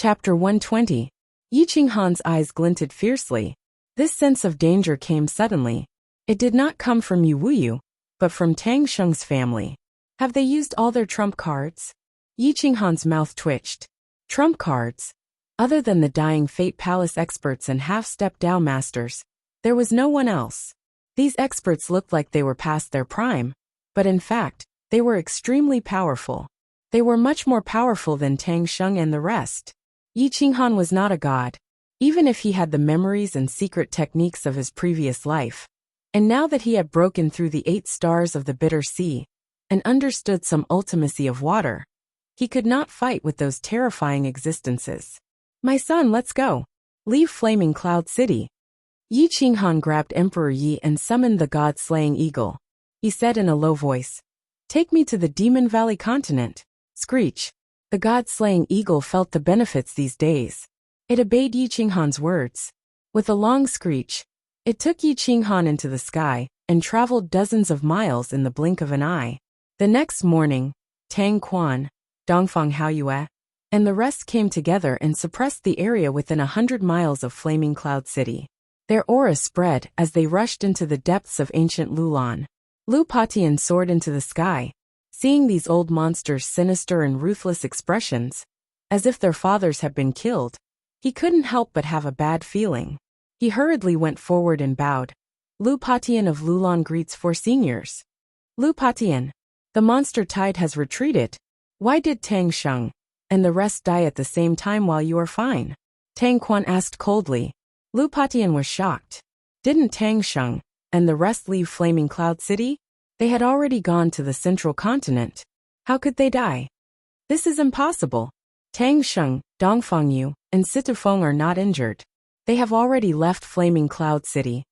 Chapter 120. Yi Qinghan's eyes glinted fiercely. This sense of danger came suddenly. It did not come from Yu Wuyu, but from Tang Sheng's family. Have they used all their trump cards? Yi Qinghan's mouth twitched. Trump cards? Other than the dying Fate Palace experts and half-step Dao masters, there was no one else. These experts looked like they were past their prime, but in fact, they were extremely powerful. They were much more powerful than Tang Sheng and the rest. Yi Qinghan was not a god, even if he had the memories and secret techniques of his previous life. And now that he had broken through the 8 stars of the bitter sea and understood some ultimacy of water, he could not fight with those terrifying existences. My son, let's go. Leave Flaming Cloud City. Yi Qinghan grabbed Emperor Yi and summoned the god-slaying eagle. He said in a low voice, "Take me to the Demon Valley continent." Screech. The god-slaying eagle felt the benefits these days. It obeyed Yi Qinghan's words. With a long screech, it took Yi Qinghan into the sky and traveled dozens of miles in the blink of an eye. The next morning, Tang Quan, Dongfang Haoyue, and the rest came together and suppressed the area within 100 miles of Flaming Cloud City. Their aura spread as they rushed into the depths of ancient Lulan. Lu Patian soared into the sky, seeing these old monsters' sinister and ruthless expressions, as if their fathers had been killed. He couldn't help but have a bad feeling. He hurriedly went forward and bowed. Lu Patian of Lulan greets 4 seniors. Lu Patian, the monster tide has retreated. Why did Tang Sheng and the rest die at the same time while you are fine? Tang Quan asked coldly. Lu Patian was shocked. Didn't Tang Sheng and the rest leave Flaming Cloud City? They had already gone to the central continent. How could they die? This is impossible. Tang Sheng, Dongfang Yu, and Situfeng are not injured. They have already left Flaming Cloud City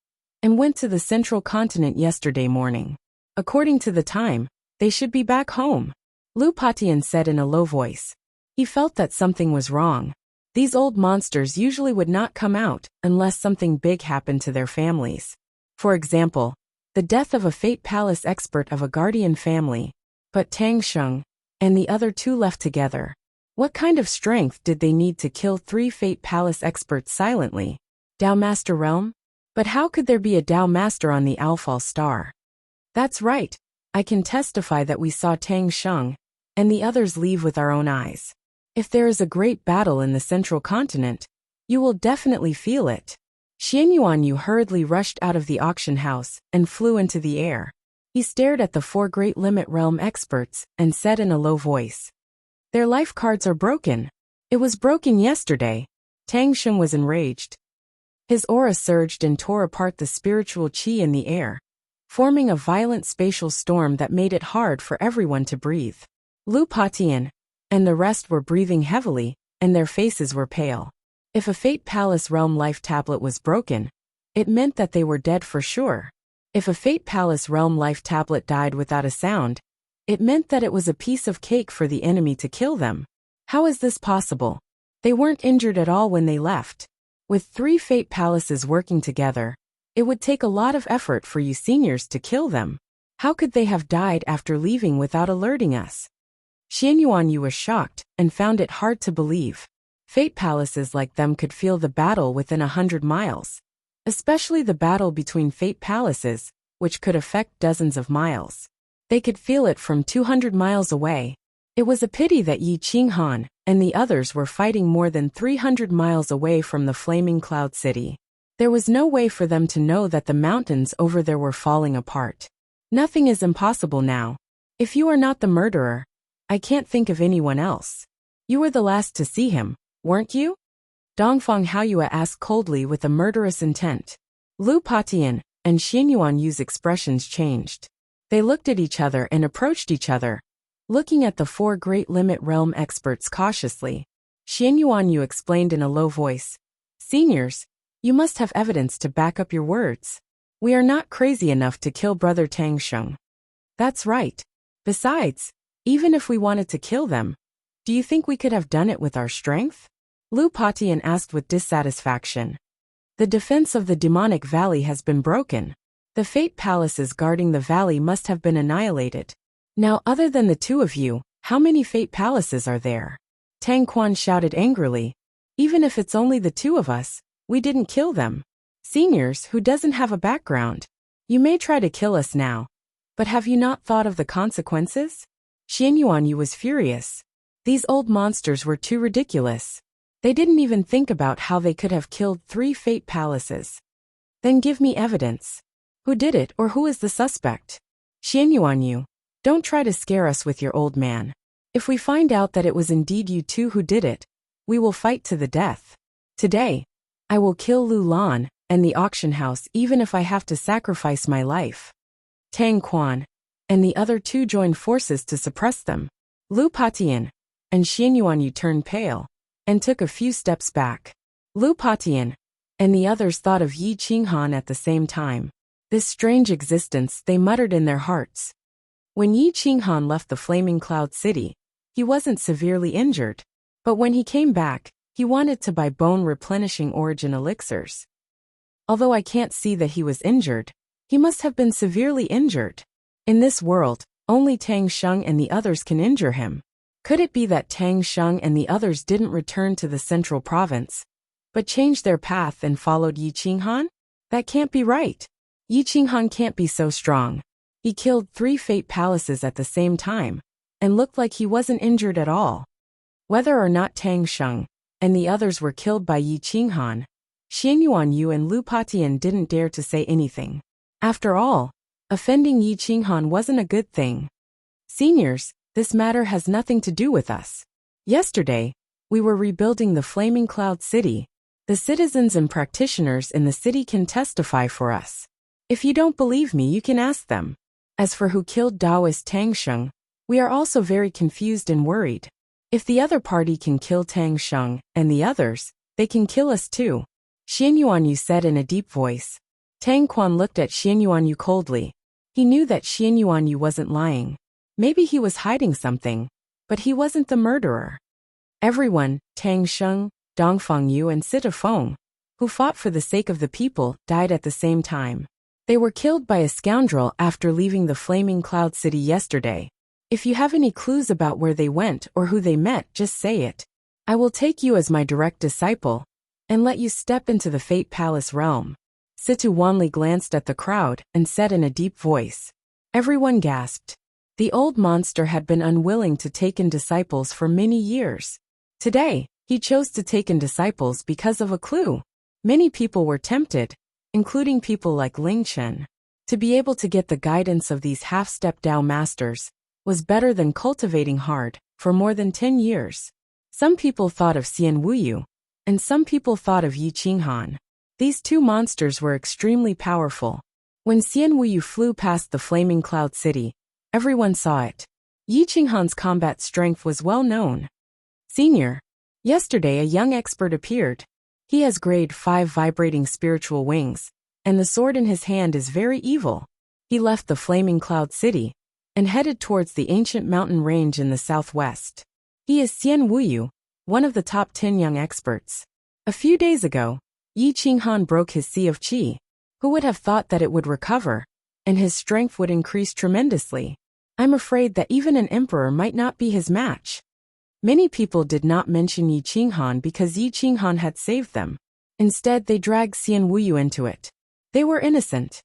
and went to the central continent yesterday morning. According to the time, they should be back home. Lu Patian said in a low voice. He felt that something was wrong. These old monsters usually would not come out unless something big happened to their families. For example, the death of a Fate Palace expert of a guardian family. But Tang Sheng and the other 2 left together. What kind of strength did they need to kill 3 Fate Palace experts silently? Dao Master Realm? But how could there be a Dao Master on the Alphal Star? That's right. I can testify that we saw Tang Sheng and the others leave with our own eyes. If there is a great battle in the central continent, you will definitely feel it. Xianyuan Yu hurriedly rushed out of the auction house and flew into the air. He stared at the 4 Great Limit Realm experts and said in a low voice, "Their life cards are broken. It was broken yesterday." Tang Sheng was enraged. His aura surged and tore apart the spiritual qi in the air, forming a violent spatial storm that made it hard for everyone to breathe. Lu Patian and the rest were breathing heavily, and their faces were pale. If a Fate Palace Realm life tablet was broken, it meant that they were dead for sure. If a Fate Palace Realm life tablet died without a sound, it meant that it was a piece of cake for the enemy to kill them. How is this possible? They weren't injured at all when they left. With 3 Fate Palaces working together, it would take a lot of effort for you seniors to kill them. How could they have died after leaving without alerting us? Xianyuan Yu was shocked and found it hard to believe. Fate Palaces like them could feel the battle within 100 miles. Especially the battle between Fate Palaces, which could affect dozens of miles. They could feel it from 200 miles away. It was a pity that Yi Qinghan and the others were fighting more than 300 miles away from the Flaming Cloud City. There was no way for them to know that the mountains over there were falling apart. Nothing is impossible now. If you are not the murderer, I can't think of anyone else. You were the last to see him, weren't you? Dongfang Haoyue asked coldly with a murderous intent. Lu Patian and Xianyuan Yu's expressions changed. They looked at each other and approached each other, looking at the 4 Great Limit Realm experts cautiously. Xianyuan Yu explained in a low voice. Seniors, you must have evidence to back up your words. We are not crazy enough to kill Brother Tang Sheng. That's right. Besides, even if we wanted to kill them, do you think we could have done it with our strength? Lu Patian asked with dissatisfaction. The defense of the demonic valley has been broken. The Fate Palaces guarding the valley must have been annihilated. Now, other than the 2 of you, how many Fate Palaces are there? Tang Quan shouted angrily, Even if it's only the two of us, we didn't kill them. Seniors, who doesn't have a background? You may try to kill us now, but have you not thought of the consequences? Xian Yuanyu was furious. These old monsters were too ridiculous. They didn't even think about how they could have killed 3 fate palaces. Then give me evidence. Who did it or who is the suspect? Xian Yuanyu, don't try to scare us with your old man. If we find out that it was indeed you two who did it, we will fight to the death. Today, I will kill Lu Lan and the auction house even if I have to sacrifice my life. Tang Quan and the other two joined forces to suppress them. Lu Patian and Xian Yuanyu turned pale and took a few steps back. Lu Patian and the others thought of Yi Qinghan at the same time. This strange existence, they muttered in their hearts. When Yi Qinghan left the Flaming Cloud City, he wasn't severely injured. But when he came back, he wanted to buy bone-replenishing origin elixirs. Although I can't see that he was injured, he must have been severely injured. In this world, only Tang Sheng and the others can injure him. Could it be that Tang Sheng and the others didn't return to the central province, but changed their path and followed Yi Qinghan? That can't be right. Yi Qinghan can't be so strong. He killed 3 fate palaces at the same time, and looked like he wasn't injured at all. Whether or not Tang Sheng and the others were killed by Yi Qinghan, Xian Yuanyu and Lu Patian didn't dare to say anything. After all, offending Yi Qinghan wasn't a good thing. Seniors, this matter has nothing to do with us. Yesterday, we were rebuilding the Flaming Cloud City. The citizens and practitioners in the city can testify for us. If you don't believe me, you can ask them. As for who killed Taoist Tang Sheng, we are also very confused and worried. If the other party can kill Tang Sheng and the others, they can kill us too. Xian Yuanyu said in a deep voice. Tang Quan looked at Xian Yuanyu coldly. He knew that Xian Yuanyu wasn't lying. Maybe he was hiding something, but he wasn't the murderer. Everyone, Tang Sheng, Dongfang Yu and Sita Feng, who fought for the sake of the people, died at the same time. They were killed by a scoundrel after leaving the Flaming Cloud City yesterday. If you have any clues about where they went or who they met, just say it. I will take you as my direct disciple and let you step into the Fate Palace realm. Situ Wanli glanced at the crowd and said in a deep voice. Everyone gasped. The old monster had been unwilling to take in disciples for many years. Today, he chose to take in disciples because of a clue. Many people were tempted, including people like Ling Chen. To be able to get the guidance of these half-step Dao masters was better than cultivating hard for more than 10 years. Some people thought of Xian Wuyu, and some people thought of Yi Qinghan. These two monsters were extremely powerful. When Xian Wuyu flew past the Flaming Cloud City, everyone saw it. Yi Qinghan's combat strength was well known. Senior, yesterday a young expert appeared. He has grade 5 vibrating spiritual wings, and the sword in his hand is very evil. He left the Flaming Cloud City and headed towards the ancient mountain range in the southwest. He is Xian Wuyu, one of the top 10 young experts. A few days ago, Yi Qinghan broke his Sea of Qi. Who would have thought that it would recover, and his strength would increase tremendously? I'm afraid that even an emperor might not be his match. Many people did not mention Yi Qinghan because Yi Qinghan had saved them. Instead, they dragged Xian Wuyu into it. They were innocent.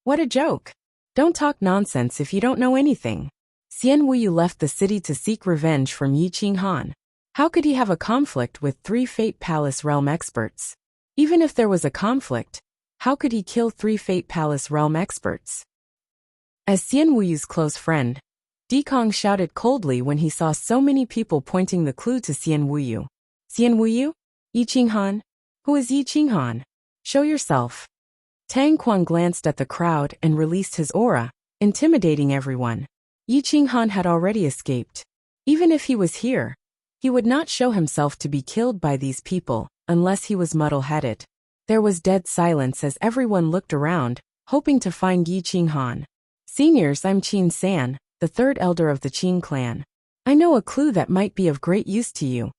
What a joke. Don't talk nonsense if you don't know anything. Xian Wuyu left the city to seek revenge from Yi Qinghan. How could he have a conflict with 3 Fate Palace realm experts? Even if there was a conflict, how could he kill 3 Fate Palace realm experts? As Xian Wuyu's close friend, Dikong shouted coldly when he saw so many people pointing the clue to Xian Wuyu. Xian Wuyu? Yi Qinghan? Who is Yi Qinghan? Show yourself. Tang Quan glanced at the crowd and released his aura, intimidating everyone. Yi Qinghan had already escaped. Even if he was here, he would not show himself to be killed by these people, unless he was muddle-headed. There was dead silence as everyone looked around, hoping to find Yi Qinghan. Seniors, I'm Qin San, the 3rd elder of the Qin clan. I know a clue that might be of great use to you.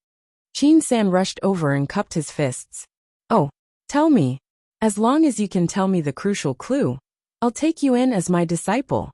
Qin San rushed over and cupped his fists. Oh, tell me. As long as you can tell me the crucial clue, I'll take you in as my disciple.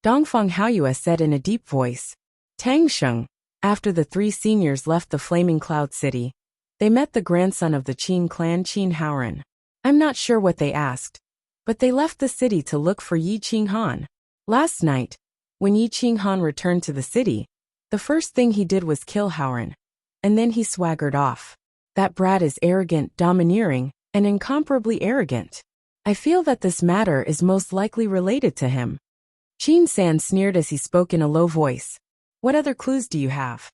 Dongfang Haoyue said in a deep voice. Tang Sheng, after the 3 seniors left the Flaming Cloud City, They met the grandson of the Qin clan, Qin Haoran. I'm not sure what they asked, but they left the city to look for Yi Qinghan. Last night, when Yi Qinghan returned to the city, the first thing he did was kill Haoran, and then he swaggered off. That brat is arrogant, domineering, and incomparably arrogant. I feel that this matter is most likely related to him. Qin San sneered as he spoke in a low voice. What other clues do you have?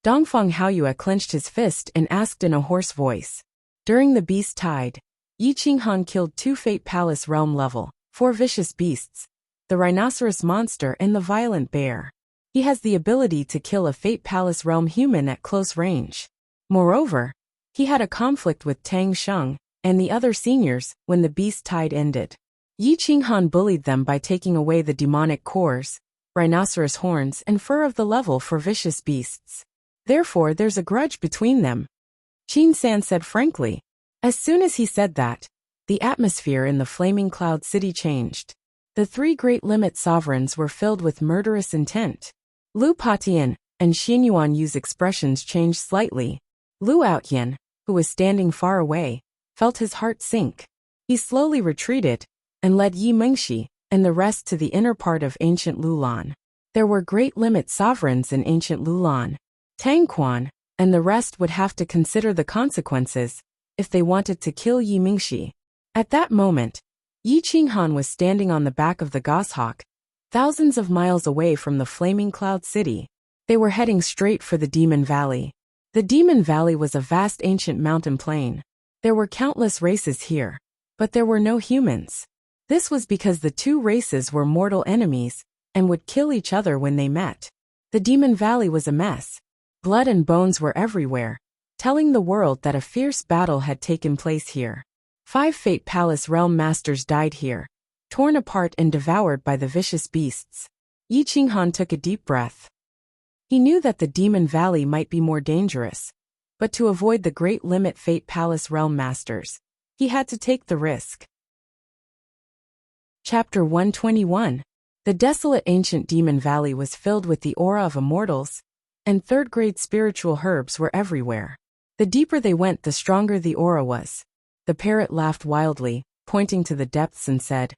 Dongfang Haoyue clenched his fist and asked in a hoarse voice. During the beast tide, Yi Qinghan killed 2 Fate Palace realm level, 4 vicious beasts, the rhinoceros monster and the violent bear. He has the ability to kill a Fate Palace realm human at close range. Moreover, he had a conflict with Tang Sheng and the other seniors when the beast tide ended. Yi Qinghan bullied them by taking away the demonic cores, rhinoceros horns and fur of the level for vicious beasts. Therefore there's a grudge between them. Qin San said frankly. As soon as he said that, the atmosphere in the Flaming Cloud City changed. The 3 great limit sovereigns were filled with murderous intent. Lu Patian and Xinyuan Yu's expressions changed slightly. Lu Outyan, who was standing far away, felt his heart sink. He slowly retreated and led Yi Mingxi and the rest to the inner part of ancient Lulan. There were great limit sovereigns in ancient Lulan. Tang Quan and the rest would have to consider the consequences if they wanted to kill Yi Mingxi. At that moment, Yi Qinghan was standing on the back of the goshawk, thousands of miles away from the Flaming Cloud City. They were heading straight for the Demon Valley. The Demon Valley was a vast ancient mountain plain. There were countless races here, but there were no humans. This was because the 2 races were mortal enemies and would kill each other when they met. The Demon Valley was a mess. Blood and bones were everywhere, telling the world that a fierce battle had taken place here. 5 Fate Palace realm masters died here, torn apart and devoured by the vicious beasts. Yi Qinghan took a deep breath. He knew that the Demon Valley might be more dangerous, but to avoid the Great Limit Fate Palace realm masters, he had to take the risk. Chapter 121. The desolate ancient Demon Valley was filled with the aura of immortals, and 3rd-grade spiritual herbs were everywhere. The deeper they went, the stronger the aura was. The parrot laughed wildly, pointing to the depths and said,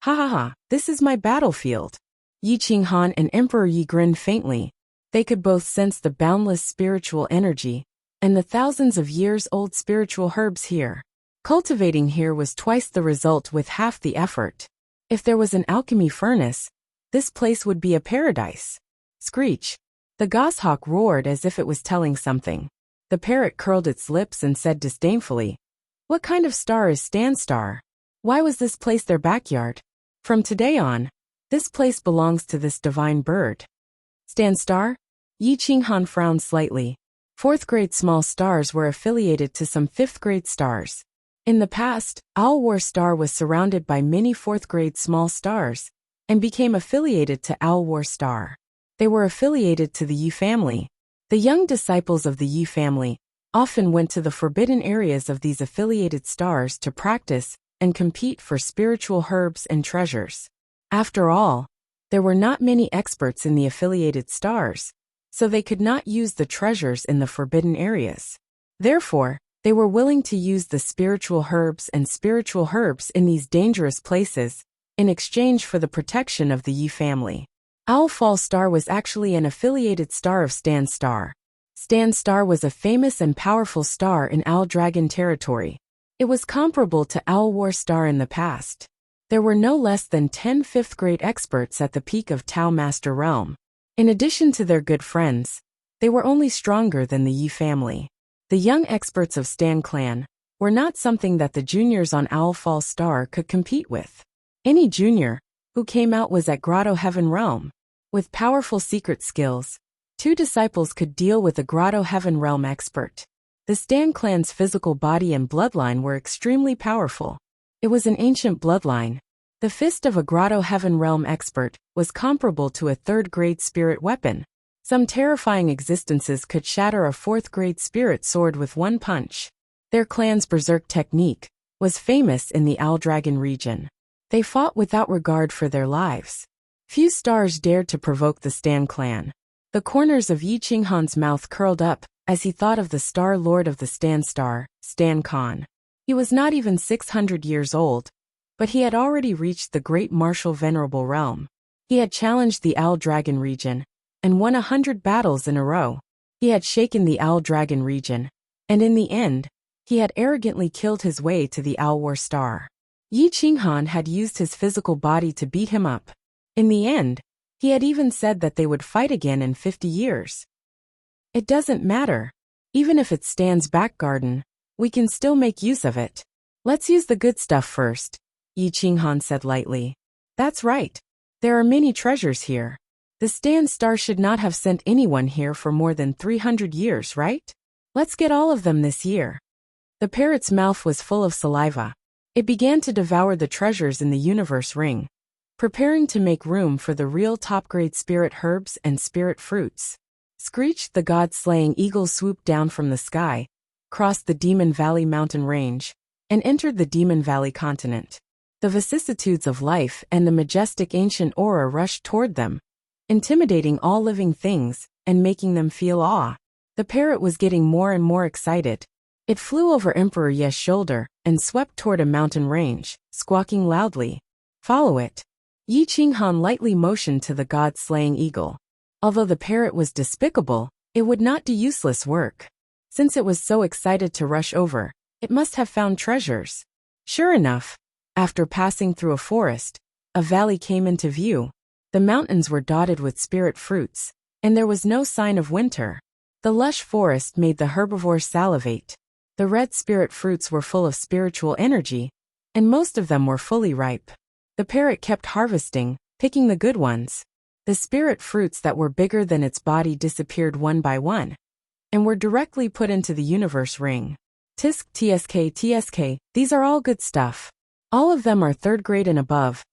"Ha ha ha, this is my battlefield." Yi Qinghan and Emperor Yi grinned faintly. They could both sense the boundless spiritual energy and the thousands of years-old spiritual herbs here. Cultivating here was twice the result with half the effort. If there was an alchemy furnace, this place would be a paradise. Screech. The goshawk roared as if it was telling something. The parrot curled its lips and said disdainfully, "What kind of star is Stanstar? Why was this place their backyard? From today on, this place belongs to this divine bird." Stanstar? Yi Qinghan frowned slightly. 4th-grade small stars were affiliated to some 5th-grade stars. In the past, Owl War Star was surrounded by many 4th-grade small stars and became affiliated to Owl War Star. They were affiliated to the Yi family. The young disciples of the Yi family often went to the forbidden areas of these affiliated stars to practice and compete for spiritual herbs and treasures. After all, there were not many experts in the affiliated stars, so they could not use the treasures in the forbidden areas. Therefore, they were willing to use the spiritual herbs in these dangerous places in exchange for the protection of the Yi family. Owl Fall Star was actually an affiliated star of Stan Star. Stan Star was a famous and powerful star in Owl Dragon territory. It was comparable to Owl War Star in the past. There were no less than 10 5th-grade experts at the peak of Tao Master Realm. In addition to their good friends, they were only stronger than the Yi family. The young experts of Stan Clan were not something that the juniors on Owl Fall Star could compete with. Any junior who came out was at Grotto Heaven Realm. With powerful secret skills, 2 disciples could deal with a Grotto Heaven Realm expert. The Stan clan's physical body and bloodline were extremely powerful. It was an ancient bloodline. The fist of a Grotto Heaven Realm expert was comparable to a 3rd-grade spirit weapon. Some terrifying existences could shatter a 4th-grade spirit sword with one punch. Their clan's berserk technique was famous in the Owl Dragon region. They fought without regard for their lives. Few stars dared to provoke the Stan clan. The corners of Yi Qinghan's mouth curled up as he thought of the Star Lord of the Star, Stan Khan. He was not even 600 years old, but he had already reached the great martial venerable realm. He had challenged the Owl Dragon region and won 100 battles in a row. He had shaken the Owl Dragon region, and in the end, he had arrogantly killed his way to the Owl War Star. Yi Qinghan had used his physical body to beat him up. In the end, he had even said that they would fight again in 50 years. It doesn't matter. Even if it stands back garden, we can still make use of it. Let's use the good stuff first, Yi Qinghan said lightly. That's right. There are many treasures here. The Stan Star should not have sent anyone here for more than 300 years, right? Let's get all of them this year. The parrot's mouth was full of saliva. It began to devour the treasures in the universe ring, preparing to make room for the real top-grade spirit herbs and spirit fruits. Screeched the god-slaying eagle swooped down from the sky, crossed the Demon Valley mountain range, and entered the Demon Valley continent. The vicissitudes of life and the majestic ancient aura rushed toward them, intimidating all living things and making them feel awe. The parrot was getting more and more excited. It flew over Emperor Ye's shoulder and swept toward a mountain range, squawking loudly. Follow it. Yi Qinghan lightly motioned to the god-slaying eagle. Although the parrot was despicable, it would not do useless work. Since it was so excited to rush over, it must have found treasures. Sure enough, after passing through a forest, a valley came into view. The mountains were dotted with spirit fruits, and there was no sign of winter. The lush forest made the herbivores salivate. The red spirit fruits were full of spiritual energy, and most of them were fully ripe. The parrot kept harvesting, picking the good ones. The spirit fruits that were bigger than its body disappeared one by one, and were directly put into the universe ring. Tisk tsk, these are all good stuff. All of them are 3rd grade and above,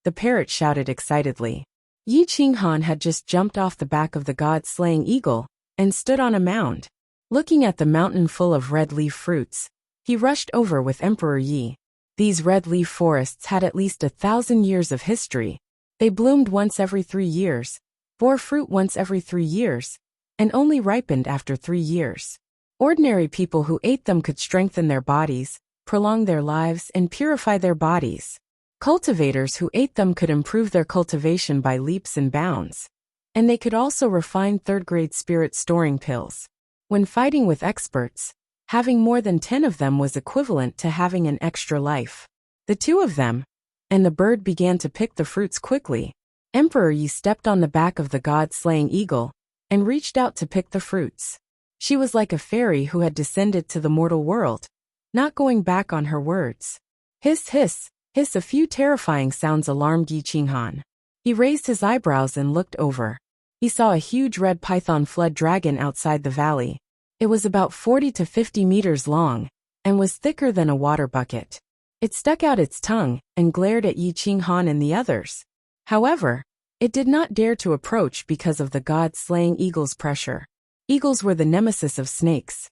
the parrot shouted excitedly. Yi Qinghan had just jumped off the back of the god-slaying eagle and stood on a mound. Looking at the mountain full of red leaf fruits, he rushed over with Emperor Yi. These red leaf forests had at least 1,000 years of history. They bloomed once every 3 years, bore fruit once every 3 years, and only ripened after 3 years. Ordinary people who ate them could strengthen their bodies, prolong their lives, and purify their bodies. Cultivators who ate them could improve their cultivation by leaps and bounds. And they could also refine 3rd grade spirit storing pills. When fighting with experts, having more than 10 of them was equivalent to having an extra life. The 2 of them, and the bird began to pick the fruits quickly. Emperor Yi stepped on the back of the god-slaying eagle and reached out to pick the fruits. She was like a fairy who had descended to the mortal world, not going back on her words. Hiss, hiss, hiss, a few terrifying sounds alarmed Yi Qinghan. He raised his eyebrows and looked over. He saw a huge red python flood dragon outside the valley. It was about 40 to 50 meters long and was thicker than a water bucket. It stuck out its tongue and glared at Yi Qinghan and the others. However, it did not dare to approach because of the god-slaying eagle's pressure. Eagles were the nemesis of snakes.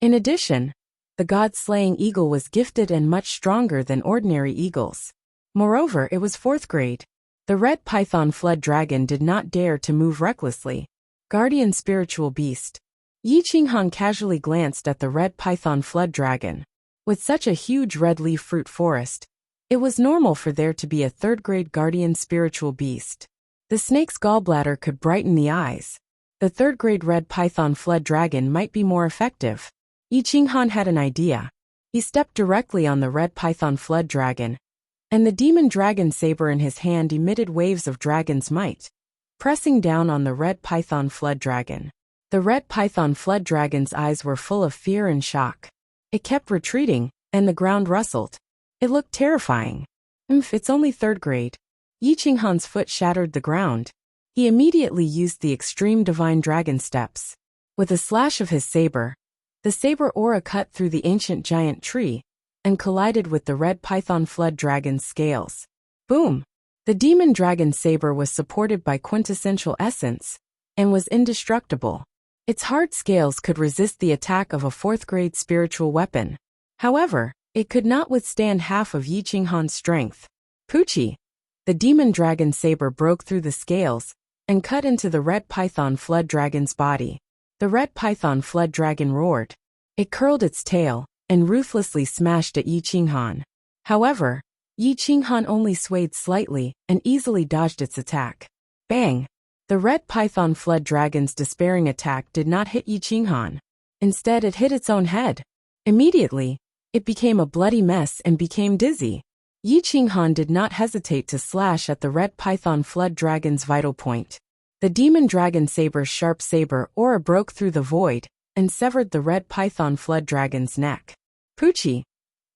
In addition, the god-slaying eagle was gifted and much stronger than ordinary eagles. Moreover, it was 4th grade. The red python flood dragon did not dare to move recklessly. Guardian spiritual beast. Yi Qinghan casually glanced at the red python flood dragon. With such a huge red leaf fruit forest, it was normal for there to be a 3rd grade guardian spiritual beast. The snake's gallbladder could brighten the eyes. The 3rd grade red python flood dragon might be more effective. Yi Qinghan had an idea. He stepped directly on the red python flood dragon, and the demon dragon saber in his hand emitted waves of dragon's might, pressing down on the red python flood dragon. The red python flood dragon's eyes were full of fear and shock. It kept retreating, and the ground rustled. It looked terrifying. It's only 3rd grade. Yi Qinghan's foot shattered the ground. He immediately used the extreme divine dragon steps. With a slash of his saber, the saber aura cut through the ancient giant tree and collided with the red python flood dragon's scales. Boom! The demon dragon saber was supported by quintessential essence and was indestructible. Its hard scales could resist the attack of a 4th grade spiritual weapon. However, it could not withstand half of Yi Qinghan's strength. Poochie! The demon dragon saber broke through the scales and cut into the red python flood dragon's body. The red python flood dragon roared. It curled its tail and ruthlessly smashed at Yi Qinghan. However, Yi Qinghan only swayed slightly and easily dodged its attack. Bang! The red python flood dragon's despairing attack did not hit Yi Qinghan. Instead, it hit its own head. Immediately, it became a bloody mess and became dizzy. Yi Qinghan did not hesitate to slash at the red python flood dragon's vital point. The demon dragon saber's sharp saber aura broke through the void and severed the red python flood dragon's neck. Poochie!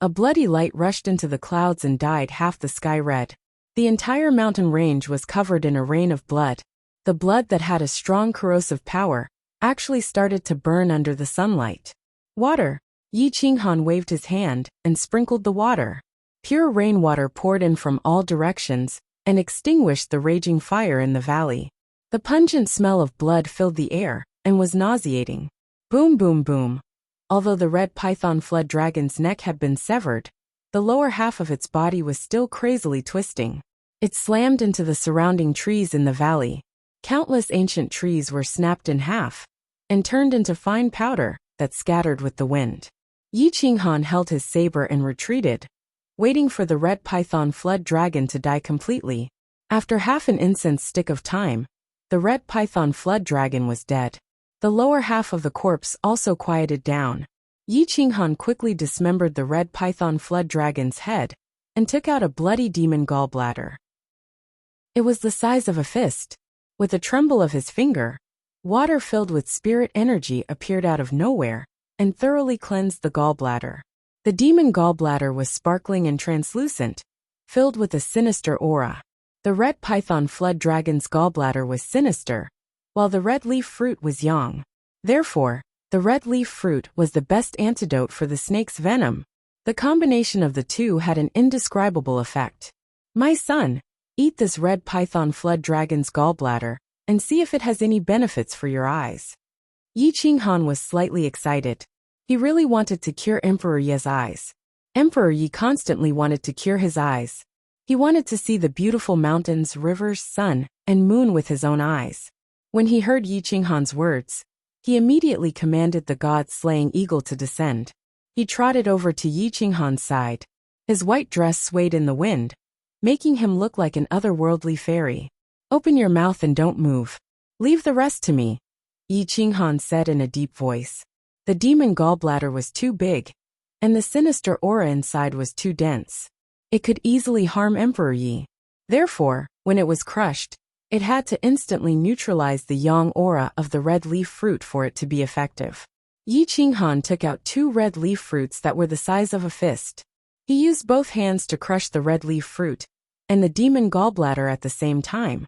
A bloody light rushed into the clouds and dyed half the sky red. The entire mountain range was covered in a rain of blood. The blood that had a strong corrosive power actually started to burn under the sunlight. Water! Yi Qinghan waved his hand and sprinkled the water. Pure rainwater poured in from all directions and extinguished the raging fire in the valley. The pungent smell of blood filled the air and was nauseating. Boom, boom, boom. Although the red python flood dragon's neck had been severed, the lower half of its body was still crazily twisting. It slammed into the surrounding trees in the valley. Countless ancient trees were snapped in half and turned into fine powder that scattered with the wind. Yi Qinghan held his saber and retreated, waiting for the red python flood dragon to die completely. After half an incense stick of time, the red python flood dragon was dead. The lower half of the corpse also quieted down. Yi Qinghan quickly dismembered the red python flood dragon's head and took out a bloody demon gallbladder. It was the size of a fist. With a tremble of his finger, water filled with spirit energy appeared out of nowhere and thoroughly cleansed the gallbladder. The demon gallbladder was sparkling and translucent, filled with a sinister aura. The red python flood dragon's gallbladder was sinister, while the red leaf fruit was yang. Therefore, the red leaf fruit was the best antidote for the snake's venom. The combination of the two had an indescribable effect. My son, eat this red python flood dragon's gallbladder and see if it has any benefits for your eyes. Yi Qinghan was slightly excited. He really wanted to cure Emperor Ye's eyes. Emperor Yi constantly wanted to cure his eyes. He wanted to see the beautiful mountains, rivers, sun, and moon with his own eyes. When he heard Yi Qinghan's words, he immediately commanded the god-slaying eagle to descend. He trotted over to Yi Qinghan's side. His white dress swayed in the wind, making him look like an otherworldly fairy. Open your mouth and don't move. Leave the rest to me, Yi Qinghan said in a deep voice. The demon gallbladder was too big, and the sinister aura inside was too dense. It could easily harm Emperor Yi. Therefore, when it was crushed, it had to instantly neutralize the yang aura of the red leaf fruit for it to be effective. Yi Qinghan took out 2 red leaf fruits that were the size of a fist. He used both hands to crush the red leaf fruit and the demon gallbladder at the same time,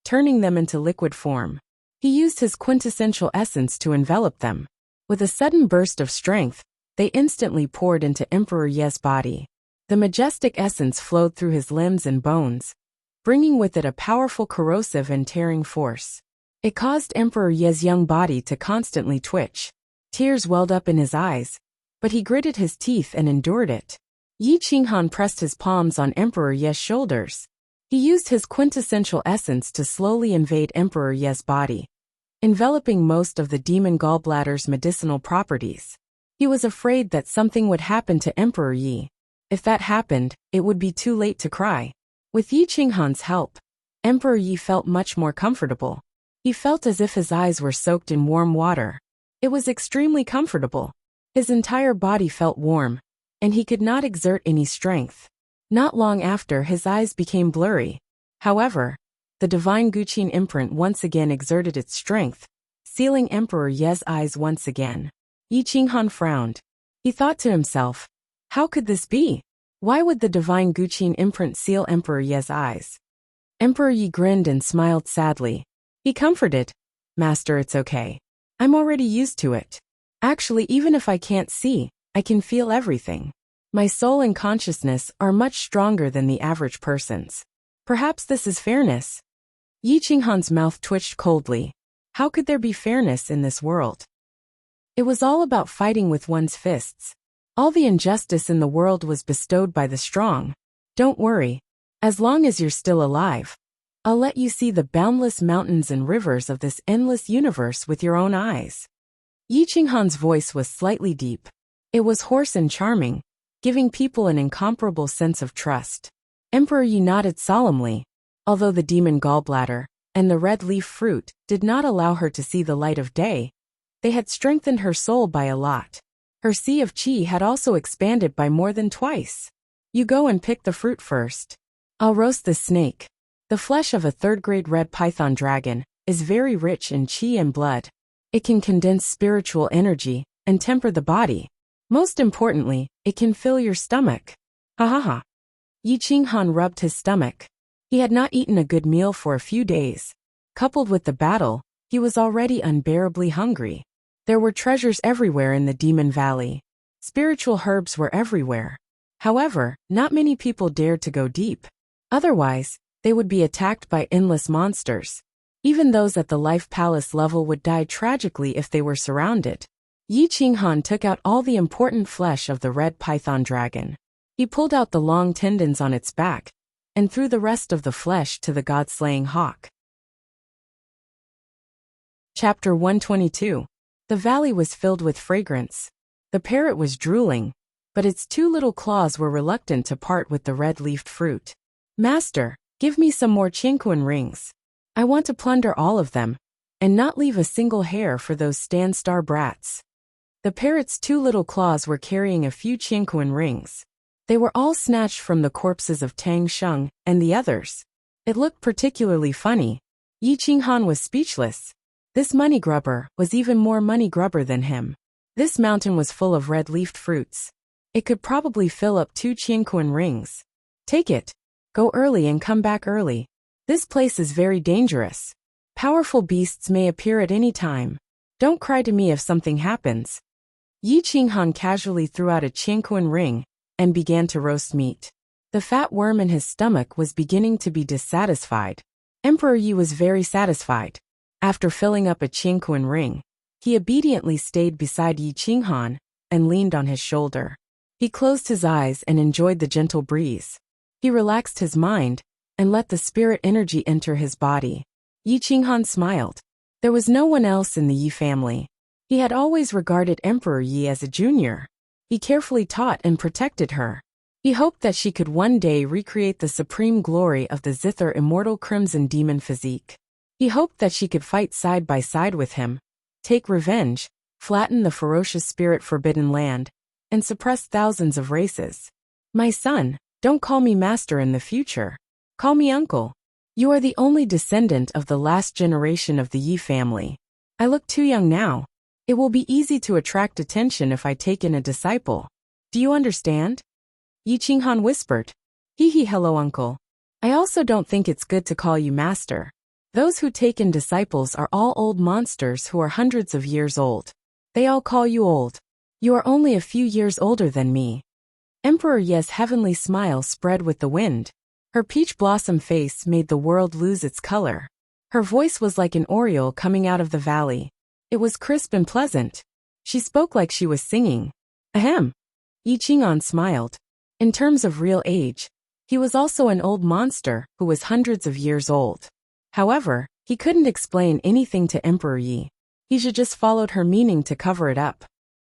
turning them into liquid form. He used his quintessential essence to envelop them. With a sudden burst of strength, they instantly poured into Emperor Ye's body. The majestic essence flowed through his limbs and bones, bringing with it a powerful corrosive and tearing force. It caused Emperor Ye's young body to constantly twitch. Tears welled up in his eyes, but he gritted his teeth and endured it. Yi Qinghan pressed his palms on Emperor Ye's shoulders. He used his quintessential essence to slowly invade Emperor Ye's body, enveloping most of the demon gallbladder's medicinal properties. He was afraid that something would happen to Emperor Yi. If that happened, it would be too late to cry. With Yi Qinghan's help, Emperor Yi felt much more comfortable. He felt as if his eyes were soaked in warm water. It was extremely comfortable. His entire body felt warm, and he could not exert any strength. Not long after, his eyes became blurry. However, the divine Guqin imprint once again exerted its strength, sealing Emperor Ye's eyes once again. Yi Qinghan frowned. He thought to himself, how could this be? Why would the divine Guqin imprint seal Emperor Ye's eyes? Emperor Yi grinned and smiled sadly. He comforted, Master, it's okay. I'm already used to it. Actually, even if I can't see, I can feel everything. My soul and consciousness are much stronger than the average person's. Perhaps this is fairness. Yi Qinghan's mouth twitched coldly. How could there be fairness in this world? It was all about fighting with one's fists. All the injustice in the world was bestowed by the strong. Don't worry. As long as you're still alive, I'll let you see the boundless mountains and rivers of this endless universe with your own eyes. Yi Qinghan's voice was slightly deep. It was hoarse and charming, giving people an incomparable sense of trust. Emperor Yi nodded solemnly, although the demon gallbladder and the red leaf fruit did not allow her to see the light of day. They had strengthened her soul by a lot. Her sea of qi had also expanded by more than twice. You go and pick the fruit first. I'll roast the snake. The flesh of a third-grade red python dragon is very rich in qi and blood. It can condense spiritual energy and temper the body. Most importantly, it can fill your stomach. Ha ha ha. Yi Qinghan rubbed his stomach. He had not eaten a good meal for a few days. Coupled with the battle, he was already unbearably hungry. There were treasures everywhere in the Demon Valley. Spiritual herbs were everywhere. However, not many people dared to go deep. Otherwise, they would be attacked by endless monsters. Even those at the Life Palace level would die tragically if they were surrounded. Yi Qinghan took out all the important flesh of the red python dragon. He pulled out the long tendons on its back and threw the rest of the flesh to the god-slaying hawk. Chapter 122. The valley was filled with fragrance. The parrot was drooling, but its two little claws were reluctant to part with the red-leafed fruit. Master, give me some more Qianquan rings. I want to plunder all of them, and not leave a single hair for those stand-star brats. The parrot's two little claws were carrying a few Qianquan rings. They were all snatched from the corpses of Tang Sheng and the others. It looked particularly funny. Yi Qinghan was speechless. This money grubber was even more money grubber than him. This mountain was full of red-leafed fruits. It could probably fill up 2 Qianquan rings. Take it. Go early and come back early. This place is very dangerous. Powerful beasts may appear at any time. Don't cry to me if something happens. Yi Qinghan casually threw out a Qianquan ring and began to roast meat. The fat worm in his stomach was beginning to be dissatisfied. Emperor Yi was very satisfied. After filling up a Qianquan ring, he obediently stayed beside Yi Qinghan and leaned on his shoulder. He closed his eyes and enjoyed the gentle breeze. He relaxed his mind and let the spirit energy enter his body. Yi Qinghan smiled. There was no one else in the Yi family. He had always regarded Emperor Yi as a junior. He carefully taught and protected her. He hoped that she could one day recreate the supreme glory of the Zither immortal crimson demon physique. He hoped that she could fight side by side with him, take revenge, flatten the ferocious spirit forbidden land, and suppress thousands of races. My son, don't call me master in the future. Call me uncle. You are the only descendant of the last generation of the Yi family. I look too young now. It will be easy to attract attention if I take in a disciple. Do you understand? Yi Qinghan whispered. Hee, hello uncle. I also don't think it's good to call you master. Those who take in disciples are all old monsters who are hundreds of years old. They all call you old. You are only a few years older than me. Emperor Yi's heavenly smile spread with the wind. Her peach blossom face made the world lose its color. Her voice was like an oriole coming out of the valley. It was crisp and pleasant. She spoke like she was singing. Ahem. Yi Qinghan smiled. In terms of real age, he was also an old monster who was hundreds of years old. However, he couldn't explain anything to Emperor Yi. He should just followed her meaning to cover it up.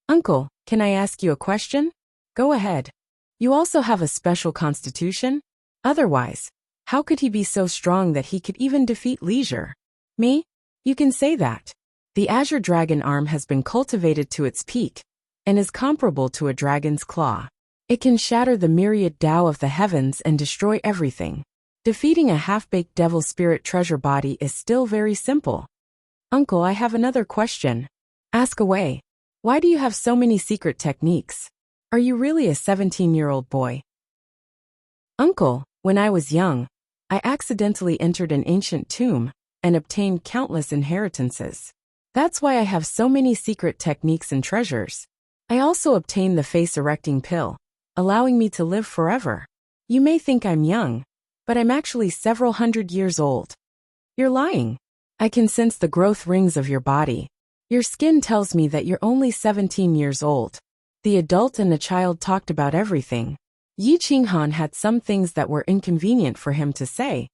Uncle, can I ask you a question? Go ahead. You also have a special constitution? Otherwise, how could he be so strong that he could even defeat Leisure? Me? You can say that. The Azure Dragon arm has been cultivated to its peak, and is comparable to a dragon's claw. It can shatter the myriad Tao of the heavens and destroy everything. Defeating a half-baked devil spirit treasure body is still very simple. Uncle, I have another question. Ask away. Why do you have so many secret techniques? Are you really a 17-year-old boy? Uncle, when I was young, I accidentally entered an ancient tomb and obtained countless inheritances. That's why I have so many secret techniques and treasures. I also obtained the face-erecting pill, allowing me to live forever. You may think I'm young, but I'm actually several hundred years old. You're lying. I can sense the growth rings of your body. Your skin tells me that you're only 17 years old. The adult and the child talked about everything. Yi Qinghan had some things that were inconvenient for him to say,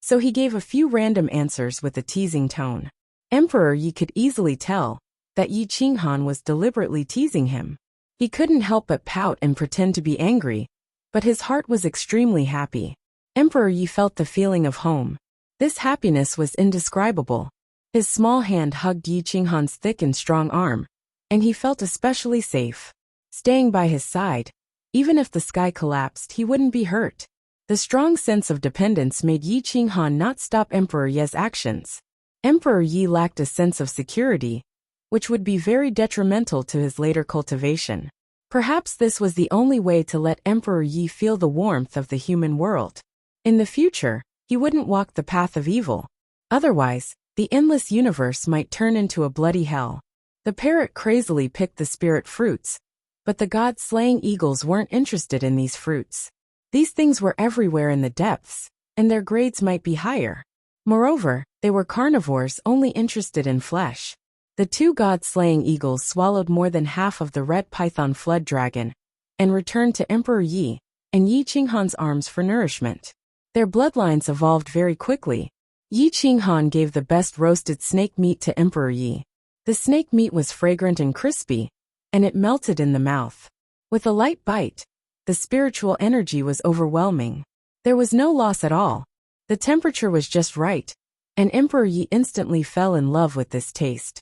so he gave a few random answers with a teasing tone. Emperor Yi could easily tell that Yi Qinghan was deliberately teasing him. He couldn't help but pout and pretend to be angry, but his heart was extremely happy. Emperor Yi felt the feeling of home. This happiness was indescribable. His small hand hugged Yi Qinghan's thick and strong arm, and he felt especially safe. Staying by his side, even if the sky collapsed, he wouldn't be hurt. The strong sense of dependence made Yi Qinghan not stop Emperor Yi's actions. Emperor Yi lacked a sense of security, which would be very detrimental to his later cultivation. Perhaps this was the only way to let Emperor Yi feel the warmth of the human world. In the future, he wouldn't walk the path of evil. Otherwise, the endless universe might turn into a bloody hell. The parrot crazily picked the spirit fruits, but the god-slaying eagles weren't interested in these fruits. These things were everywhere in the depths, and their grades might be higher. Moreover, they were carnivores only interested in flesh. The two god-slaying eagles swallowed more than half of the red python flood dragon, and returned to Emperor Yi and Yi Qinghan's arms for nourishment. Their bloodlines evolved very quickly. Yi Qinghan gave the best roasted snake meat to Emperor Yi. The snake meat was fragrant and crispy, and it melted in the mouth. With a light bite, the spiritual energy was overwhelming. There was no loss at all. The temperature was just right, and Emperor Yi instantly fell in love with this taste.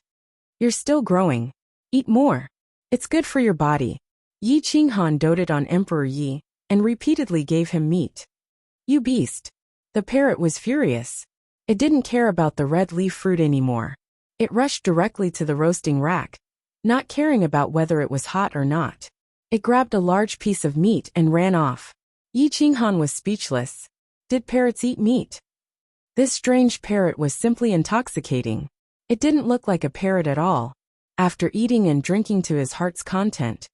You're still growing. Eat more. It's good for your body. Yi Qinghan doted on Emperor Yi and repeatedly gave him meat. You beast. The parrot was furious. It didn't care about the red leaf fruit anymore. It rushed directly to the roasting rack, not caring about whether it was hot or not. It grabbed a large piece of meat and ran off. Yi Qinghan was speechless. Did parrots eat meat? This strange parrot was simply intoxicating. It didn't look like a parrot at all. After eating and drinking to his heart's content,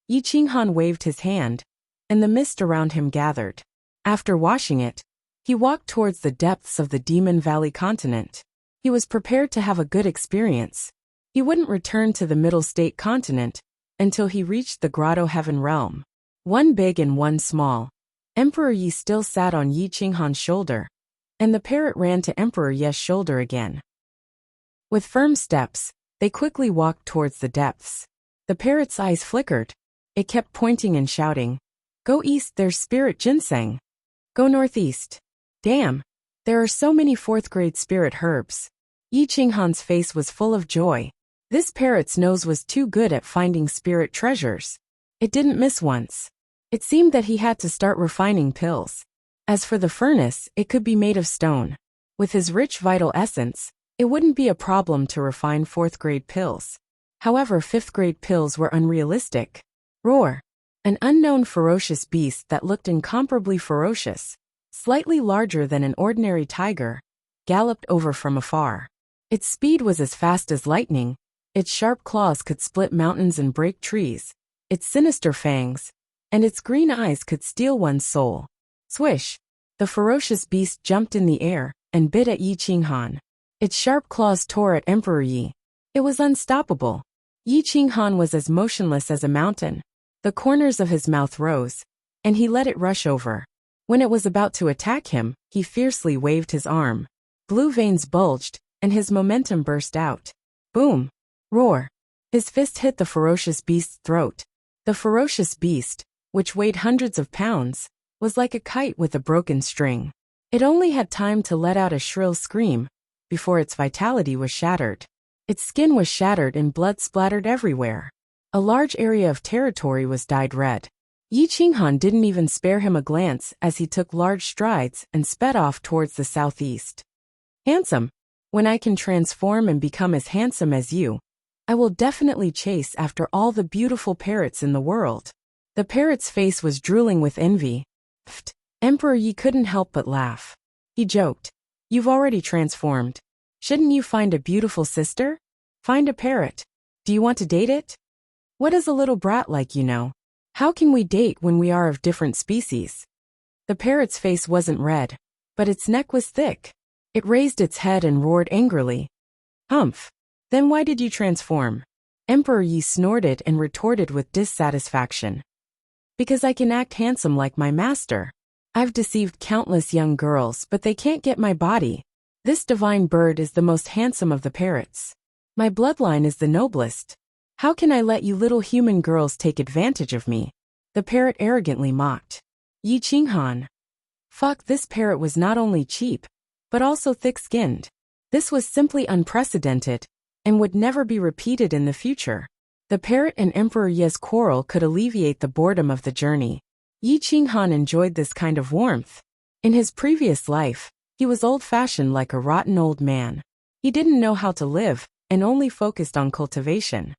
Yi Qinghan waved his hand, and the mist around him gathered. After washing it, he walked towards the depths of the Demon Valley continent. He was prepared to have a good experience. He wouldn't return to the Middle State continent until he reached the Grotto Heaven realm. One big and one small. Emperor Yi still sat on Yi Qinghan's shoulder, and the parrot ran to Emperor Yi's shoulder again. With firm steps, they quickly walked towards the depths. The parrot's eyes flickered. It kept pointing and shouting, "Go east, there's spirit ginseng. Go northeast. Damn, there are so many fourth-grade spirit herbs." Yi Qinghan's face was full of joy. This parrot's nose was too good at finding spirit treasures. It didn't miss once. It seemed that he had to start refining pills. As for the furnace, it could be made of stone. With his rich vital essence, it wouldn't be a problem to refine fourth-grade pills. However, fifth-grade pills were unrealistic. Roar! An unknown ferocious beast that looked incomparably ferocious, slightly larger than an ordinary tiger, galloped over from afar. Its speed was as fast as lightning. Its sharp claws could split mountains and break trees. Its sinister fangs, and its green eyes could steal one's soul. Swish! The ferocious beast jumped in the air and bit at Yi Qinghan. Its sharp claws tore at Emperor Yi. It was unstoppable. Yi Qinghan was as motionless as a mountain. The corners of his mouth rose, and he let it rush over. When it was about to attack him, he fiercely waved his arm. Blue veins bulged, and his momentum burst out. Boom! Roar! His fist hit the ferocious beast's throat. The ferocious beast, which weighed hundreds of pounds, was like a kite with a broken string. It only had time to let out a shrill scream before its vitality was shattered. Its skin was shattered and blood splattered everywhere. A large area of territory was dyed red. Yi Qinghan didn't even spare him a glance as he took large strides and sped off towards the southeast. Handsome. When I can transform and become as handsome as you, I will definitely chase after all the beautiful parrots in the world. The parrot's face was drooling with envy. Pfft! Emperor Yi couldn't help but laugh. He joked. You've already transformed. Shouldn't you find a beautiful sister? Find a parrot. Do you want to date it? What is a little brat like, you know? How can we date when we are of different species? The parrot's face wasn't red, but its neck was thick. It raised its head and roared angrily. Humph! Then why did you transform? Emperor Yi snorted and retorted with dissatisfaction. Because I can act handsome like my master. I've deceived countless young girls, but they can't get my body. This divine bird is the most handsome of the parrots. My bloodline is the noblest. How can I let you little human girls take advantage of me? The parrot arrogantly mocked. Yi Qinghan. Fuck, this parrot was not only cheap, but also thick-skinned. This was simply unprecedented, and would never be repeated in the future. The parrot and Emperor Ye's quarrel could alleviate the boredom of the journey. Yi Qinghan enjoyed this kind of warmth. In his previous life, he was old-fashioned like a rotten old man. He didn't know how to live, and only focused on cultivation.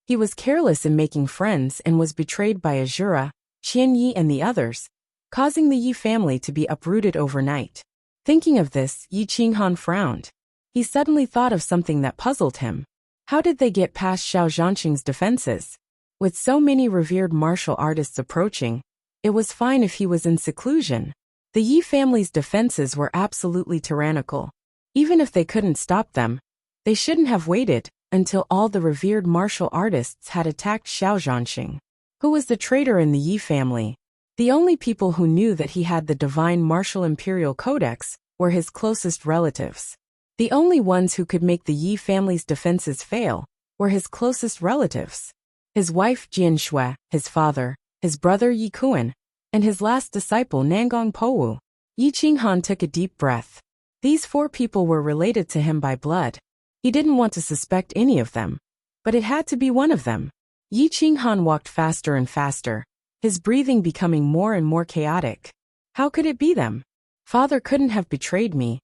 He was careless in making friends and was betrayed by Azura, Qian Yi and the others, causing the Yi family to be uprooted overnight. Thinking of this, Yi Qinghan frowned. He suddenly thought of something that puzzled him. How did they get past Xiao Zhanqing's defenses? With so many revered martial artists approaching, it was fine if he was in seclusion. The Yi family's defenses were absolutely tyrannical. Even if they couldn't stop them, they shouldn't have waited until all the revered martial artists had attacked Xiao Zhanqing. Who was the traitor in the Yi family? The only people who knew that he had the divine martial imperial codex were his closest relatives. The only ones who could make the Yi family's defenses fail were his closest relatives. His wife Jian Shui, his father, his brother Yi Kuan, and his last disciple Nangong Powu. Yi Qinghan took a deep breath. These 4 people were related to him by blood. He didn't want to suspect any of them, but it had to be one of them. Yi Qinghan walked faster and faster, his breathing becoming more and more chaotic. How could it be them? Father couldn't have betrayed me,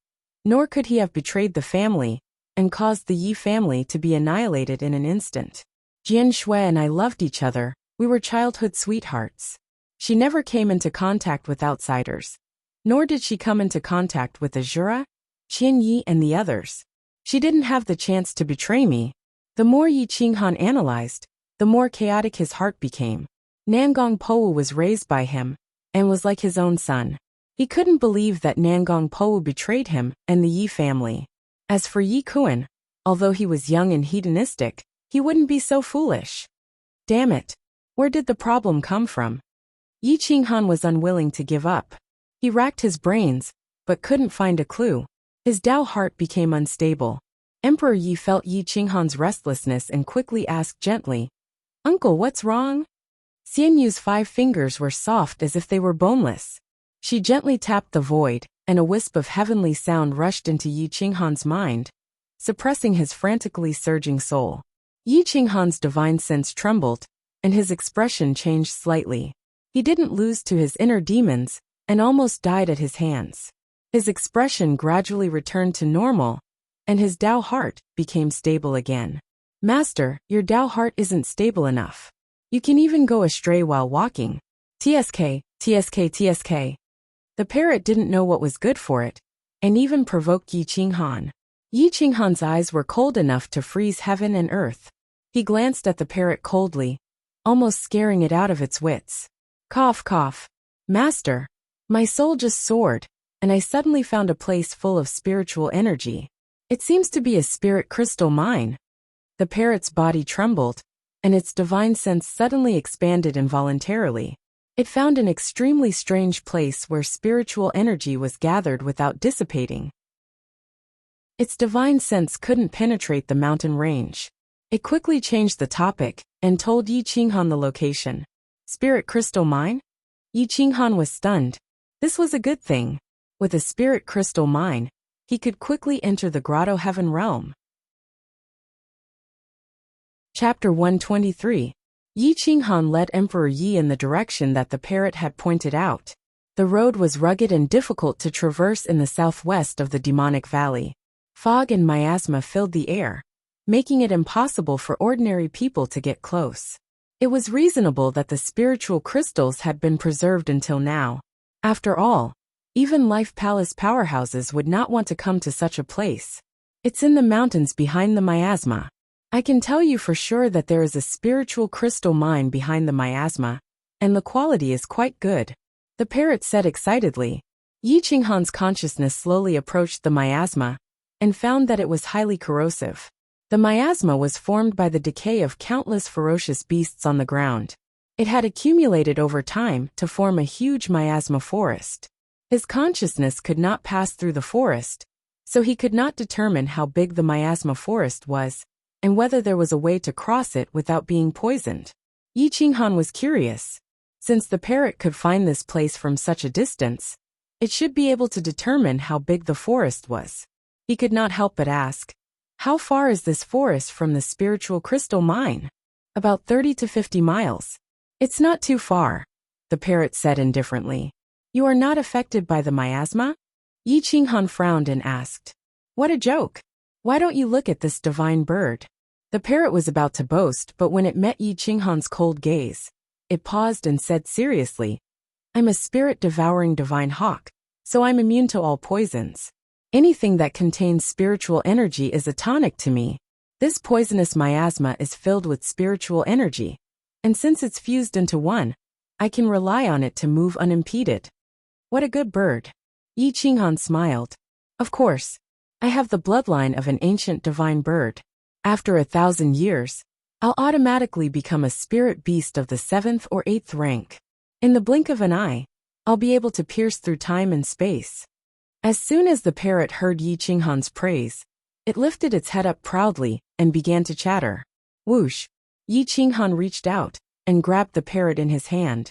nor could he have betrayed the family, and caused the Yi family to be annihilated in an instant. Jian Shui and I loved each other, we were childhood sweethearts. She never came into contact with outsiders. Nor did she come into contact with Azura, Qian Yi and the others. She didn't have the chance to betray me. The more Yi Qinghan analyzed, the more chaotic his heart became. Nangong Powu was raised by him, and was like his own son. He couldn't believe that Nangong Powu betrayed him and the Yi family. As for Yi Kuan, although he was young and hedonistic, he wouldn't be so foolish. Damn it. Where did the problem come from? Yi Qinghan was unwilling to give up. He racked his brains, but couldn't find a clue. His Dao heart became unstable. Emperor Yi felt Yi Qinghan's restlessness and quickly asked gently, "Uncle, what's wrong?" Xian Yu's 5 fingers were soft as if they were boneless. She gently tapped the void, and a wisp of heavenly sound rushed into Yi Qinghan's mind, suppressing his frantically surging soul. Yi Qinghan's divine sense trembled, and his expression changed slightly. He didn't lose to his inner demons, and almost died at his hands. His expression gradually returned to normal, and his Dao heart became stable again. "Master, your Dao heart isn't stable enough. You can even go astray while walking. TSK, TSK, TSK. The parrot didn't know what was good for it, and even provoked Yi Qinghan. Yi Qinghan's eyes were cold enough to freeze heaven and earth. He glanced at the parrot coldly, almost scaring it out of its wits. Cough, cough. "Master, my soul just soared, and I suddenly found a place full of spiritual energy. It seems to be a spirit crystal mine." The parrot's body trembled, and its divine sense suddenly expanded involuntarily. It found an extremely strange place where spiritual energy was gathered without dissipating. Its divine sense couldn't penetrate the mountain range. It quickly changed the topic and told Yi Qinghan the location. Spirit crystal mine? Yi Qinghan was stunned. This was a good thing. With a spirit crystal mine, he could quickly enter the grotto heaven realm. Chapter 123. Yi Qinghan led Emperor Yi in the direction that the parrot had pointed out. The road was rugged and difficult to traverse in the southwest of the demonic valley. Fog and miasma filled the air, making it impossible for ordinary people to get close. It was reasonable that the spiritual crystals had been preserved until now. After all, even Life Palace powerhouses would not want to come to such a place. It's in the mountains behind the miasma. I can tell you for sure that there is a spiritual crystal mine behind the miasma, and the quality is quite good. The parrot said excitedly. Yi Qinghan's consciousness slowly approached the miasma, and found that it was highly corrosive. The miasma was formed by the decay of countless ferocious beasts on the ground. It had accumulated over time to form a huge miasma forest. His consciousness could not pass through the forest, so he could not determine how big the miasma forest was, and whether there was a way to cross it without being poisoned. Yi Qinghan was curious. Since the parrot could find this place from such a distance, it should be able to determine how big the forest was. He could not help but ask, "How far is this forest from the spiritual crystal mine?" "About 30 to 50 miles. It's not too far," the parrot said indifferently. "You are not affected by the miasma?" Yi Qinghan frowned and asked, "What a joke! Why don't you look at this divine bird?" The parrot was about to boast, but when it met Yi Qinghan's cold gaze, it paused and said seriously, "I'm a spirit-devouring divine hawk, so I'm immune to all poisons. Anything that contains spiritual energy is a tonic to me. This poisonous miasma is filled with spiritual energy, and since it's fused into one, I can rely on it to move unimpeded." "What a good bird." Yi Qinghan smiled. "Of course, I have the bloodline of an ancient divine bird. After 1,000 years, I'll automatically become a spirit beast of the 7th or 8th rank. In the blink of an eye, I'll be able to pierce through time and space." As soon as the parrot heard Yi Qinghan's praise, it lifted its head up proudly and began to chatter. Whoosh! Yi Qinghan reached out and grabbed the parrot in his hand.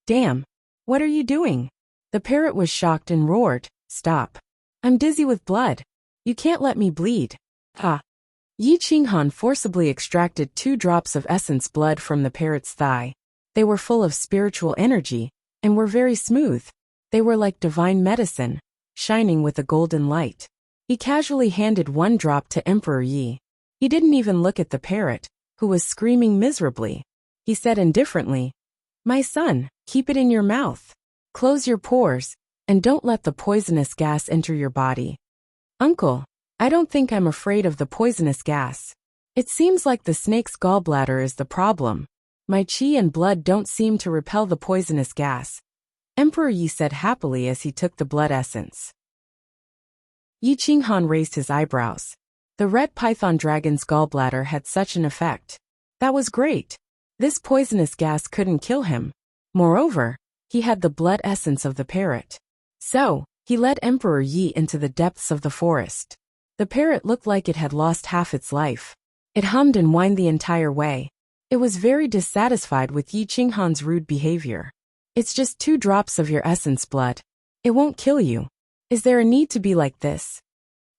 "Damn! What are you doing?" The parrot was shocked and roared, "Stop! I'm dizzy with blood. You can't let me bleed." "Ah!" Yi Qinghan forcibly extracted 2 drops of essence blood from the parrot's thigh. They were full of spiritual energy and were very smooth. They were like divine medicine, shining with a golden light. He casually handed 1 drop to Emperor Yi. He didn't even look at the parrot, who was screaming miserably. He said indifferently, "My son, keep it in your mouth. Close your pores, and don't let the poisonous gas enter your body." "Uncle, I don't think I'm afraid of the poisonous gas. It seems like the snake's gallbladder is the problem. My qi and blood don't seem to repel the poisonous gas," Emperor Yi said happily as he took the blood essence. Yi Qinghan raised his eyebrows. The red python dragon's gallbladder had such an effect. That was great. This poisonous gas couldn't kill him. Moreover, he had the blood essence of the parrot. So, he led Emperor Yi into the depths of the forest. The parrot looked like it had lost half its life. It hummed and whined the entire way. It was very dissatisfied with Yi Qinghan's rude behavior. "It's just 2 drops of your essence blood. It won't kill you. Is there a need to be like this?"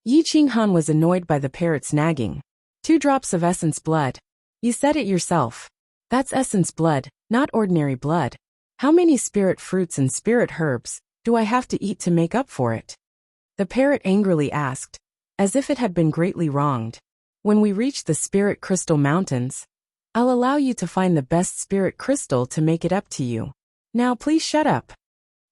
Yi Qinghan was annoyed by the parrot's nagging. 2 drops of essence blood. You said it yourself. That's essence blood, not ordinary blood. How many spirit fruits and spirit herbs do I have to eat to make up for it?" The parrot angrily asked, as if it had been greatly wronged. "When we reach the Spirit Crystal Mountains, I'll allow you to find the best spirit crystal to make it up to you. Now please shut up."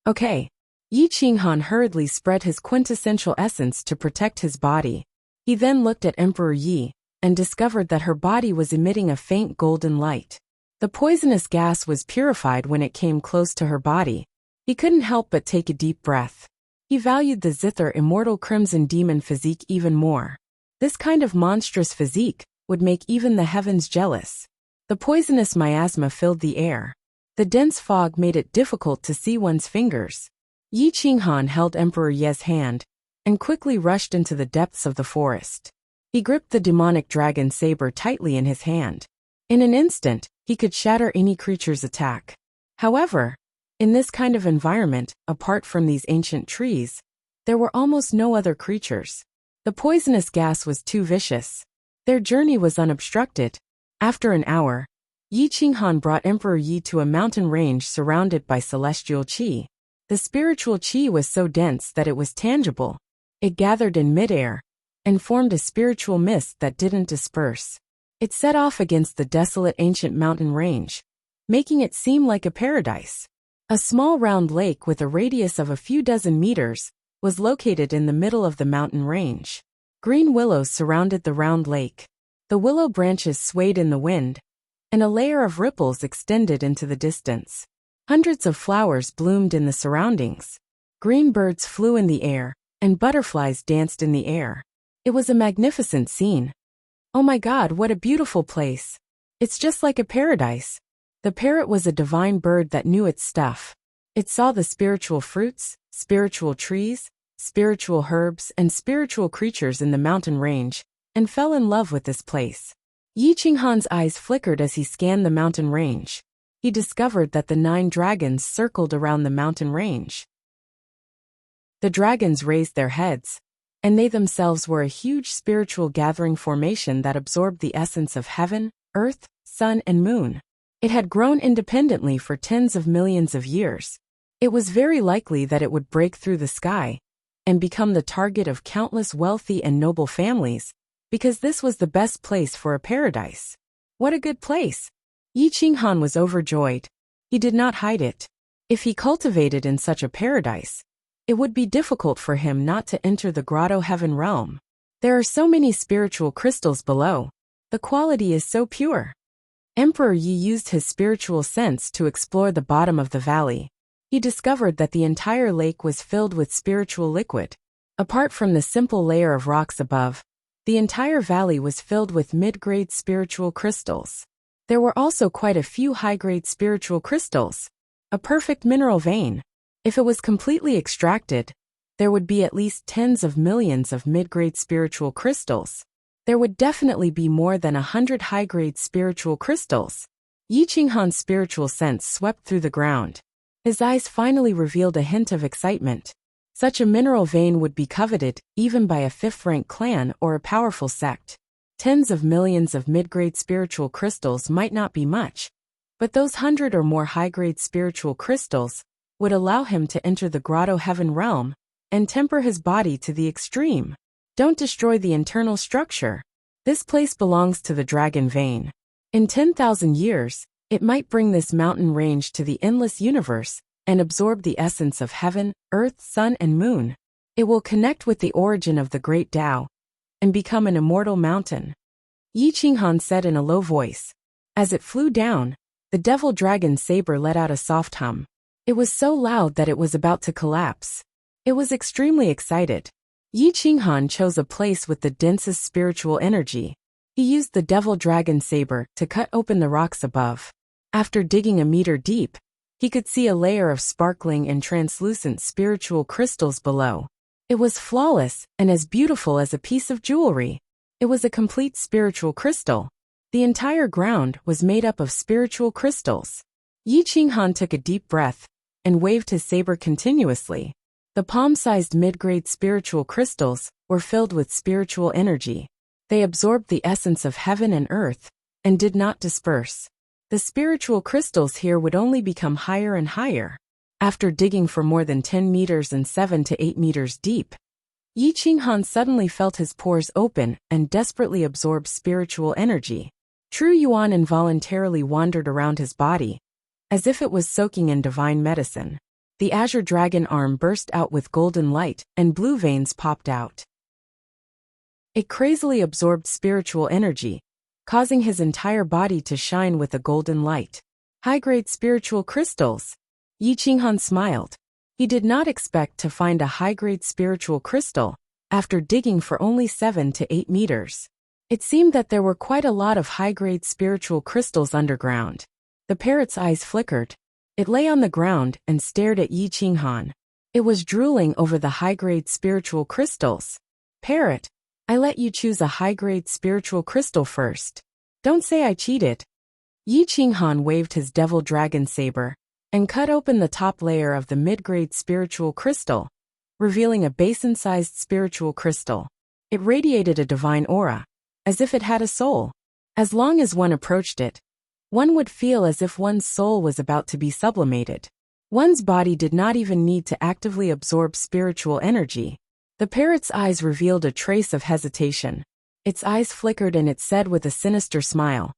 "Okay." Yi Qinghan hurriedly spread his quintessential essence to protect his body. He then looked at Emperor Yi and discovered that her body was emitting a faint golden light. The poisonous gas was purified when it came close to her body. He couldn't help but take a deep breath. He valued the zither immortal crimson demon physique even more. This kind of monstrous physique would make even the heavens jealous. The poisonous miasma filled the air. The dense fog made it difficult to see one's fingers. Yi Qinghan held Emperor Ye's hand and quickly rushed into the depths of the forest. He gripped the demonic dragon saber tightly in his hand. In an instant, he could shatter any creature's attack. However, in this kind of environment, apart from these ancient trees, there were almost no other creatures. The poisonous gas was too vicious. Their journey was unobstructed. After an hour, Yi Qinghan brought Emperor Yi to a mountain range surrounded by celestial qi. The spiritual qi was so dense that it was tangible. It gathered in midair and formed a spiritual mist that didn't disperse. It set off against the desolate ancient mountain range, making it seem like a paradise. A small round lake with a radius of a few dozen meters was located in the middle of the mountain range. Green willows surrounded the round lake. The willow branches swayed in the wind, and a layer of ripples extended into the distance. Hundreds of flowers bloomed in the surroundings. Green birds flew in the air, and butterflies danced in the air. It was a magnificent scene. "Oh my God, what a beautiful place. It's just like a paradise." The parrot was a divine bird that knew its stuff. It saw the spiritual fruits, spiritual trees, spiritual herbs, and spiritual creatures in the mountain range, and fell in love with this place. Yi Qinghan's eyes flickered as he scanned the mountain range. He discovered that the 9 dragons circled around the mountain range. The dragons raised their heads, and they themselves were a huge spiritual gathering formation that absorbed the essence of heaven, earth, sun, and moon. It had grown independently for tens of millions of years. It was very likely that it would break through the sky and become the target of countless wealthy and noble families, because this was the best place for a paradise. What a good place! Yi Qinghan was overjoyed. He did not hide it. If he cultivated in such a paradise, it would be difficult for him not to enter the grotto heaven realm. There are so many spiritual crystals below. The quality is so pure. Emperor Yi used his spiritual sense to explore the bottom of the valley. He discovered that the entire lake was filled with spiritual liquid. Apart from the simple layer of rocks above, the entire valley was filled with mid-grade spiritual crystals. There were also quite a few high-grade spiritual crystals. A perfect mineral vein. If it was completely extracted, there would be at least tens of millions of mid-grade spiritual crystals. There would definitely be more than 100 high-grade spiritual crystals. Yi Qinghan's spiritual sense swept through the ground. His eyes finally revealed a hint of excitement. Such a mineral vein would be coveted, even by a 5th-rank clan or a powerful sect. Tens of millions of mid-grade spiritual crystals might not be much, but those 100 or more high-grade spiritual crystals would allow him to enter the grotto heaven realm and temper his body to the extreme. Don't destroy the internal structure. This place belongs to the dragon vein. In 10,000 years, it might bring this mountain range to the endless universe and absorb the essence of heaven, earth, sun, and moon. It will connect with the origin of the great Tao and become an immortal mountain. Yi Qinghan said in a low voice. As it flew down, the devil dragon saber let out a soft hum. It was so loud that it was about to collapse. It was extremely excited. Yi Qinghan chose a place with the densest spiritual energy. He used the devil dragon saber to cut open the rocks above. After digging a meter deep, he could see a layer of sparkling and translucent spiritual crystals below. It was flawless and as beautiful as a piece of jewelry. It was a complete spiritual crystal. The entire ground was made up of spiritual crystals. Yi Qinghan took a deep breath and waved his saber continuously. The palm-sized mid-grade spiritual crystals were filled with spiritual energy. They absorbed the essence of heaven and earth and did not disperse. The spiritual crystals here would only become higher and higher. After digging for more than 10 meters and 7 to 8 meters deep, Yi Qinghan suddenly felt his pores open and desperately absorb spiritual energy. True Yuan involuntarily wandered around his body, as if it was soaking in divine medicine. The azure dragon arm burst out with golden light, and blue veins popped out. It crazily absorbed spiritual energy, causing his entire body to shine with a golden light. High-grade spiritual crystals. Yi Qinghan smiled. He did not expect to find a high-grade spiritual crystal after digging for only 7 to 8 meters. It seemed that there were quite a lot of high-grade spiritual crystals underground. The parrot's eyes flickered. It lay on the ground and stared at Yi Qinghan. It was drooling over the high-grade spiritual crystals. Parrot, I let you choose a high-grade spiritual crystal first. Don't say I cheated. Yi Qinghan waved his devil dragon saber and cut open the top layer of the mid-grade spiritual crystal, revealing a basin-sized spiritual crystal. It radiated a divine aura, as if it had a soul. As long as one approached it, one would feel as if one's soul was about to be sublimated. One's body did not even need to actively absorb spiritual energy. The parrot's eyes revealed a trace of hesitation. Its eyes flickered and it said with a sinister smile,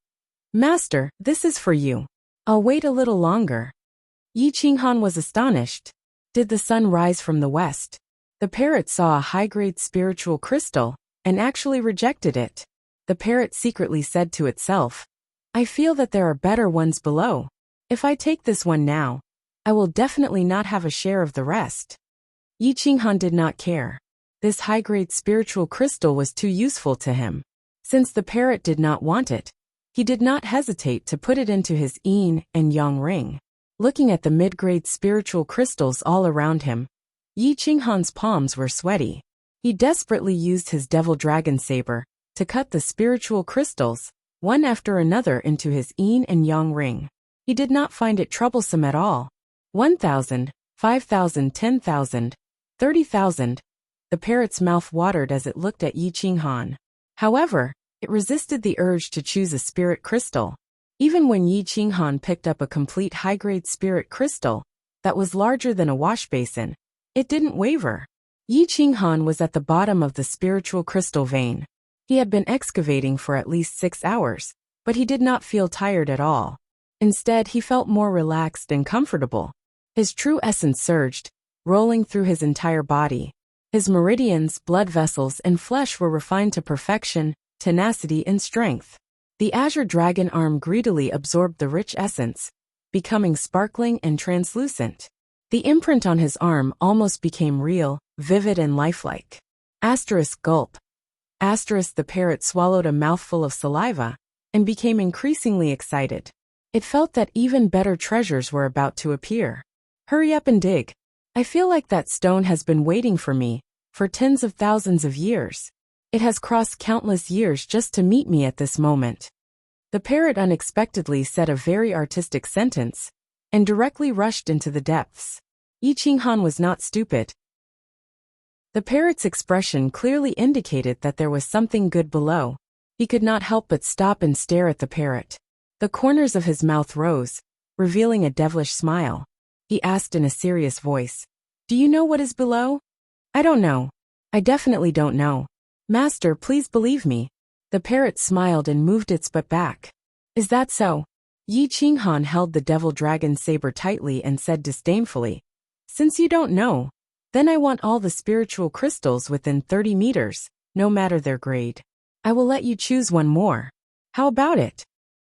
"Master, this is for you. I'll wait a little longer." Yi Qinghan was astonished. Did the sun rise from the west? The parrot saw a high-grade spiritual crystal and actually rejected it. The parrot secretly said to itself, "I feel that there are better ones below. If I take this one now, I will definitely not have a share of the rest." Yi Qinghan did not care. This high-grade spiritual crystal was too useful to him. Since the parrot did not want it, he did not hesitate to put it into his yin and yang ring. Looking at the mid-grade spiritual crystals all around him, Yi Qinghan's palms were sweaty. He desperately used his devil dragon saber to cut the spiritual crystals, one after another, into his yin and yang ring. He did not find it troublesome at all. 1,000, 5,000, 10,000, 30,000. The parrot's mouth watered as it looked at Yi Qinghan. However, it resisted the urge to choose a spirit crystal. Even when Yi Qinghan picked up a complete high-grade spirit crystal that was larger than a wash basin, it didn't waver. Yi Qinghan was at the bottom of the spiritual crystal vein. He had been excavating for at least 6 hours, but he did not feel tired at all. Instead, he felt more relaxed and comfortable. His true essence surged, rolling through his entire body. His meridians, blood vessels, and flesh were refined to perfection, tenacity, and strength. The azure dragon arm greedily absorbed the rich essence, becoming sparkling and translucent. The imprint on his arm almost became real, vivid, and lifelike. Gulp. The parrot swallowed a mouthful of saliva and became increasingly excited. It felt that even better treasures were about to appear. Hurry up and dig. I feel like that stone has been waiting for me for tens of thousands of years. It has crossed countless years just to meet me at this moment. The parrot unexpectedly said a very artistic sentence and directly rushed into the depths. Yi Qinghan was not stupid. The parrot's expression clearly indicated that there was something good below. He could not help but stop and stare at the parrot. The corners of his mouth rose, revealing a devilish smile. He asked in a serious voice, "Do you know what is below?" "I don't know. I definitely don't know. Master, please believe me." The parrot smiled and moved its butt back. "Is that so?" Yi Qinghan held the devil dragon saber tightly and said disdainfully, "Since you don't know, then I want all the spiritual crystals within 30 meters, no matter their grade. I will let you choose one more. How about it?"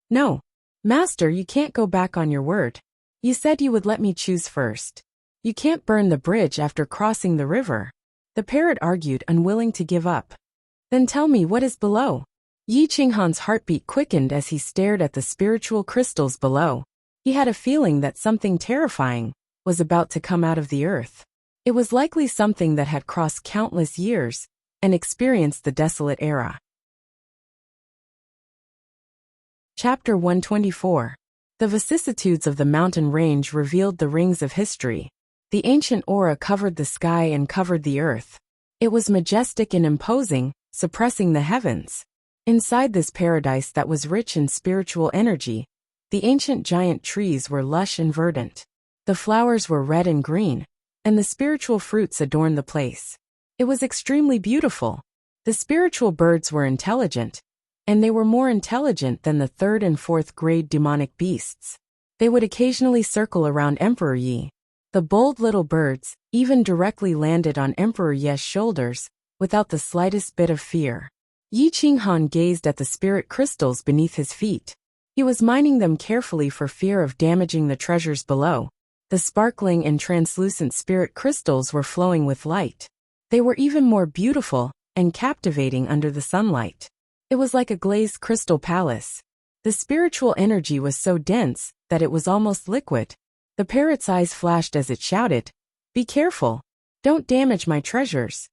"No. Master, you can't go back on your word. You said you would let me choose first. You can't burn the bridge after crossing the river." The parrot argued, unwilling to give up. "Then tell me what is below." Yi Qinghan's heartbeat quickened as he stared at the spiritual crystals below. He had a feeling that something terrifying was about to come out of the earth. It was likely something that had crossed countless years and experienced the desolate era. Chapter 124. The vicissitudes of the mountain range revealed the rings of history. The ancient aura covered the sky and covered the earth. It was majestic and imposing, suppressing the heavens. Inside this paradise that was rich in spiritual energy, the ancient giant trees were lush and verdant. The flowers were red and green, and the spiritual fruits adorned the place. It was extremely beautiful. The spiritual birds were intelligent, and they were more intelligent than the 3rd and 4th grade demonic beasts. They would occasionally circle around Emperor Yi. The bold little birds even directly landed on Emperor Yi's shoulders without the slightest bit of fear. Yi Qinghan gazed at the spirit crystals beneath his feet. He was mining them carefully for fear of damaging the treasures below. The sparkling and translucent spirit crystals were flowing with light. They were even more beautiful and captivating under the sunlight. It was like a glazed crystal palace. The spiritual energy was so dense that it was almost liquid. The parrot's eyes flashed as it shouted, "Be careful! Don't damage my treasures."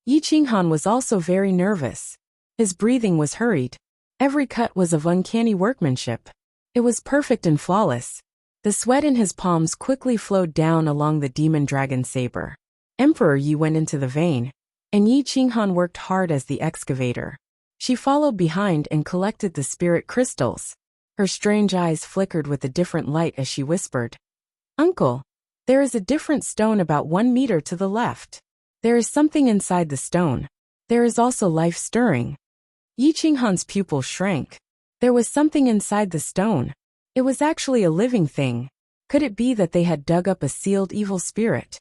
Yi Qinghan was also very nervous. His breathing was hurried. Every cut was of uncanny workmanship. It was perfect and flawless. The sweat in his palms quickly flowed down along the demon dragon saber. Emperor Yi went into the vein, and Yi Qinghan worked hard as the excavator. She followed behind and collected the spirit crystals. Her strange eyes flickered with a different light as she whispered, "Uncle, there is a different stone about 1 meter to the left. There is something inside the stone. There is also life stirring." Yi Qinghan's pupil shrank. There was something inside the stone. It was actually a living thing. Could it be that they had dug up a sealed evil spirit?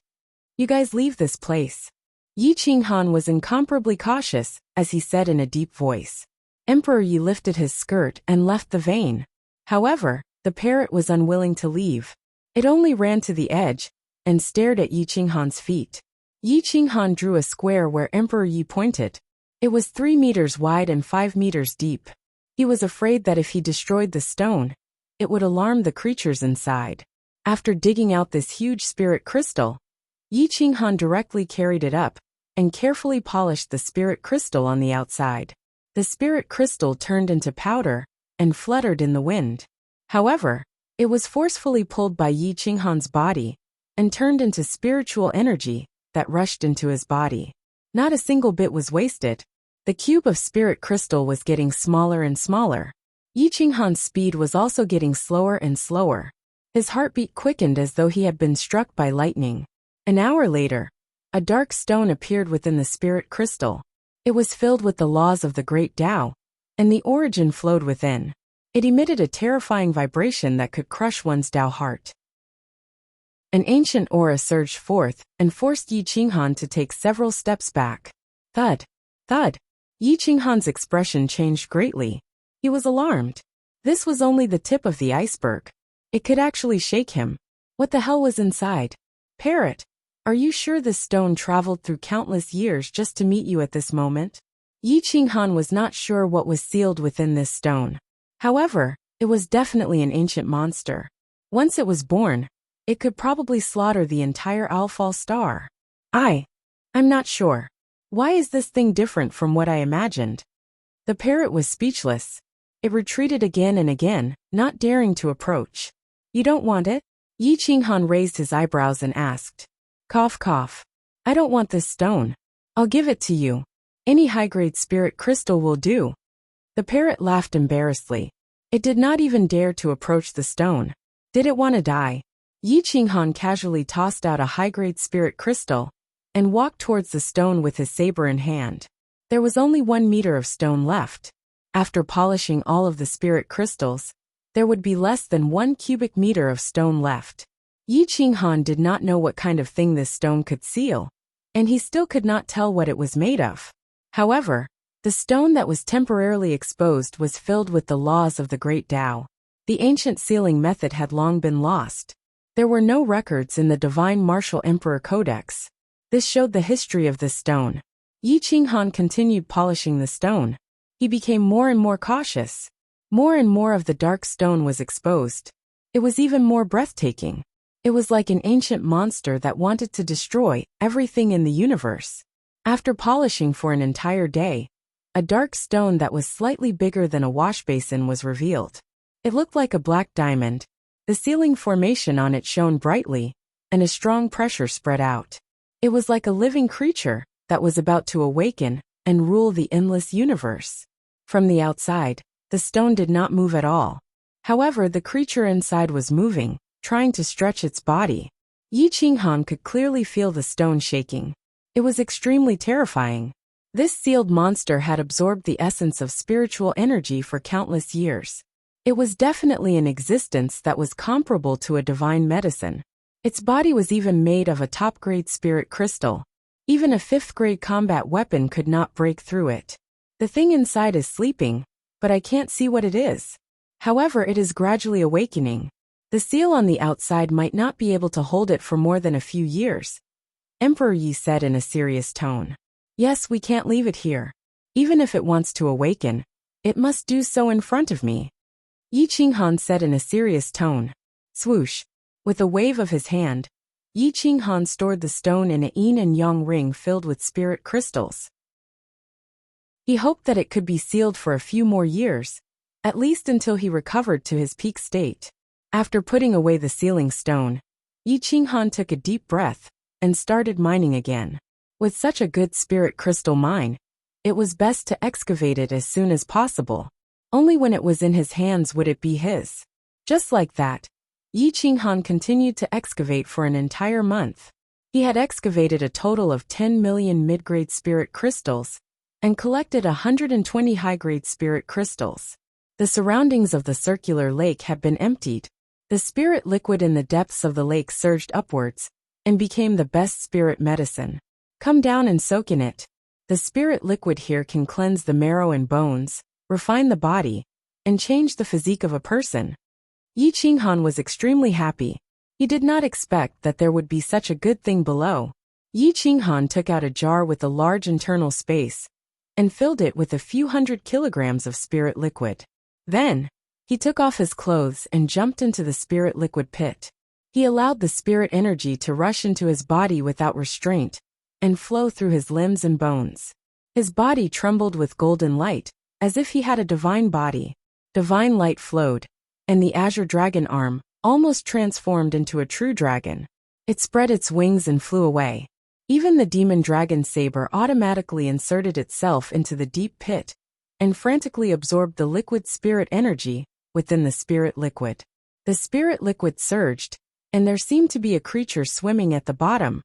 "You guys leave this place." Yi Qinghan was incomparably cautious, as he said in a deep voice. Emperor Yi lifted his skirt and left the vein. However, the parrot was unwilling to leave. It only ran to the edge and stared at Yi Qinghan's feet. Yi Qinghan drew a square where Emperor Yi pointed. It was 3 meters wide and 5 meters deep. He was afraid that if he destroyed the stone, it would alarm the creatures inside. After digging out this huge spirit crystal, Yi Qinghan directly carried it up and carefully polished the spirit crystal on the outside. The spirit crystal turned into powder and fluttered in the wind. However, it was forcefully pulled by Yi Qinghan's body and turned into spiritual energy that rushed into his body. Not a single bit was wasted. The cube of spirit crystal was getting smaller and smaller. Yi Qinghan's speed was also getting slower and slower. His heartbeat quickened as though he had been struck by lightning. An hour later, a dark stone appeared within the spirit crystal. It was filled with the laws of the great Tao, and the origin flowed within. It emitted a terrifying vibration that could crush one's Tao heart. An ancient aura surged forth and forced Yi Qinghan to take several steps back. Thud! Thud! Yi Qinghan's expression changed greatly. He was alarmed. This was only the tip of the iceberg. It could actually shake him. What the hell was inside? Parrot, are you sure this stone traveled through countless years just to meet you at this moment? Yi Qinghan was not sure what was sealed within this stone. However, it was definitely an ancient monster. Once it was born, it could probably slaughter the entire Alphal star. I'm not sure. Why is this thing different from what I imagined? The parrot was speechless. It retreated again and again, not daring to approach. You don't want it? Yi Qinghan raised his eyebrows and asked. Cough cough. I don't want this stone. I'll give it to you. Any high-grade spirit crystal will do. The parrot laughed embarrassedly. It did not even dare to approach the stone. Did it want to die? Yi Qinghan casually tossed out a high-grade spirit crystal and walked towards the stone with his saber in hand. There was only 1 meter of stone left. After polishing all of the spirit crystals, there would be less than 1 cubic meter of stone left. Yi Qinghan did not know what kind of thing this stone could seal, and he still could not tell what it was made of. However, the stone that was temporarily exposed was filled with the laws of the great Tao. The ancient sealing method had long been lost. There were no records in the Divine Martial Emperor Codex. This showed the history of this stone. Yi Qinghan continued polishing the stone. He became more and more cautious. More and more of the dark stone was exposed. It was even more breathtaking. It was like an ancient monster that wanted to destroy everything in the universe. After polishing for an entire day, a dark stone that was slightly bigger than a wash basin was revealed. It looked like a black diamond. The sealing formation on it shone brightly, and a strong pressure spread out. It was like a living creature that was about to awaken and rule the endless universe. From the outside, the stone did not move at all. However, the creature inside was moving, trying to stretch its body. Yi Qinghan could clearly feel the stone shaking. It was extremely terrifying. This sealed monster had absorbed the essence of spiritual energy for countless years. It was definitely an existence that was comparable to a divine medicine. Its body was even made of a top-grade spirit crystal. Even a 5th-grade combat weapon could not break through it. The thing inside is sleeping, but I can't see what it is. However, it is gradually awakening. The seal on the outside might not be able to hold it for more than a few years. Emperor Yi said in a serious tone. Yes, we can't leave it here. Even if it wants to awaken, it must do so in front of me. Yi Qinghan said in a serious tone. Swoosh. With a wave of his hand, Yi Qinghan stored the stone in a yin and yang ring filled with spirit crystals. He hoped that it could be sealed for a few more years, at least until he recovered to his peak state. After putting away the sealing stone, Yi Qinghan took a deep breath and started mining again. With such a good spirit crystal mine, it was best to excavate it as soon as possible. Only when it was in his hands would it be his. Just like that, Yi Qinghan continued to excavate for an entire month. He had excavated a total of 10 million mid-grade spirit crystals and collected 120 high-grade spirit crystals. The surroundings of the circular lake had been emptied. The spirit liquid in the depths of the lake surged upwards and became the best spirit medicine. Come down and soak in it. The spirit liquid here can cleanse the marrow and bones, refine the body, and change the physique of a person. Yi Qinghan was extremely happy. He did not expect that there would be such a good thing below. Yi Qinghan took out a jar with a large internal space and filled it with a few hundred kilograms of spirit liquid. Then, he took off his clothes and jumped into the spirit liquid pit. He allowed the spirit energy to rush into his body without restraint and flow through his limbs and bones. His body trembled with golden light, as if he had a divine body. Divine light flowed, and the azure dragon arm almost transformed into a true dragon. It spread its wings and flew away. Even the demon dragon saber automatically inserted itself into the deep pit and frantically absorbed the liquid spirit energy within the spirit liquid. The spirit liquid surged, and there seemed to be a creature swimming at the bottom,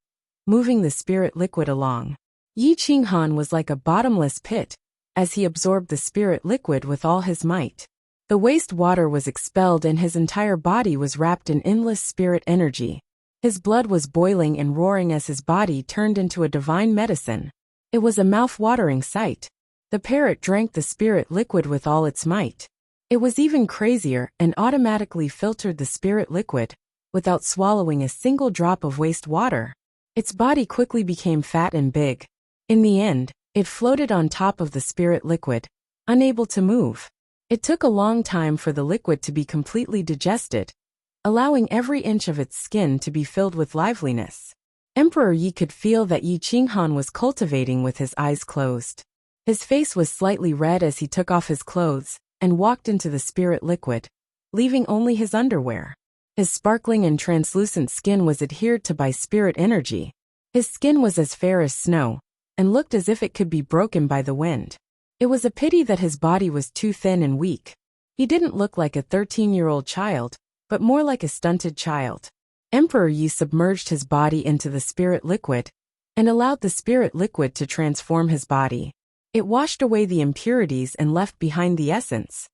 moving the spirit liquid along. Yi Qinghan was like a bottomless pit, as he absorbed the spirit liquid with all his might. The waste water was expelled and his entire body was wrapped in endless spirit energy. His blood was boiling and roaring as his body turned into a divine medicine. It was a mouth-watering sight. The parrot drank the spirit liquid with all its might. It was even crazier and automatically filtered the spirit liquid, without swallowing a single drop of waste water. Its body quickly became fat and big. In the end, it floated on top of the spirit liquid, unable to move. It took a long time for the liquid to be completely digested, allowing every inch of its skin to be filled with liveliness. Emperor Yi could feel that Yi Qinghan was cultivating with his eyes closed. His face was slightly red as he took off his clothes and walked into the spirit liquid, leaving only his underwear. His sparkling and translucent skin was adhered to by spirit energy. His skin was as fair as snow, and looked as if it could be broken by the wind. It was a pity that his body was too thin and weak. He didn't look like a 13-year-old child, but more like a stunted child. Emperor Yi submerged his body into the spirit liquid, and allowed the spirit liquid to transform his body. It washed away the impurities and left behind the essence.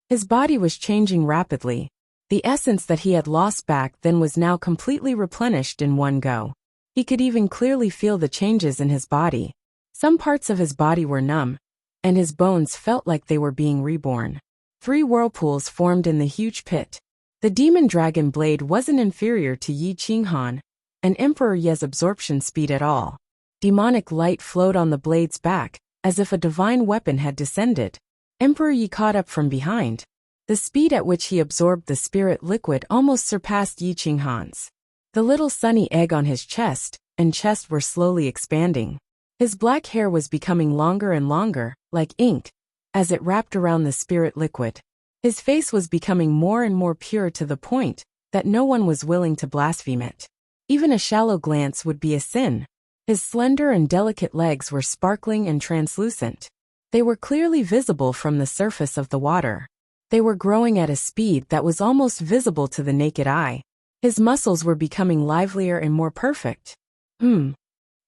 His body was changing rapidly. The essence that he had lost back then was now completely replenished in one go. He could even clearly feel the changes in his body. Some parts of his body were numb, and his bones felt like they were being reborn. 3 whirlpools formed in the huge pit. The demon dragon blade wasn't inferior to Yi Qinghan, and Emperor Yi's absorption speed at all. Demonic light flowed on the blade's back, as if a divine weapon had descended. Emperor Yi caught up from behind. The speed at which he absorbed the spirit liquid almost surpassed Yi Qinghan's. The little sunny egg on his chest and chest were slowly expanding. His black hair was becoming longer and longer, like ink, as it wrapped around the spirit liquid. His face was becoming more and more pure to the point that no one was willing to blaspheme it. Even a shallow glance would be a sin. His slender and delicate legs were sparkling and translucent. They were clearly visible from the surface of the water. They were growing at a speed that was almost visible to the naked eye. His muscles were becoming livelier and more perfect.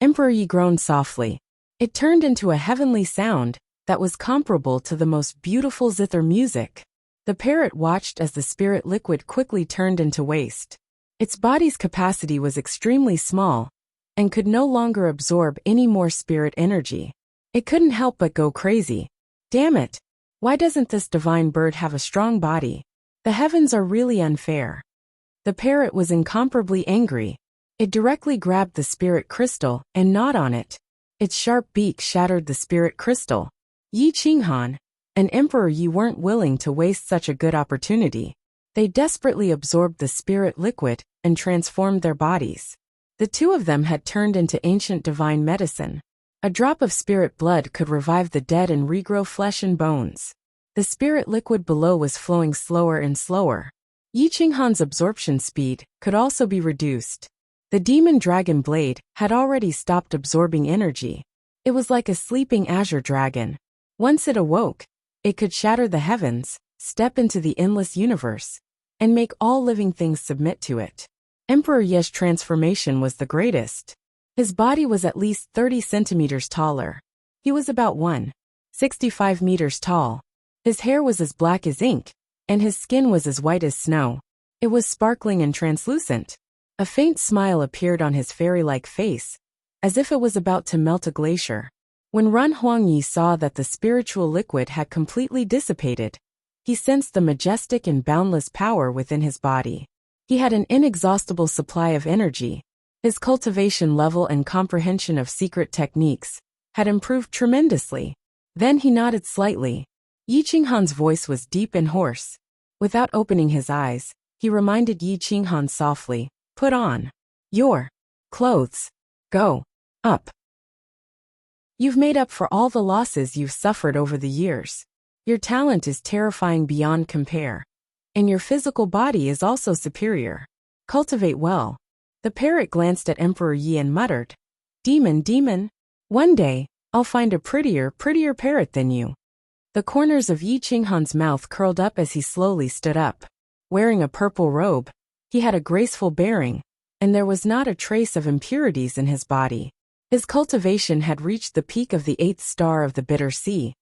Emperor Yi groaned softly. It turned into a heavenly sound that was comparable to the most beautiful zither music. The parrot watched as the spirit liquid quickly turned into waste. Its body's capacity was extremely small and could no longer absorb any more spirit energy. It couldn't help but go crazy. Damn it! Why doesn't this divine bird have a strong body? The heavens are really unfair. The parrot was incomparably angry. It directly grabbed the spirit crystal and gnawed on it. Its sharp beak shattered the spirit crystal. Yi Qinghan and Emperor Yi weren't willing to waste such a good opportunity. They desperately absorbed the spirit liquid and transformed their bodies. The two of them had turned into ancient divine medicine. A drop of spirit blood could revive the dead and regrow flesh and bones. The spirit liquid below was flowing slower and slower. Yi Qinghan's absorption speed could also be reduced. The demon dragon blade had already stopped absorbing energy. It was like a sleeping azure dragon. Once it awoke, it could shatter the heavens, step into the endless universe, and make all living things submit to it. Emperor Yi's transformation was the greatest. His body was at least 30 centimeters taller. He was about 1.65 meters tall. His hair was as black as ink, and his skin was as white as snow. It was sparkling and translucent. A faint smile appeared on his fairy-like face, as if it was about to melt a glacier. When Ren Huangyi saw that the spiritual liquid had completely dissipated, he sensed the majestic and boundless power within his body. He had an inexhaustible supply of energy. His cultivation level and comprehension of secret techniques had improved tremendously. Then he nodded slightly. Yi Qinghan's voice was deep and hoarse. Without opening his eyes, He reminded Yi Qinghan softly, "Put on your clothes. Go up. You've made up for all the losses you've suffered over the years. Your talent is terrifying beyond compare. And your physical body is also superior. Cultivate well." The parrot glanced at Emperor Yi and muttered, "Demon, demon. One day, I'll find a prettier parrot than you." The corners of Yi Qinghan's mouth curled up as he slowly stood up. Wearing a purple robe, he had a graceful bearing, and there was not a trace of impurities in his body. His cultivation had reached the peak of the 8th star of the bitter sea,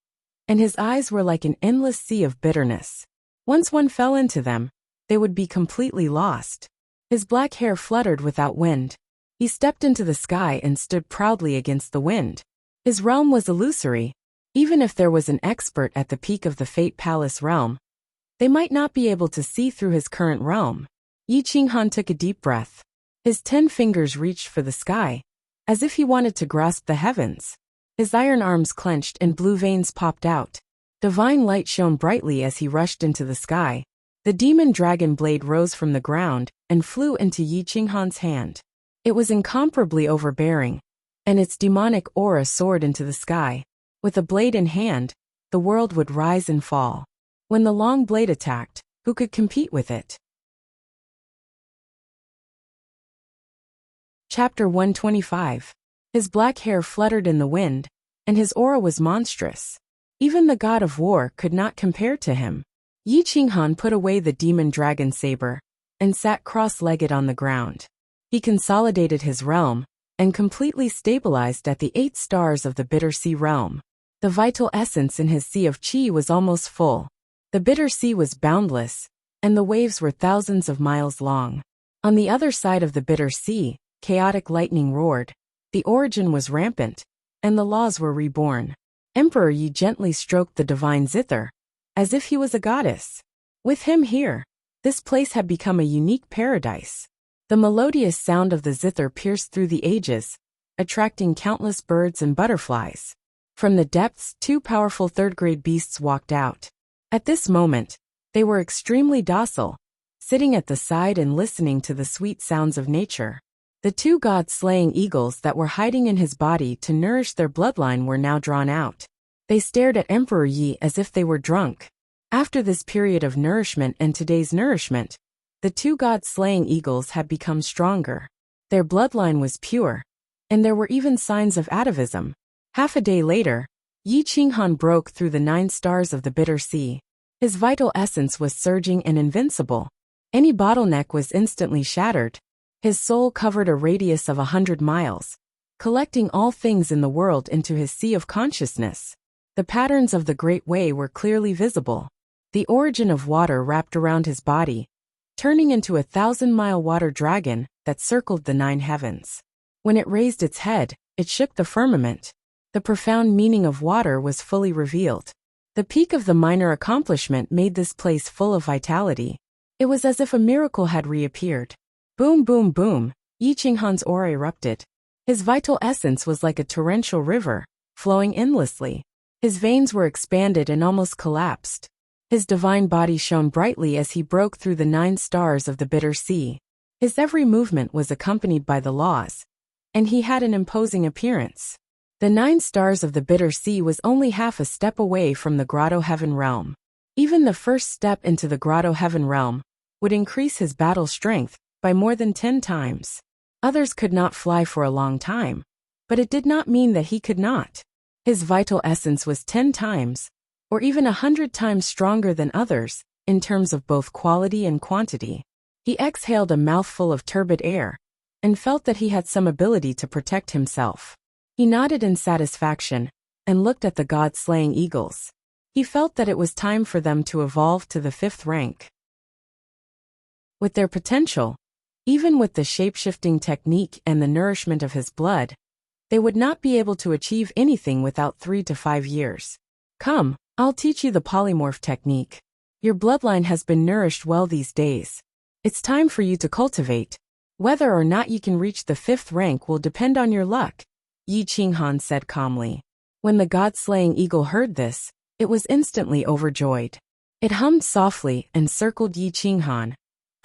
and his eyes were like an endless sea of bitterness. Once one fell into them, they would be completely lost. His black hair fluttered without wind. He stepped into the sky and stood proudly against the wind. His realm was illusory. Even if there was an expert at the peak of the Fate Palace realm, they might not be able to see through his current realm. Yi Qinghan took a deep breath. His 10 fingers reached for the sky, as if he wanted to grasp the heavens. His iron arms clenched and blue veins popped out. Divine light shone brightly as he rushed into the sky. The demon dragon blade rose from the ground and flew into Yi Qinghan's hand. It was incomparably overbearing, and its demonic aura soared into the sky. With a blade in hand, the world would rise and fall. When the long blade attacked, who could compete with it? Chapter 125. His black hair fluttered in the wind, and his aura was monstrous. Even the god of war could not compare to him. Yi Qinghan put away the demon dragon saber and sat cross-legged on the ground. He consolidated his realm and completely stabilized at the 8 stars of the bitter sea realm. The vital essence in his sea of qi was almost full. The bitter sea was boundless, and the waves were thousands of miles long. On the other side of the bitter sea, chaotic lightning roared. The origin was rampant, and the laws were reborn. Emperor Yi gently stroked the divine zither, as if he was a goddess. With him here, this place had become a unique paradise. The melodious sound of the zither pierced through the ages, attracting countless birds and butterflies. From the depths, 2 powerful third-grade beasts walked out. At this moment, they were extremely docile, sitting at the side and listening to the sweet sounds of nature. The 2 god-slaying eagles that were hiding in his body to nourish their bloodline were now drawn out. They stared at Emperor Yi as if they were drunk. After this period of nourishment and today's nourishment, the 2 god-slaying eagles had become stronger. Their bloodline was pure, and there were even signs of atavism. Half a day later, Yi Qinghan broke through the 9 stars of the bitter sea. His vital essence was surging and invincible. Any bottleneck was instantly shattered. His soul covered a radius of 100 miles, collecting all things in the world into his sea of consciousness. The patterns of the Great Way were clearly visible. The origin of water wrapped around his body, turning into a 1,000-mile water dragon that circled the 9 heavens. When it raised its head, it shook the firmament. The profound meaning of water was fully revealed. The peak of the minor accomplishment made this place full of vitality. It was as if a miracle had reappeared. Boom, boom, boom, Yi Qinghan's aura erupted. His vital essence was like a torrential river, flowing endlessly. His veins were expanded and almost collapsed. His divine body shone brightly as he broke through the 9 stars of the bitter sea. His every movement was accompanied by the laws, and he had an imposing appearance. The 9 stars of the bitter sea was only half a step away from the Grotto Heaven realm. Even the first step into the Grotto Heaven realm would increase his battle strength by more than 10 times. Others could not fly for a long time, but it did not mean that he could not. His vital essence was 10 times, or even 100 times stronger than others, in terms of both quality and quantity. He exhaled a mouthful of turbid air, and felt that he had some ability to protect himself. He nodded in satisfaction, and looked at the god-slaying eagles. He felt that it was time for them to evolve to the 5th rank. With their potential, even with the shape-shifting technique and the nourishment of his blood, they would not be able to achieve anything without 3 to 5 years. Come, I'll teach you the polymorph technique. Your bloodline has been nourished well these days. It's time for you to cultivate. Whether or not you can reach the 5th rank will depend on your luck, Yi Qinghan said calmly. When the god-slaying eagle heard this, it was instantly overjoyed. It hummed softly and circled Yi Qinghan,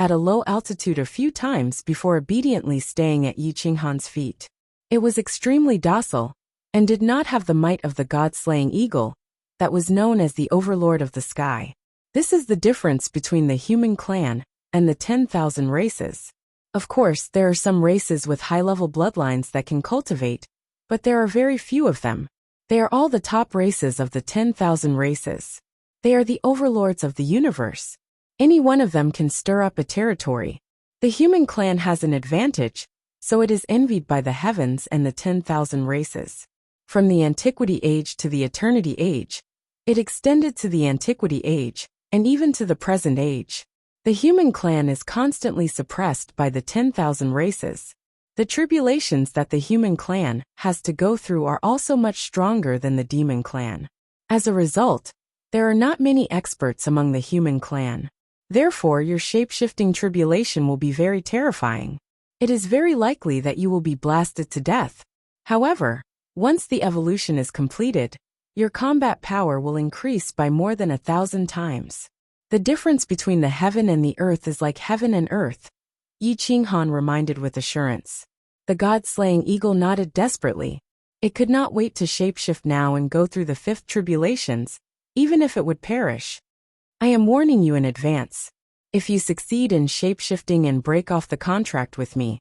at a low altitude a few times before obediently staying at Yi Qinghan's feet. It was extremely docile, and did not have the might of the god-slaying eagle, that was known as the overlord of the sky. This is the difference between the human clan and the 10,000 races. Of course, there are some races with high-level bloodlines that can cultivate, but there are very few of them. They are all the top races of the 10,000 races. They are the overlords of the universe. Any one of them can stir up a territory. The human clan has an advantage, so it is envied by the heavens and the 10,000 races. From the Antiquity Age to the Eternity Age, it extended to the Antiquity Age, and even to the present age. The human clan is constantly suppressed by the 10,000 races. The tribulations that the human clan has to go through are also much stronger than the demon clan. As a result, there are not many experts among the human clan. Therefore, your shape-shifting tribulation will be very terrifying. It is very likely that you will be blasted to death. However, once the evolution is completed, your combat power will increase by more than 1,000 times. The difference between the heaven and the earth is like heaven and earth, Yi Qinghan reminded with assurance. The god-slaying eagle nodded desperately. It could not wait to shapeshift now and go through the 5th tribulations, even if it would perish. I am warning you in advance. If you succeed in shapeshifting and break off the contract with me,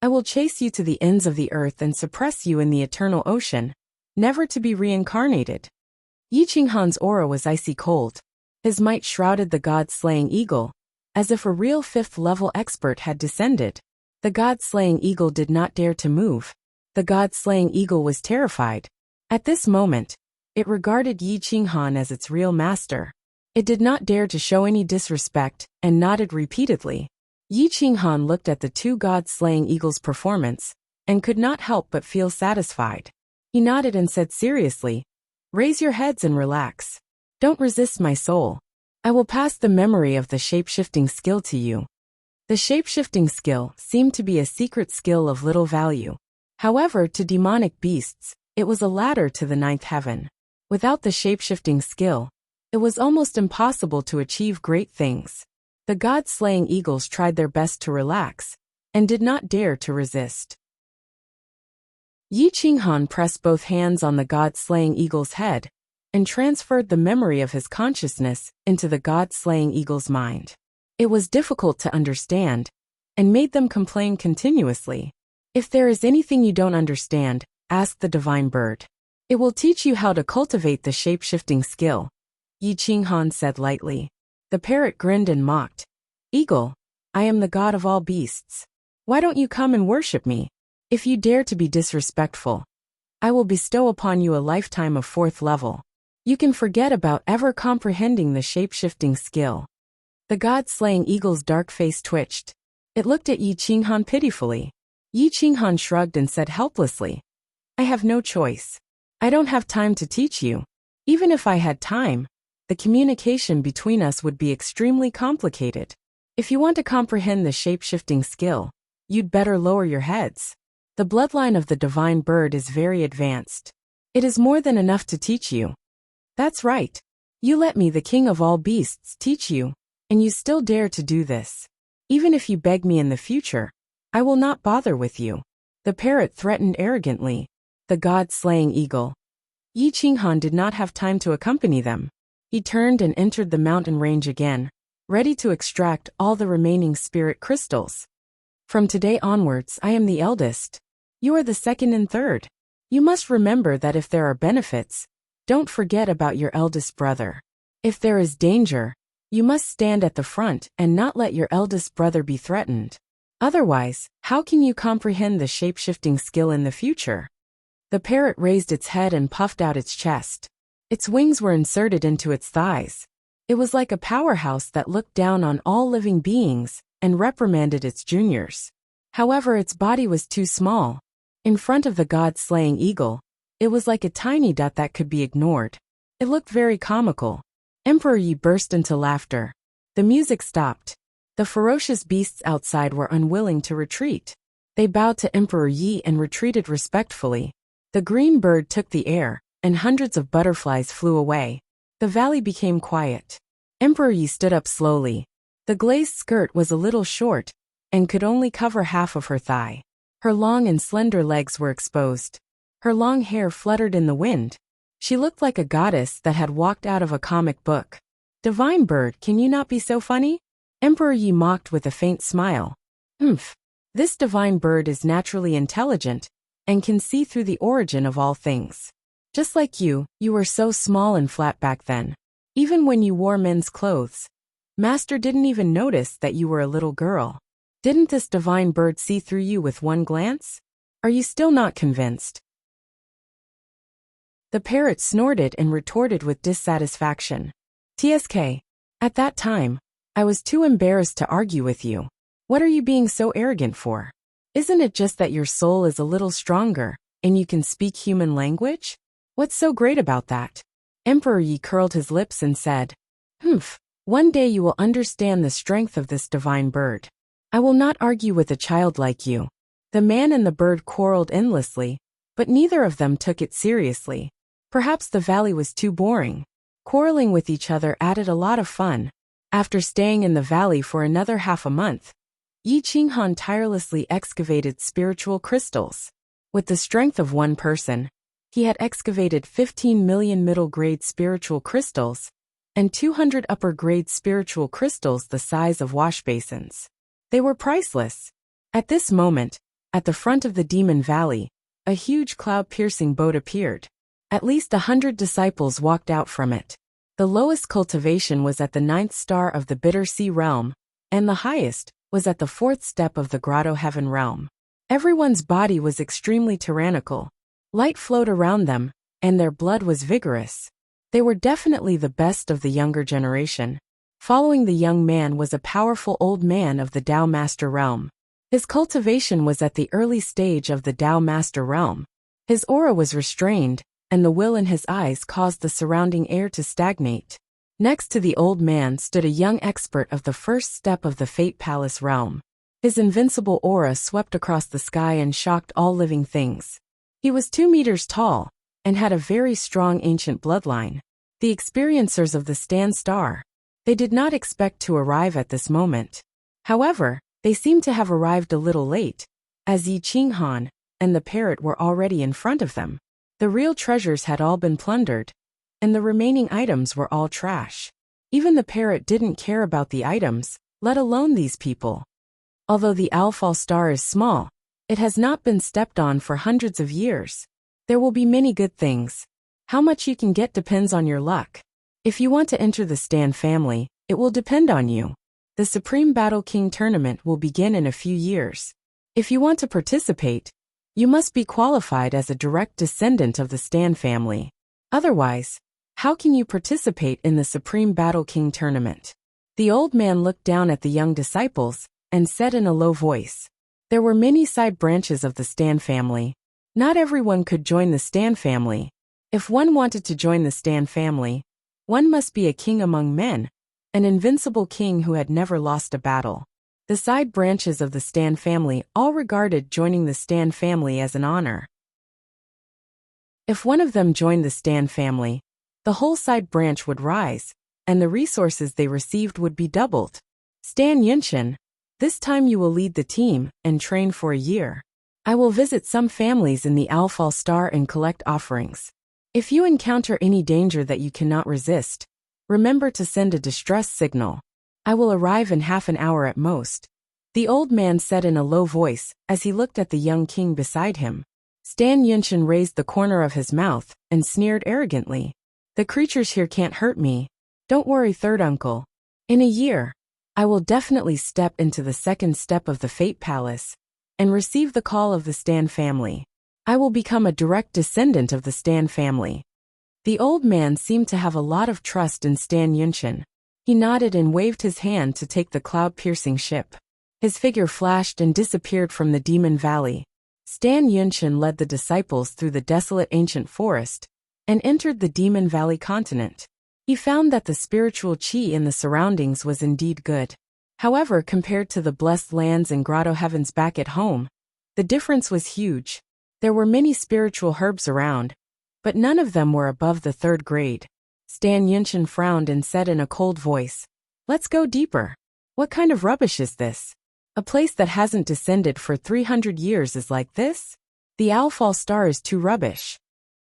I will chase you to the ends of the earth and suppress you in the eternal ocean, never to be reincarnated. Yi Qinghan's aura was icy cold. His might shrouded the god-slaying eagle, as if a real 5th-level expert had descended. The god-slaying eagle did not dare to move. The god-slaying eagle was terrified. At this moment, it regarded Yi Qinghan as its real master. It did not dare to show any disrespect, and nodded repeatedly. Yi Qinghan looked at the 2 god-slaying eagles' performance, and could not help but feel satisfied. He nodded and said seriously, "Raise your heads and relax. Don't resist my soul. I will pass the memory of the shape-shifting skill to you." The shape-shifting skill seemed to be a secret skill of little value. However, to demonic beasts, it was a ladder to the 9th heaven. Without the shape-shifting skill, it was almost impossible to achieve great things. The god-slaying eagles tried their best to relax, and did not dare to resist. Yi Qinghan pressed both hands on the god-slaying eagle's head, and transferred the memory of his consciousness into the god-slaying eagle's mind. It was difficult to understand, and made them complain continuously. If there is anything you don't understand, ask the divine bird. It will teach you how to cultivate the shape-shifting skill, Yi Qinghan said lightly. The parrot grinned and mocked. "Eagle, I am the god of all beasts. Why don't you come and worship me? If you dare to be disrespectful, I will bestow upon you a lifetime of 4th level. You can forget about ever comprehending the shape-shifting skill." The god-slaying eagle's dark face twitched. It looked at Yi Qinghan pitifully. Yi Qinghan shrugged and said helplessly, "I have no choice. I don't have time to teach you. Even if I had time, the communication between us would be extremely complicated. If you want to comprehend the shape-shifting skill, you'd better lower your heads. The bloodline of the divine bird is very advanced. It is more than enough to teach you." "That's right. You let me, the king of all beasts, teach you, and you still dare to do this. Even if you beg me in the future, I will not bother with you," the parrot threatened arrogantly. The god-slaying eagle. Yi Qinghan did not have time to accompany them. He turned and entered the mountain range again, ready to extract all the remaining spirit crystals. "From today onwards, I am the eldest. You are the 2nd and 3rd. You must remember that if there are benefits, don't forget about your eldest brother. If there is danger, you must stand at the front and not let your eldest brother be threatened. Otherwise, how can you comprehend the shape-shifting skill in the future?" The parrot raised its head and puffed out its chest. Its wings were inserted into its thighs. It was like a powerhouse that looked down on all living beings and reprimanded its juniors. However, its body was too small. In front of the god-slaying eagle, it was like a tiny dot that could be ignored. It looked very comical. Emperor Yi burst into laughter. The music stopped. The ferocious beasts outside were unwilling to retreat. They bowed to Emperor Yi and retreated respectfully. The green bird took the air, and hundreds of butterflies flew away. The valley became quiet. Emperor Yi stood up slowly. The glazed skirt was a little short and could only cover half of her thigh. Her long and slender legs were exposed. Her long hair fluttered in the wind. She looked like a goddess that had walked out of a comic book. "Divine bird, can you not be so funny?" Emperor Yi mocked with a faint smile. "Humph. This divine bird is naturally intelligent and can see through the origin of all things. Just like you were so small and flat back then. Even when you wore men's clothes, Master didn't even notice that you were a little girl. Didn't this divine bird see through you with one glance? Are you still not convinced?" The parrot snorted and retorted with dissatisfaction. "TSK. At that time, I was too embarrassed to argue with you. What are you being so arrogant for? Isn't it just that your soul is a little stronger and you can speak human language? What's so great about that?" Emperor Yi curled his lips and said, "Humph. One day you will understand the strength of this divine bird. I will not argue with a child like you." The man and the bird quarreled endlessly, but neither of them took it seriously. Perhaps the valley was too boring. Quarreling with each other added a lot of fun. After staying in the valley for another half a month, Yi Qinghan tirelessly excavated spiritual crystals. With the strength of one person, he had excavated 15 million middle-grade spiritual crystals and 200 upper-grade spiritual crystals the size of wash basins. They were priceless. At this moment, at the front of the Demon Valley, a huge cloud-piercing boat appeared. At least 100 disciples walked out from it. The lowest cultivation was at the 9th star of the Bitter Sea realm, and the highest was at the 4th step of the Grotto Heaven realm. Everyone's body was extremely tyrannical. Light flowed around them, and their blood was vigorous. They were definitely the best of the younger generation. Following the young man was a powerful old man of the Tao Master realm. His cultivation was at the early stage of the Tao Master realm. His aura was restrained, and the will in his eyes caused the surrounding air to stagnate. Next to the old man stood a young expert of the 1st step of the Fate Palace realm. His invincible aura swept across the sky and shocked all living things. He was 2 meters tall and had a very strong ancient bloodline. The experiencers of the Stand Star. They did not expect to arrive at this moment. However, they seemed to have arrived a little late, as Yi Qinghan and the parrot were already in front of them. The real treasures had all been plundered, and the remaining items were all trash. Even the parrot didn't care about the items, let alone these people. Although the Alpha Star is small, it has not been stepped on for hundreds of years. There will be many good things. How much you can get depends on your luck. If you want to enter the Stan family, it will depend on you. The Supreme Battle King tournament will begin in a few years. If you want to participate, you must be qualified as a direct descendant of the Stan family. Otherwise, how can you participate in the Supreme Battle King tournament? The old man looked down at the young disciples and said in a low voice, "There were many side branches of the Stan family. Not everyone could join the Stan family. If one wanted to join the Stan family, one must be a king among men, an invincible king who had never lost a battle." The side branches of the Stan family all regarded joining the Stan family as an honor. If one of them joined the Stan family, the whole side branch would rise, and the resources they received would be doubled. "Stan Yunshin, this time you will lead the team and train for a year. I will visit some families in the Alpha Star and collect offerings. If you encounter any danger that you cannot resist, remember to send a distress signal. I will arrive in half an hour at most," the old man said in a low voice as he looked at the young king beside him. Stan Yunshin raised the corner of his mouth and sneered arrogantly. "The creatures here can't hurt me. Don't worry, third uncle. In a year, I will definitely step into the 2nd step of the Fate Palace and receive the call of the Stan family. I will become a direct descendant of the Stan family." The old man seemed to have a lot of trust in Stan Yunshin. He nodded and waved his hand to take the cloud-piercing ship. His figure flashed and disappeared from the Demon Valley. Stan Yunshin led the disciples through the desolate ancient forest and entered the Demon Valley continent. He found that the spiritual qi in the surroundings was indeed good. However, compared to the blessed lands and grotto heavens back at home, the difference was huge. There were many spiritual herbs around, but none of them were above the 3rd grade. Stan Yunshin frowned and said in a cold voice, "Let's go deeper." What kind of rubbish is this? A place that hasn't descended for 300 years is like this? The Alfal star is too rubbish.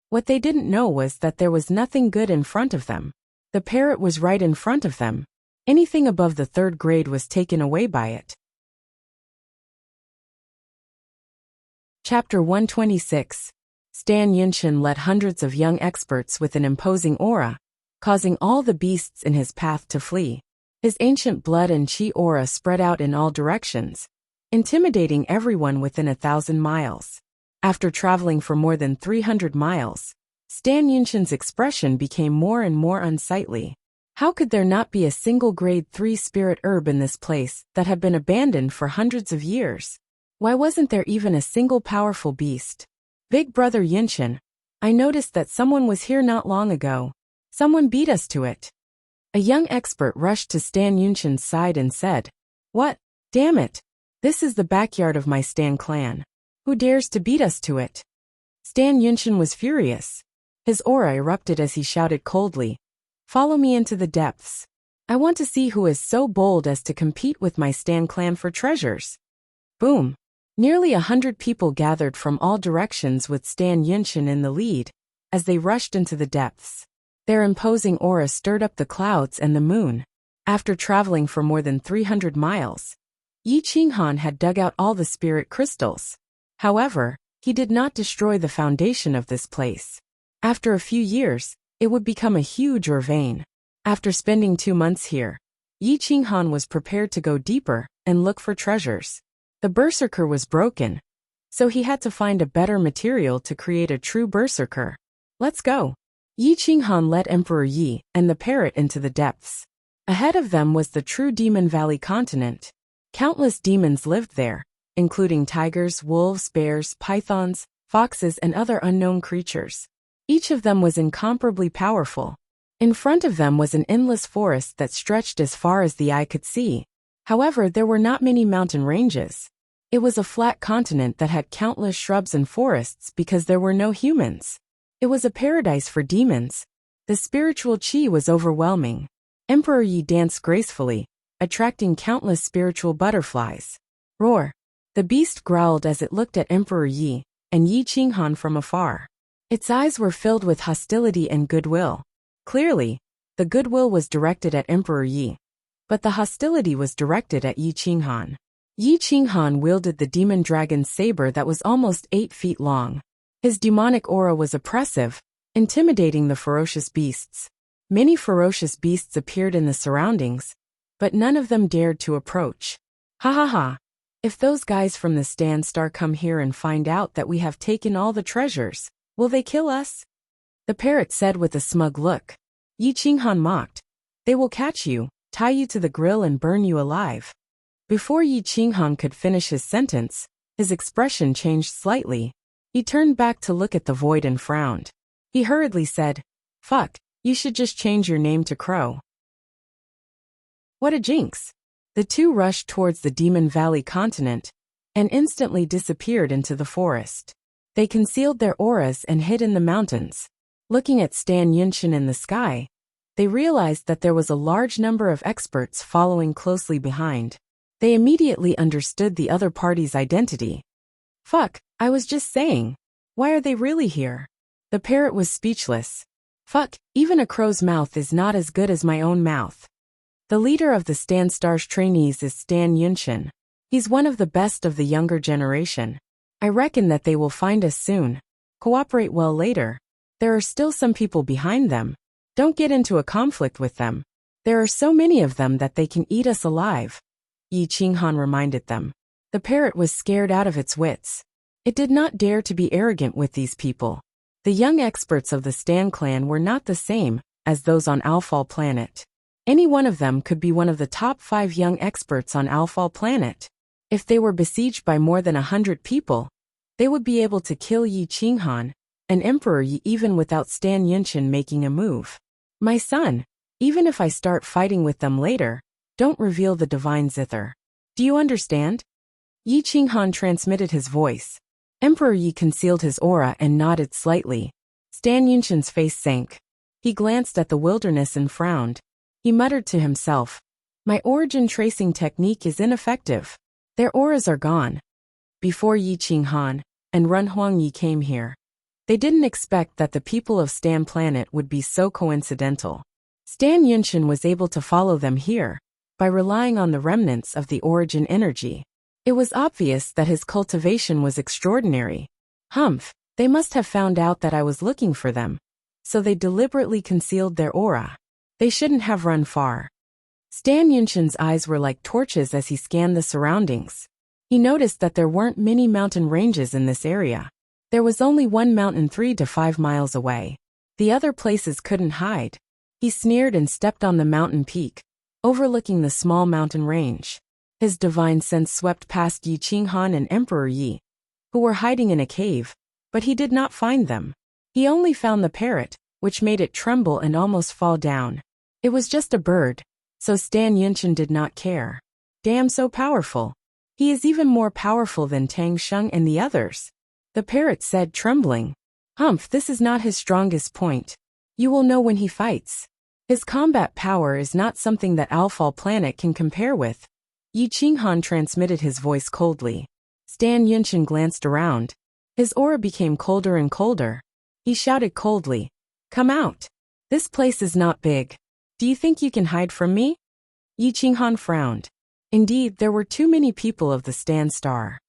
What they didn't know was that there was nothing good in front of them. The parrot was right in front of them. Anything above the 3rd grade was taken away by it. Chapter 126. Stan Yunshin led hundreds of young experts with an imposing aura, causing all the beasts in his path to flee. His ancient blood and chi aura spread out in all directions, intimidating everyone within 1,000 miles. After traveling for more than 300 miles, Stan Yunshin's expression became more and more unsightly. How could there not be a single grade 3 spirit herb in this place that had been abandoned for hundreds of years? Why wasn't there even a single powerful beast? Big brother Yunshin, I noticed that someone was here not long ago. Someone beat us to it. A young expert rushed to Stan Yunshin's side and said, "What? Damn it. This is the backyard of my Stan clan. Who dares to beat us to it?" Stan Yunshin was furious. His aura erupted as he shouted coldly, "Follow me into the depths. I want to see who is so bold as to compete with my Stan clan for treasures." Boom. Nearly 100 people gathered from all directions with Stan Yunshin in the lead as they rushed into the depths. Their imposing aura stirred up the clouds and the moon. After traveling for more than 300 miles, Yi Qinghan had dug out all the spirit crystals. However, he did not destroy the foundation of this place. After a few years, it would become a huge ravine. After spending 2 months here, Yi Qinghan was prepared to go deeper and look for treasures. The berserker was broken, so he had to find a better material to create a true berserker. Let's go. Yi Qinghan led Emperor Yi and the parrot into the depths. Ahead of them was the true Demon Valley continent. Countless demons lived there, including tigers, wolves, bears, pythons, foxes, and other unknown creatures. Each of them was incomparably powerful. In front of them was an endless forest that stretched as far as the eye could see. However, there were not many mountain ranges. It was a flat continent that had countless shrubs and forests because there were no humans. It was a paradise for demons. The spiritual chi was overwhelming. Emperor Yi danced gracefully, attracting countless spiritual butterflies. Roar! The beast growled as it looked at Emperor Yi and Yi Qinghan from afar. Its eyes were filled with hostility and goodwill. Clearly, the goodwill was directed at Emperor Yi, but the hostility was directed at Yi Qinghan. Yi Qinghan wielded the demon dragon saber that was almost 8 feet long. His demonic aura was oppressive, intimidating the ferocious beasts. Many ferocious beasts appeared in the surroundings, but none of them dared to approach. Ha ha ha! If those guys from the Stan Star come here and find out that we have taken all the treasures, will they kill us? The parrot said with a smug look. Yi Qinghan mocked. They will catch you, tie you to the grill and burn you alive. Before Yi Qinghan could finish his sentence, his expression changed slightly. He turned back to look at the void and frowned. He hurriedly said, "Fuck, you should just change your name to Crow." What a jinx! The two rushed towards the Demon Valley continent and instantly disappeared into the forest. They concealed their auras and hid in the mountains. Looking at Stan Yunshin in the sky, they realized that there was a large number of experts following closely behind. They immediately understood the other party's identity. Fuck, I was just saying. Why are they really here? The parrot was speechless. Fuck, even a crow's mouth is not as good as my own mouth. The leader of the Stan Star's trainees is Stan Yunshin. He's one of the best of the younger generation. I reckon that they will find us soon. Cooperate well later. There are still some people behind them. Don't get into a conflict with them. There are so many of them that they can eat us alive. Yi Qinghan reminded them. The parrot was scared out of its wits. It did not dare to be arrogant with these people. The young experts of the Stan clan were not the same as those on Alfal planet. Any one of them could be one of the top 5 young experts on Alfal planet. If they were besieged by more than 100 people, they would be able to kill Yi Qinghan and Emperor Yi even without Stan Yunshin making a move. My son, even if I start fighting with them later, don't reveal the divine zither. Do you understand? Yi Qinghan transmitted his voice. Emperor Yi concealed his aura and nodded slightly. Stan Yunshin's face sank. He glanced at the wilderness and frowned. He muttered to himself, My origin tracing technique is ineffective. Their auras are gone. Before Yi Qinghan and Run Huangyi came here, they didn't expect that the people of Stan Planet would be so coincidental. Stan Yunshan was able to follow them here by relying on the remnants of the origin energy. It was obvious that his cultivation was extraordinary. Humph, they must have found out that I was looking for them, so they deliberately concealed their aura. They shouldn't have run far. Stan Yunshan's eyes were like torches as he scanned the surroundings. He noticed that there weren't many mountain ranges in this area. There was only one mountain 3 to 5 miles away. The other places couldn't hide. He sneered and stepped on the mountain peak, overlooking the small mountain range. His divine sense swept past Yi Qinghan and Emperor Yi, who were hiding in a cave, but he did not find them. He only found the parrot, which made it tremble and almost fall down. It was just a bird, so Stan Yunshan did not care. Damn, so powerful. He is even more powerful than Tang Sheng and the others. The parrot said, trembling. Humph, this is not his strongest point. You will know when he fights. His combat power is not something that Alpha Planet can compare with. Yi Qinghan transmitted his voice coldly. Stan Yunshan glanced around. His aura became colder and colder. He shouted coldly, come out. This place is not big. Do you think you can hide from me? Yi Qinghan frowned. Indeed, there were too many people of the Stan Star.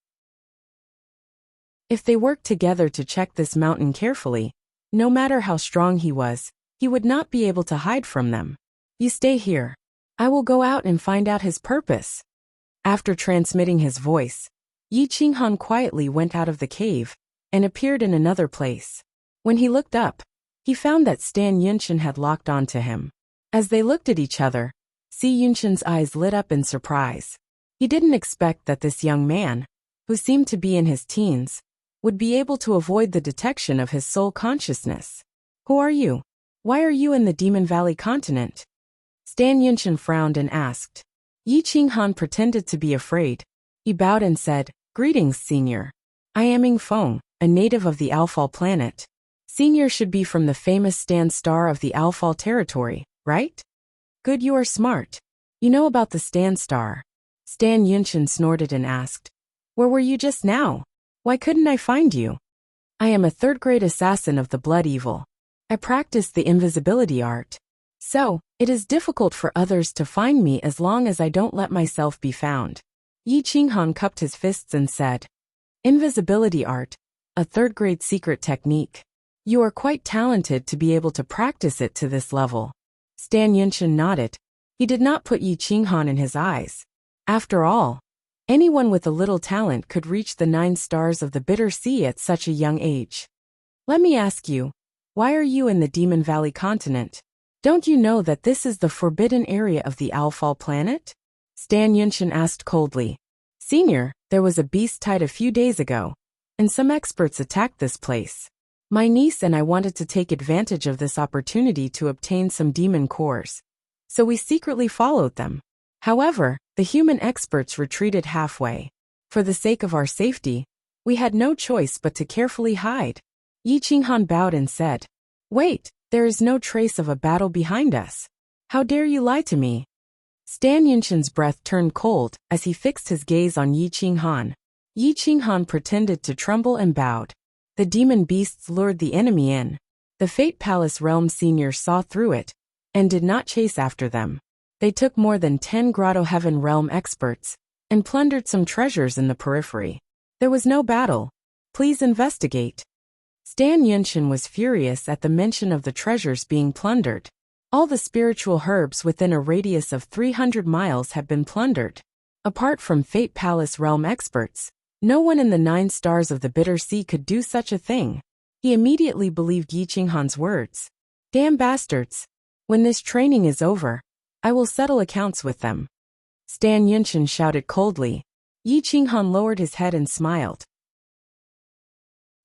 If they worked together to check this mountain carefully, no matter how strong he was, he would not be able to hide from them. You stay here. I will go out and find out his purpose. After transmitting his voice, Yi Qinghan quietly went out of the cave and appeared in another place. When he looked up, he found that Stan Yunshan had locked onto him. As they looked at each other, Si Yunshan's eyes lit up in surprise. He didn't expect that this young man, who seemed to be in his teens, would be able to avoid the detection of his soul consciousness. Who are you? Why are you in the Demon Valley continent? Stan Yunshan frowned and asked. Yi Qinghan pretended to be afraid. He bowed and said, greetings, Senior. I am Ing Feng, a native of the Alphal planet. Senior should be from the famous Stan Star of the Alphal territory, right? Good, you are smart. You know about the Stan Star. Stan Yunshan snorted and asked. Where were you just now? Why couldn't I find you? I am a third-grade assassin of the blood evil. I practice the invisibility art. So, it is difficult for others to find me as long as I don't let myself be found. Yi Qinghan cupped his fists and said. Invisibility art, a third-grade secret technique. You are quite talented to be able to practice it to this level. Stan Yunshan nodded. He did not put Yi Qinghan in his eyes. After all, anyone with a little talent could reach the 9 stars of the Bitter Sea at such a young age. Let me ask you, why are you in the Demon Valley continent? Don't you know that this is the forbidden area of the Alphal planet? Stan Yunshan asked coldly. Senior, there was a beast tide a few days ago, and some experts attacked this place. My niece and I wanted to take advantage of this opportunity to obtain some demon cores, so we secretly followed them. However, the human experts retreated halfway. For the sake of our safety, we had no choice but to carefully hide. Yi Qinghan bowed and said, Wait, there is no trace of a battle behind us. How dare you lie to me? Stan Yunshan's breath turned cold as he fixed his gaze on Yi Qinghan. Yi Qinghan pretended to tremble and bowed. The demon beasts lured the enemy in. The Fate Palace Realm Senior saw through it and did not chase after them. They took more than 10 Grotto Heaven Realm experts and plundered some treasures in the periphery. There was no battle. Please investigate. Stan Yunshan was furious at the mention of the treasures being plundered. All the spiritual herbs within a radius of 300 miles had been plundered. Apart from Fate Palace Realm experts, no one in the 9 stars of the Bitter Sea could do such a thing. He immediately believed Yi Qinghan's words. Damn bastards. When this training is over, I will settle accounts with them. Stan Yunshan shouted coldly. Yi Qinghan lowered his head and smiled.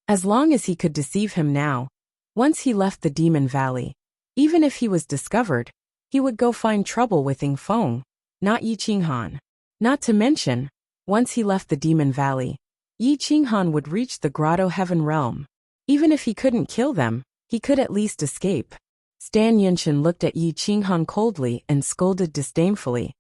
As long as he could deceive him now, once he left the Demon Valley, even if he was discovered, he would go find trouble with Ing Feng, not Yi Qinghan. Not to mention, once he left the Demon Valley, Yi Qinghan would reach the Grotto Heaven Realm. Even if he couldn't kill them, he could at least escape. Stan Yunshan looked at Yi Qinghan coldly and scolded disdainfully.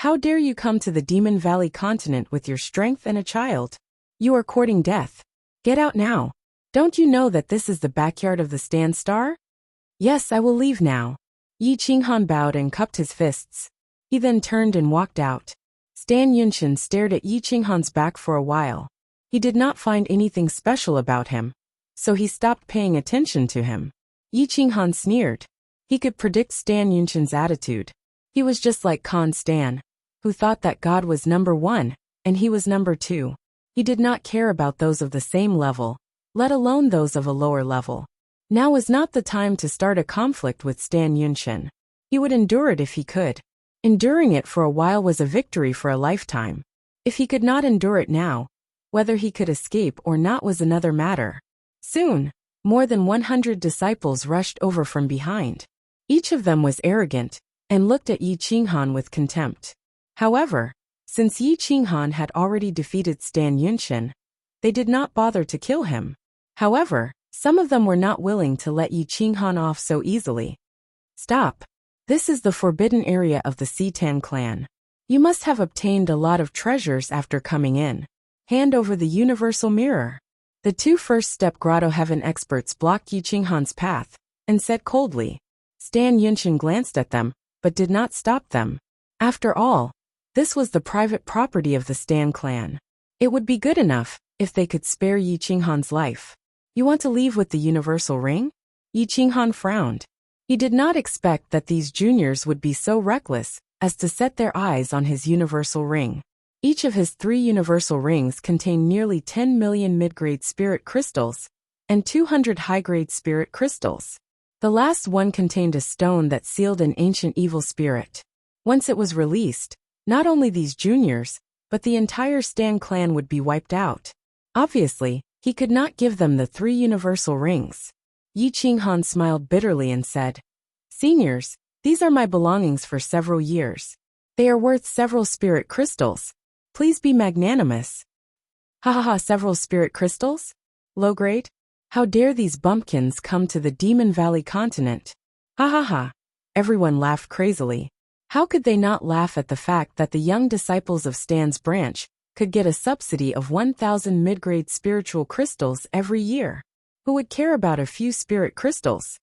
How dare you come to the Demon Valley continent with your strength and a child? You are courting death. Get out now. Don't you know that this is the backyard of the Stand Star? Yes, I will leave now. Yi Qinghan bowed and cupped his fists. He then turned and walked out. Stan Yunshin stared at Yi Qinghan's back for a while. He did not find anything special about him, so he stopped paying attention to him. Yi Qinghan sneered. He could predict Stan Yunshin's attitude. He was just like Khan Stan, who thought that God was number one, and he was number two. He did not care about those of the same level, let alone those of a lower level. Now was not the time to start a conflict with Stan Yunshin. He would endure it if he could. Enduring it for a while was a victory for a lifetime. If he could not endure it now, whether he could escape or not was another matter. Soon, more than 100 disciples rushed over from behind. Each of them was arrogant, and looked at Yi Qinghan with contempt. However, since Yi Qinghan had already defeated Stan Yunshin, they did not bother to kill him. However, some of them were not willing to let Yi Qinghan off so easily. Stop. This is the forbidden area of the Sitan clan. You must have obtained a lot of treasures after coming in. Hand over the universal mirror. The two first-step grotto heaven experts blocked Yi Qinghan's path, and said coldly. Stan Yunshin glanced at them, but did not stop them. After all, this was the private property of the Stan clan. It would be good enough if they could spare Yi Qinghan's life. You want to leave with the universal ring? Yi Qinghan frowned. He did not expect that these juniors would be so reckless as to set their eyes on his universal ring. Each of his 3 universal rings contained nearly 10 million mid-grade spirit crystals and 200 high-grade spirit crystals. The last one contained a stone that sealed an ancient evil spirit. Once it was released, not only these juniors, but the entire Stan clan would be wiped out. Obviously, he could not give them the 3 universal rings. Yi Qinghan smiled bitterly and said, Seniors, these are my belongings for several years. They are worth several spirit crystals. Please be magnanimous. Ha ha ha, several spirit crystals? Low grade? How dare these bumpkins come to the Demon Valley continent? Ha ha ha. Everyone laughed crazily. How could they not laugh at the fact that the young disciples of Stan's branch could get a subsidy of 1,000 mid-grade spiritual crystals every year? Who would care about a few spirit crystals?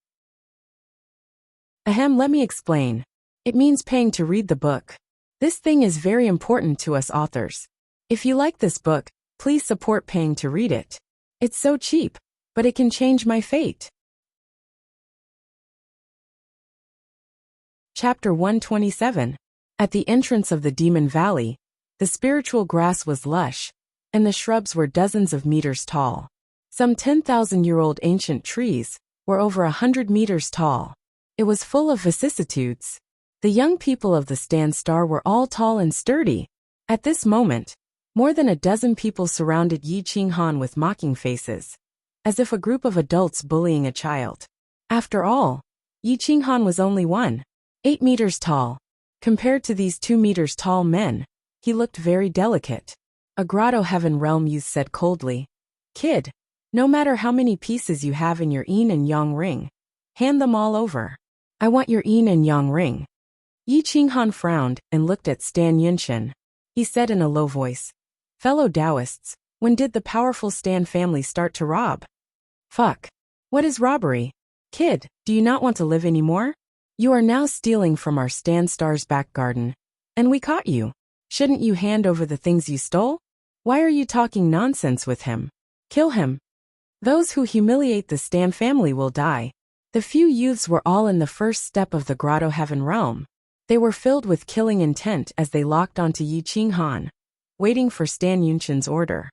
Ahem, let me explain. It means paying to read the book. This thing is very important to us authors. If you like this book, please support paying to read it. It's so cheap, but it can change my fate. Chapter 127. At the entrance of the Demon Valley, the spiritual grass was lush, and the shrubs were dozens of meters tall. Some 10,000-year-old ancient trees were over 100 meters tall. It was full of vicissitudes. The young people of the Stand Star were all tall and sturdy. At this moment, more than a dozen people surrounded Yi Qinghan with mocking faces, as if a group of adults bullying a child. After all, Yi Qinghan was only 8 meters tall. Compared to these 2 meters tall men, he looked very delicate. A grotto heaven realm youth said coldly, Kid, no matter how many pieces you have in your yin and yang ring, hand them all over. I want your yin and yang ring. Yi Qinghan frowned and looked at Stan Yunshin. He said in a low voice, Fellow Taoists, when did the powerful Stan family start to rob? Fuck. What is robbery? Kid, do you not want to live anymore? You are now stealing from our Stand Star's back garden, and we caught you. Shouldn't you hand over the things you stole? Why are you talking nonsense with him? Kill him. Those who humiliate the Stan family will die. The few youths were all in the first step of the grotto heaven realm. They were filled with killing intent as they locked onto Yi Qinghan, waiting for Stan Yunshin's order.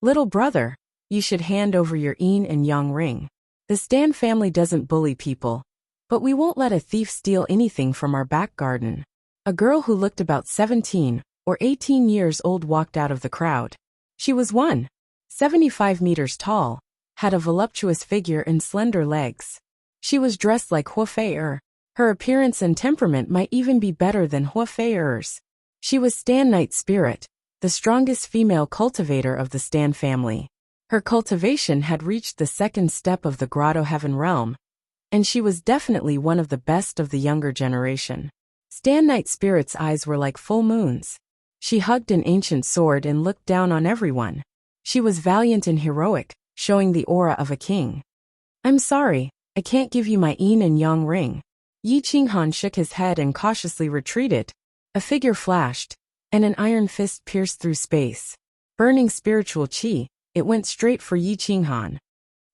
Little brother, you should hand over your yin and yang ring. The Stan family doesn't bully people, but we won't let a thief steal anything from our back garden. A girl who looked about 17 or 18 years old walked out of the crowd. She was 175 meters tall, had a voluptuous figure and slender legs. She was dressed like Hua Fei-er. Her appearance and temperament might even be better than Hua Fei-er's. She was Stan Night Spirit, the strongest female cultivator of the Stan family. Her cultivation had reached the second step of the grotto heaven realm, and she was definitely one of the best of the younger generation. Stan Night Spirit's eyes were like full moons. She hugged an ancient sword and looked down on everyone. She was valiant and heroic, showing the aura of a king. I'm sorry, I can't give you my yin and yang ring. Yi Qinghan shook his head and cautiously retreated. A figure flashed, and an iron fist pierced through space. Burning spiritual qi, it went straight for Yi Qinghan.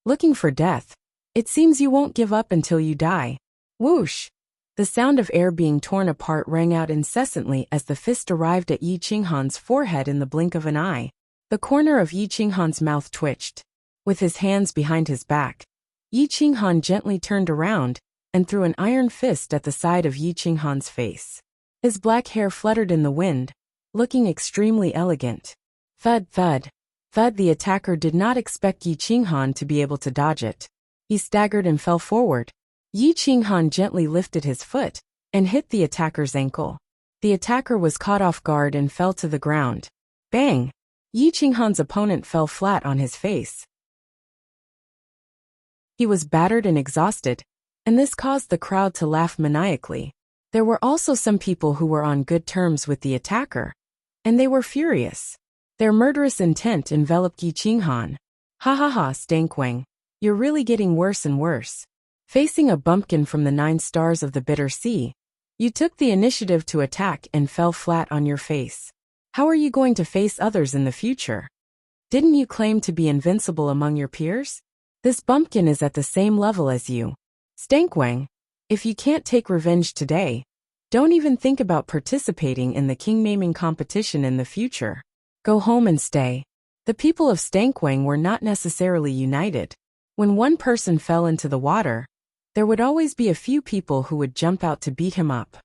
Looking for death? It seems you won't give up until you die. Whoosh! The sound of air being torn apart rang out incessantly as the fist arrived at Yi Qinghan's forehead in the blink of an eye. The corner of Yi Qinghan's mouth twitched. With his hands behind his back, Yi Qinghan gently turned around and threw an iron fist at the side of Yi Qinghan's face. His black hair fluttered in the wind, looking extremely elegant. Thud, thud, thud. The attacker did not expect Yi Qinghan to be able to dodge it. He staggered and fell forward. Yi Qinghan gently lifted his foot and hit the attacker's ankle. The attacker was caught off guard and fell to the ground. Bang! Yi Qinghan's opponent fell flat on his face. He was battered and exhausted, and this caused the crowd to laugh maniacally. There were also some people who were on good terms with the attacker, and they were furious. Their murderous intent enveloped Yi Qinghan. Ha ha ha, Stankwang. You're really getting worse and worse. Facing a bumpkin from the 9 stars of the bitter sea, you took the initiative to attack and fell flat on your face. How are you going to face others in the future? Didn't you claim to be invincible among your peers? This bumpkin is at the same level as you. Stankwang, if you can't take revenge today, don't even think about participating in the king naming competition in the future. Go home and stay. The people of Stankwang were not necessarily united. When one person fell into the water, there would always be a few people who would jump out to beat him up.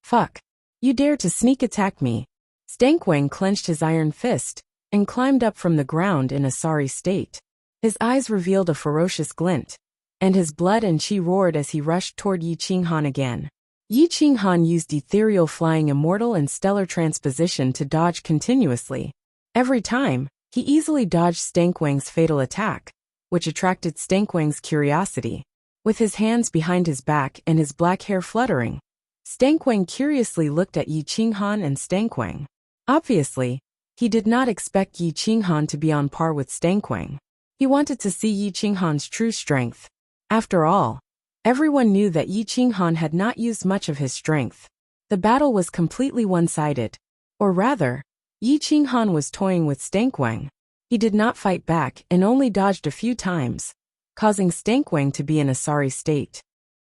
Fuck. You dare to sneak attack me. Stankwang clenched his iron fist and climbed up from the ground in a sorry state. His eyes revealed a ferocious glint, and his blood and qi roared as he rushed toward Yi Qinghan again. Yi Qinghan used ethereal flying immortal and stellar transposition to dodge continuously. Every time, he easily dodged Stankwang's fatal attack, which attracted Stankwang's curiosity. With his hands behind his back and his black hair fluttering, Stankwang curiously looked at Yi Qinghan and Stankwang. Obviously, he did not expect Yi Qinghan to be on par with Stankwang. He wanted to see Yi Qinghan's true strength. After all, everyone knew that Yi Qinghan had not used much of his strength. The battle was completely one-sided. Or rather, Yi Qinghan was toying with Stankwang. He did not fight back and only dodged a few times, causing Stankwang to be in a sorry state.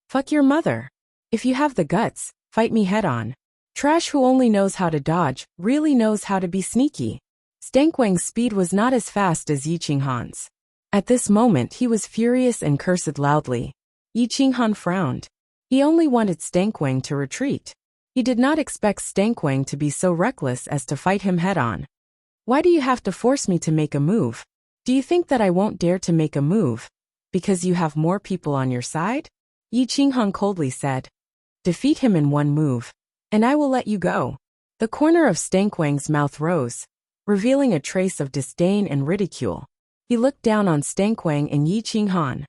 Fuck your mother. If you have the guts, fight me head-on. Trash who only knows how to dodge really knows how to be sneaky. Stankwang's speed was not as fast as Yi Qinghan's. At this moment he was furious and cursed loudly. Yi Qinghan frowned. He only wanted Stankwang to retreat. He did not expect Stankwang to be so reckless as to fight him head-on. Why do you have to force me to make a move? Do you think that I won't dare to make a move because you have more people on your side? Yi Qinghan coldly said. Defeat him in one move, and I will let you go. The corner of Stankwang's mouth rose, revealing a trace of disdain and ridicule. He looked down on Stankwang and Yi Qinghan.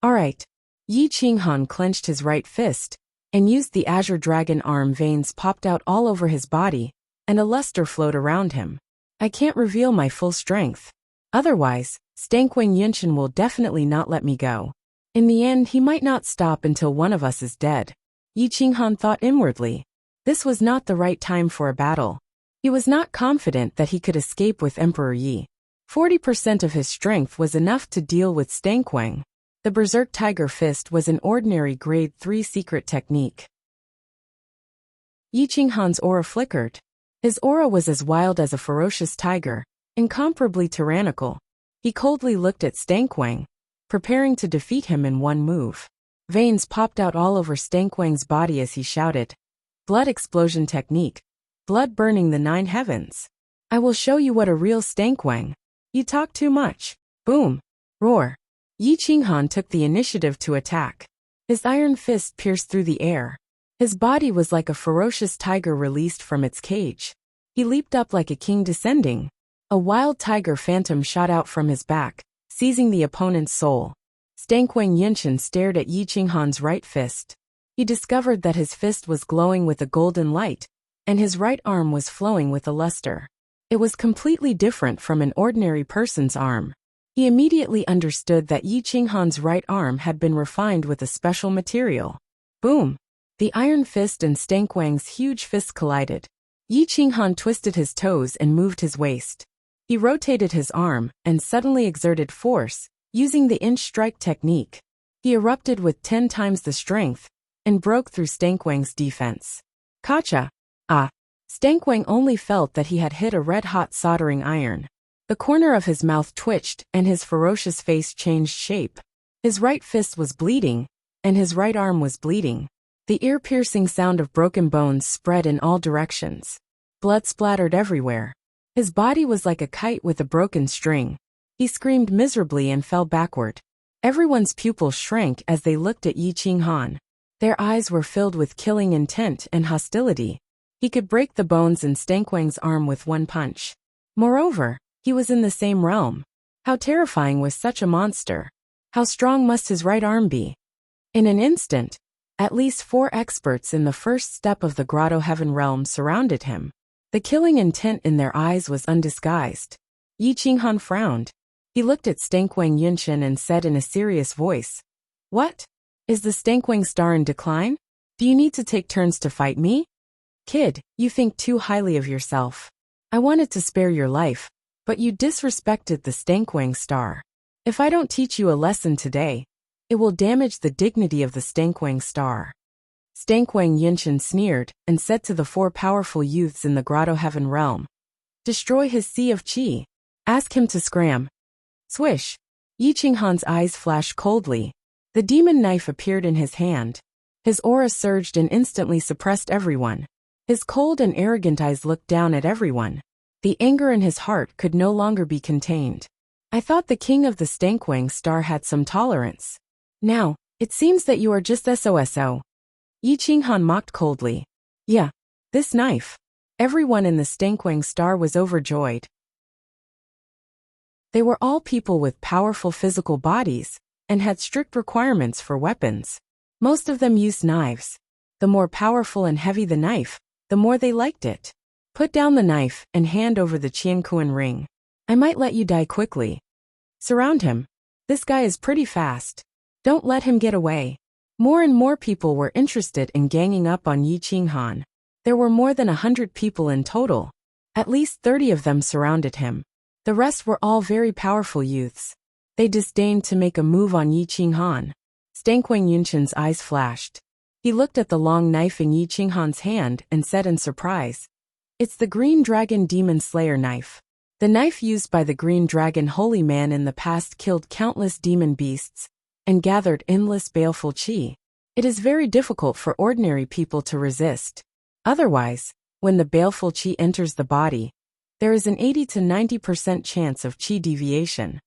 All right. Yi Qinghan clenched his right fist and used the azure dragon arm. Veins popped out all over his body, and a luster flowed around him. I can't reveal my full strength. Otherwise, Stankwang Yinshin will definitely not let me go. In the end, he might not stop until one of us is dead. Yi Qinghan thought inwardly. This was not the right time for a battle. He was not confident that he could escape with Emperor Yi. 40% of his strength was enough to deal with Stankwang. The Berserk Tiger Fist was an ordinary grade 3 secret technique. Yi Qinghan's aura flickered. His aura was as wild as a ferocious tiger, incomparably tyrannical. He coldly looked at Stankwang, preparing to defeat him in one move. Veins popped out all over Stankwang's body as he shouted. Blood explosion technique. Blood burning the 9 heavens. I will show you what a real Stankwang. You talk too much. Boom. Roar. Yi Qinghan took the initiative to attack. His iron fist pierced through the air. His body was like a ferocious tiger released from its cage. He leaped up like a king descending. A wild tiger phantom shot out from his back, seizing the opponent's soul. Stankwang Yinshin stared at Yi Qinghan's right fist. He discovered that his fist was glowing with a golden light, and his right arm was flowing with a luster. It was completely different from an ordinary person's arm. He immediately understood that Yi Qinghan's right arm had been refined with a special material. Boom! The iron fist and Stankwang's huge fist collided. Yi Qinghan twisted his toes and moved his waist. He rotated his arm and suddenly exerted force, using the inch strike technique. He erupted with 10 times the strength and broke through Stankwang's defense. Kacha! Ah! Stankwang only felt that he had hit a red-hot soldering iron. The corner of his mouth twitched and his ferocious face changed shape. His right fist was bleeding, and his right arm was bleeding. The ear-piercing sound of broken bones spread in all directions. Blood splattered everywhere. His body was like a kite with a broken string. He screamed miserably and fell backward. Everyone's pupils shrank as they looked at Yi Qinghan. Their eyes were filled with killing intent and hostility. He could break the bones in Stankwang's arm with one punch. Moreover, he was in the same realm. How terrifying was such a monster? How strong must his right arm be? In an instant, at least 4 experts in the first step of the Grotto Heaven realm surrounded him. The killing intent in their eyes was undisguised. Yi Qinghan frowned. He looked at Stankwang Yunshin and said in a serious voice, "What? Is the Stankwang star in decline? Do you need to take turns to fight me? Kid, you think too highly of yourself. I wanted to spare your life, but you disrespected the Stankwang star. If I don't teach you a lesson today, it will damage the dignity of the Stankwang star." Stankwang Yunshin sneered and said to the 4 powerful youths in the Grotto Heaven realm, "Destroy his sea of qi. Ask him to scram." Swish! Yi Qinghan's eyes flashed coldly. The demon knife appeared in his hand. His aura surged and instantly suppressed everyone. His cold and arrogant eyes looked down at everyone. The anger in his heart could no longer be contained. "I thought the king of the Stankwang star had some tolerance. Now, it seems that you are just SOSO. Yi Qinghan mocked coldly. "Yeah, this knife." Everyone in the Stankwang star was overjoyed. They were all people with powerful physical bodies and had strict requirements for weapons. Most of them used knives. The more powerful and heavy the knife, the more they liked it. "Put down the knife and hand over the Qiankuan ring. I might let you die quickly. Surround him. This guy is pretty fast. Don't let him get away." More and more people were interested in ganging up on Yi Qinghan. There were more than 100 people in total. At least 30 of them surrounded him. The rest were all very powerful youths. They disdained to make a move on Yi Qinghan. Stankwang Yunshin's eyes flashed. He looked at the long knife in Yi Qinghan's hand and said in surprise, "It's the Green Dragon Demon Slayer knife. The knife used by the Green Dragon Holy Man in the past killed countless demon beasts and gathered endless baleful qi. It is very difficult for ordinary people to resist. Otherwise, when the baleful qi enters the body, there is an 80 to 90% chance of qi deviation.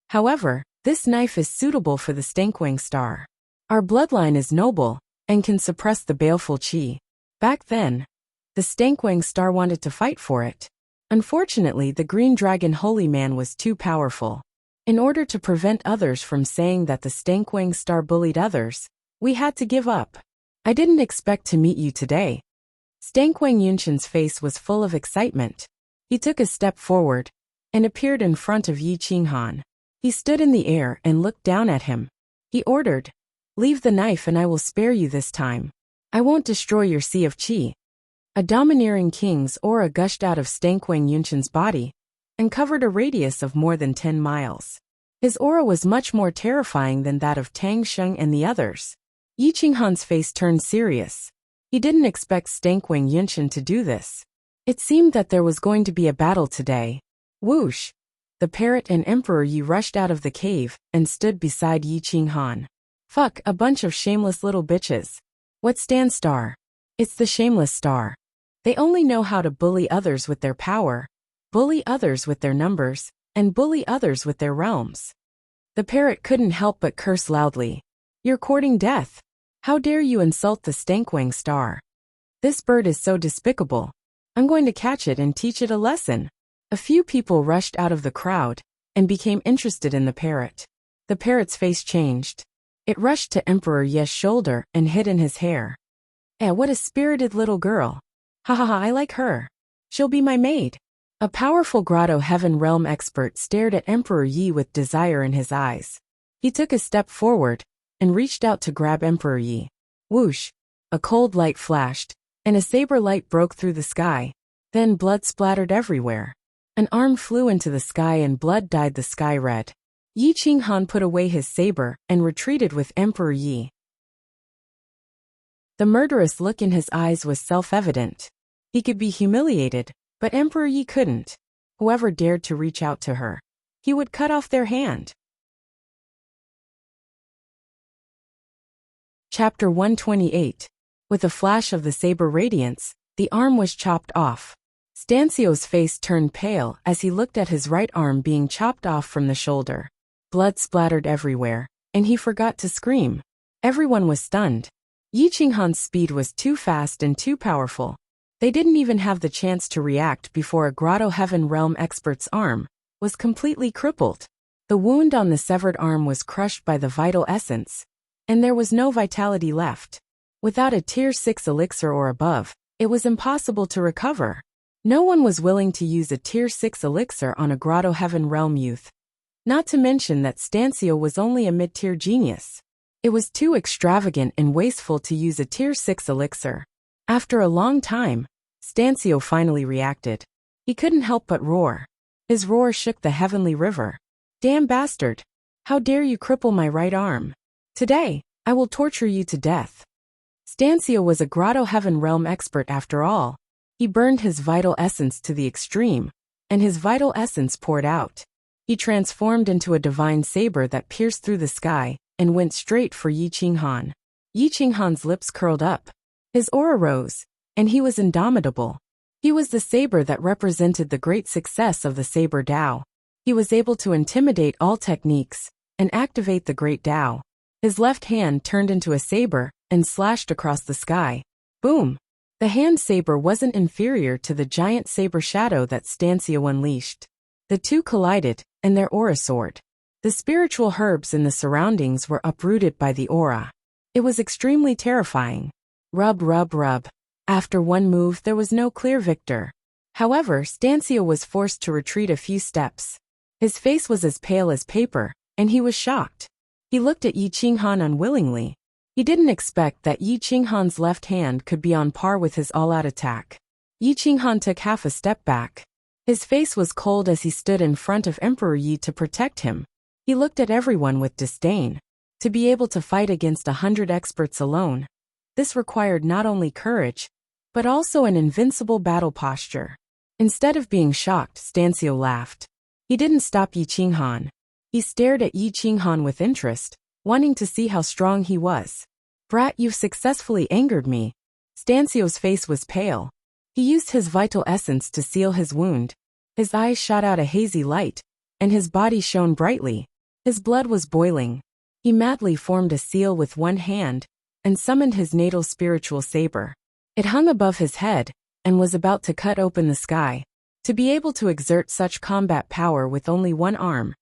However, this knife is suitable for the Stankwang star. Our bloodline is noble and can suppress the baleful qi. Back then, the Stankwang star wanted to fight for it. Unfortunately, the Green Dragon Holy Man was too powerful. In order to prevent others from saying that the Stankwang star bullied others, we had to give up. I didn't expect to meet you today." Stankwang Yunshin's face was full of excitement. He took a step forward and appeared in front of Yi Qinghan. He stood in the air and looked down at him. He ordered, "Leave the knife and I will spare you this time. I won't destroy your sea of qi." A domineering king's aura gushed out of Stankwang Yunshin's body and covered a radius of more than 10 miles. His aura was much more terrifying than that of Tang Sheng and the others. Yi Qinghan's face turned serious. He didn't expect Stankwang Yunshin to do this. It seemed that there was going to be a battle today. Whoosh! The parrot and Emperor Yi rushed out of the cave and stood beside Yi Qinghan. "Fuck, a bunch of shameless little bitches. What stand star? It's the shameless star. They only know how to bully others with their power, bully others with their numbers, and bully others with their realms." The parrot couldn't help but curse loudly. "You're courting death. How dare you insult the Stankwang star? This bird is so despicable. I'm going to catch it and teach it a lesson." A few people rushed out of the crowd and became interested in the parrot. The parrot's face changed. It rushed to Emperor Ye's shoulder and hid in his hair. What a spirited little girl. Ha ha ha, I like her. She'll be my maid. A powerful Grotto Heaven Realm expert stared at Emperor Yi with desire in his eyes. He took a step forward and reached out to grab Emperor Yi. Whoosh! A cold light flashed, and a saber light broke through the sky. Then blood splattered everywhere. An arm flew into the sky and blood dyed the sky red. Yi Qinghan put away his saber and retreated with Emperor Yi. The murderous look in his eyes was self-evident. He could be humiliated, but Emperor Yi couldn't. Whoever dared to reach out to her, he would cut off their hand. Chapter 128. With a flash of the saber radiance, the arm was chopped off. Stancio's face turned pale as he looked at his right arm being chopped off from the shoulder. Blood splattered everywhere, and he forgot to scream. Everyone was stunned. Yi Qinghan's speed was too fast and too powerful. They didn't even have the chance to react before a Grotto Heaven Realm expert's arm was completely crippled. The wound on the severed arm was crushed by the vital essence, and there was no vitality left. Without a Tier 6 elixir or above, it was impossible to recover. No one was willing to use a Tier 6 elixir on a Grotto Heaven Realm youth. Not to mention that Stancio was only a mid-tier genius. It was too extravagant and wasteful to use a Tier 6 elixir. After a long time, Stancio finally reacted. He couldn't help but roar. His roar shook the heavenly river. Damn bastard! How dare you cripple my right arm? Today, I will torture you to death. Stancio was a Grotto Heaven Realm expert after all. He burned his vital essence to the extreme, and his vital essence poured out. He transformed into a divine saber that pierced through the sky and went straight for Yi Qinghan. Yi Qinghan's lips curled up. His aura rose, and he was indomitable. He was the saber that represented the great success of the Saber Dao. He was able to intimidate all techniques and activate the great Dao. His left hand turned into a saber and slashed across the sky. Boom! The hand saber wasn't inferior to the giant saber shadow that Stancio unleashed. The two collided, and their aura soared. The spiritual herbs in the surroundings were uprooted by the aura. It was extremely terrifying. Rub, rub, rub. After one move, there was no clear victor. However, Stancio was forced to retreat a few steps. His face was as pale as paper, and he was shocked. He looked at Yi Qinghan unwillingly. He didn't expect that Yi Qinghan's left hand could be on par with his all-out attack. Yi Qinghan took half a step back. His face was cold as he stood in front of Emperor Yi to protect him. He looked at everyone with disdain. To be able to fight against 100 experts alone, this required not only courage, but also an invincible battle posture. Instead of being shocked, Stancio laughed. He didn't stop Yi Qinghan. He stared at Yi Qinghan with interest, wanting to see how strong he was. Brat, you've successfully angered me. Stancio's face was pale. He used his vital essence to seal his wound. His eyes shot out a hazy light, and his body shone brightly. His blood was boiling. He madly formed a seal with one hand and summoned his natal spiritual saber. It hung above his head and was about to cut open the sky. To be able to exert such combat power with only one arm,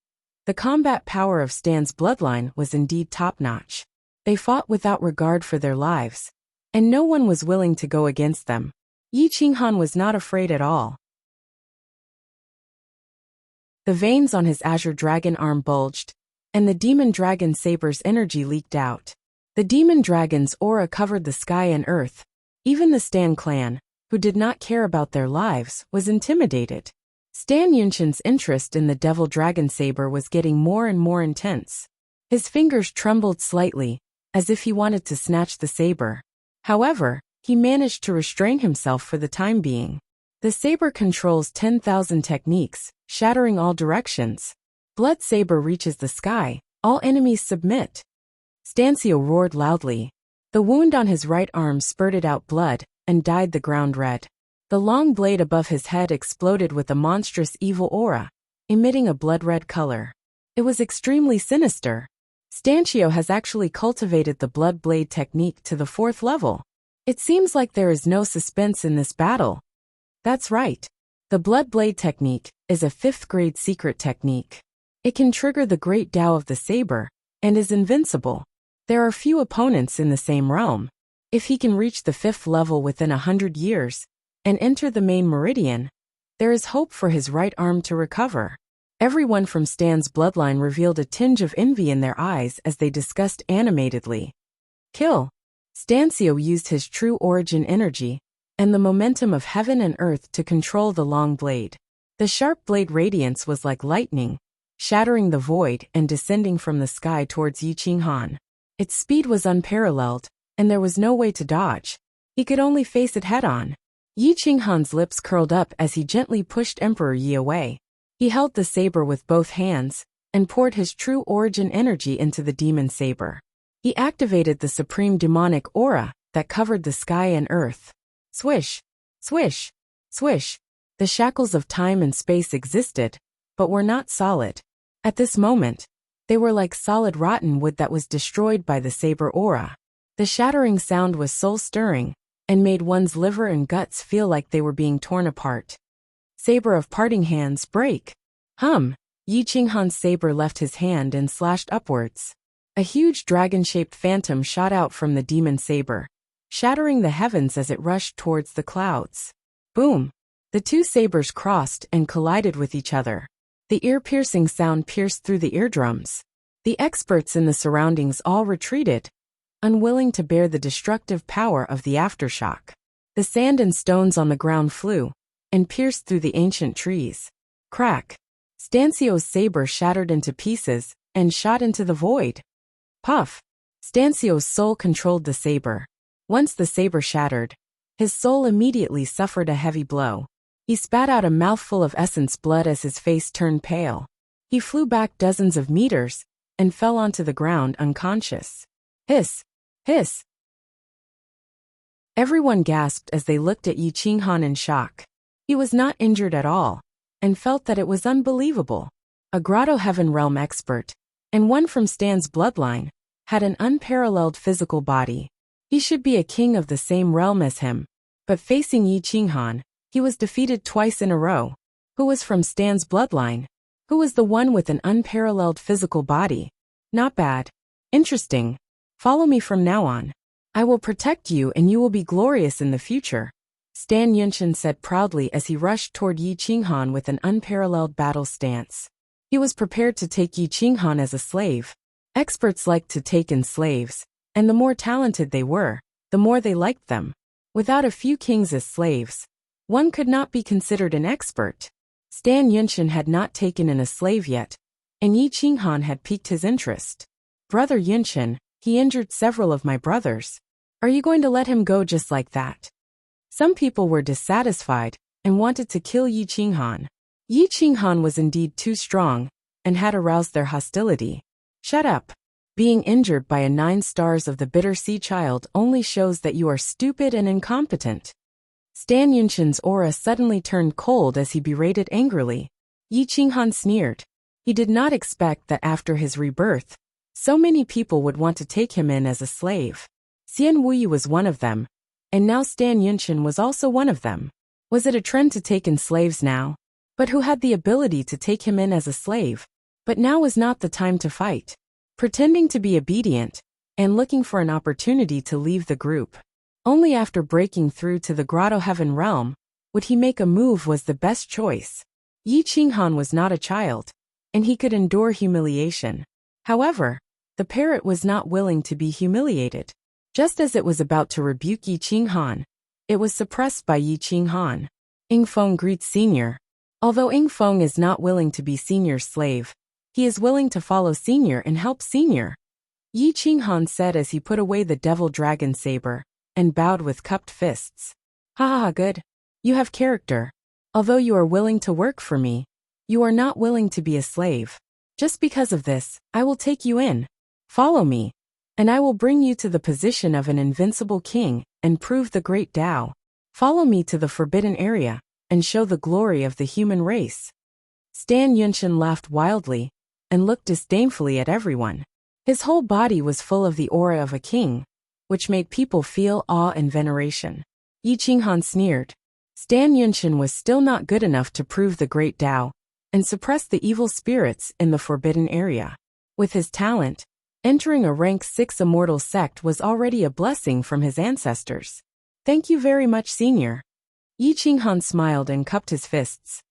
the combat power of Stan's bloodline was indeed top-notch. They fought without regard for their lives, and no one was willing to go against them. Yi Qinghan was not afraid at all. The veins on his azure dragon arm bulged, and the demon dragon saber's energy leaked out. The demon dragon's aura covered the sky and earth. Even the Stan clan, who did not care about their lives, was intimidated. Stan Yunshin's interest in the devil dragon saber was getting more and more intense. His fingers trembled slightly, as if he wanted to snatch the saber. However, he managed to restrain himself for the time being. The saber controls 10,000 techniques, shattering all directions. Blood saber reaches the sky, all enemies submit. Stancio roared loudly. The wound on his right arm spurted out blood and dyed the ground red. The long blade above his head exploded with a monstrous evil aura, emitting a blood-red color. It was extremely sinister. Stancio has actually cultivated the blood blade technique to the 4th level. It seems like there is no suspense in this battle. That's right. The blood blade technique is a 5th grade secret technique. It can trigger the great Tao of the saber and is invincible. There are few opponents in the same realm. If he can reach the 5th level within 100 years and enter the main meridian, there is hope for his right arm to recover. Everyone from Stan's bloodline revealed a tinge of envy in their eyes as they discussed animatedly. Kill. Stancio used his true origin energy and the momentum of heaven and earth to control the long blade. The sharp blade radiance was like lightning, shattering the void and descending from the sky towards Yi Qinghan. Its speed was unparalleled, and there was no way to dodge. He could only face it head-on. Yi Qinghan's lips curled up as he gently pushed Emperor Yi away. He held the saber with both hands and poured his true origin energy into the demon saber. He activated the supreme demonic aura that covered the sky and earth. Swish, swish, swish. The shackles of time and space existed, but were not solid. At this moment, they were like solid rotten wood that was destroyed by the saber aura. The shattering sound was soul-stirring and made one's liver and guts feel like they were being torn apart. Saber of parting hands, break. Hum. Yi Qinghan's saber left his hand and slashed upwards. A huge dragon-shaped phantom shot out from the demon saber, shattering the heavens as it rushed towards the clouds. Boom! The two sabers crossed and collided with each other. The ear-piercing sound pierced through the eardrums. The experts in the surroundings all retreated, unwilling to bear the destructive power of the aftershock. The sand and stones on the ground flew and pierced through the ancient trees. Crack! Stancio's saber shattered into pieces and shot into the void. Puff! Stancio's soul controlled the saber. Once the saber shattered, his soul immediately suffered a heavy blow. He spat out a mouthful of essence blood as his face turned pale. He flew back dozens of meters and fell onto the ground unconscious. Hiss! Hiss! Everyone gasped as they looked at Yi Qinghan in shock. He was not injured at all, and felt that it was unbelievable. A Grotto Heaven Realm expert, and one from Stan's bloodline, had an unparalleled physical body. He should be a king of the same realm as him, but facing Yi Qinghan, he was defeated twice in a row. Who was from Stan's bloodline? Who was the one with an unparalleled physical body? Not bad. Interesting. Follow me from now on. I will protect you and you will be glorious in the future. Stan Yunshin said proudly as he rushed toward Yi Qinghan with an unparalleled battle stance. He was prepared to take Yi Qinghan as a slave. Experts liked to take in slaves, and the more talented they were, the more they liked them. Without a few kings as slaves, one could not be considered an expert. Stan Yunshin had not taken in a slave yet, and Yi Qinghan had piqued his interest. Brother Yunshin, he injured several of my brothers. Are you going to let him go just like that? Some people were dissatisfied and wanted to kill Yi Qinghan. Yi Qinghan was indeed too strong and had aroused their hostility. Shut up. Being injured by a 9 stars of the bitter sea child only shows that you are stupid and incompetent. Stan Yunshin's aura suddenly turned cold as he berated angrily. Yi Qinghan sneered. He did not expect that after his rebirth, so many people would want to take him in as a slave. Xian Wuyi was one of them, and now Stan Yunshin was also one of them. Was it a trend to take in slaves now? But who had the ability to take him in as a slave? But now was not the time to fight. Pretending to be obedient, and looking for an opportunity to leave the group. Only after breaking through to the Grotto Heaven realm would he make a move was the best choice. Yi Qinghan was not a child, and he could endure humiliation. However, the parrot was not willing to be humiliated. Just as it was about to rebuke Yi Qinghan, it was suppressed by Yi Qinghan. Yingfeng greets Senior. Although Yingfeng is not willing to be Senior's slave, he is willing to follow Senior and help Senior. Yi Qinghan said as he put away the devil dragon saber and bowed with cupped fists. Ha ha, good. You have character. Although you are willing to work for me, you are not willing to be a slave. Just because of this, I will take you in. Follow me, and I will bring you to the position of an invincible king and prove the great Tao. Follow me to the forbidden area and show the glory of the human race. Stan Yunshin laughed wildly and looked disdainfully at everyone. His whole body was full of the aura of a king, which made people feel awe and veneration. Yi Qinghan sneered. Stan Yunshin was still not good enough to prove the great Tao and suppress the evil spirits in the forbidden area. With his talent, Entering a rank 6 immortal sect was already a blessing from his ancestors. Thank you very much, senior. Yi Qinghan smiled and cupped his fists.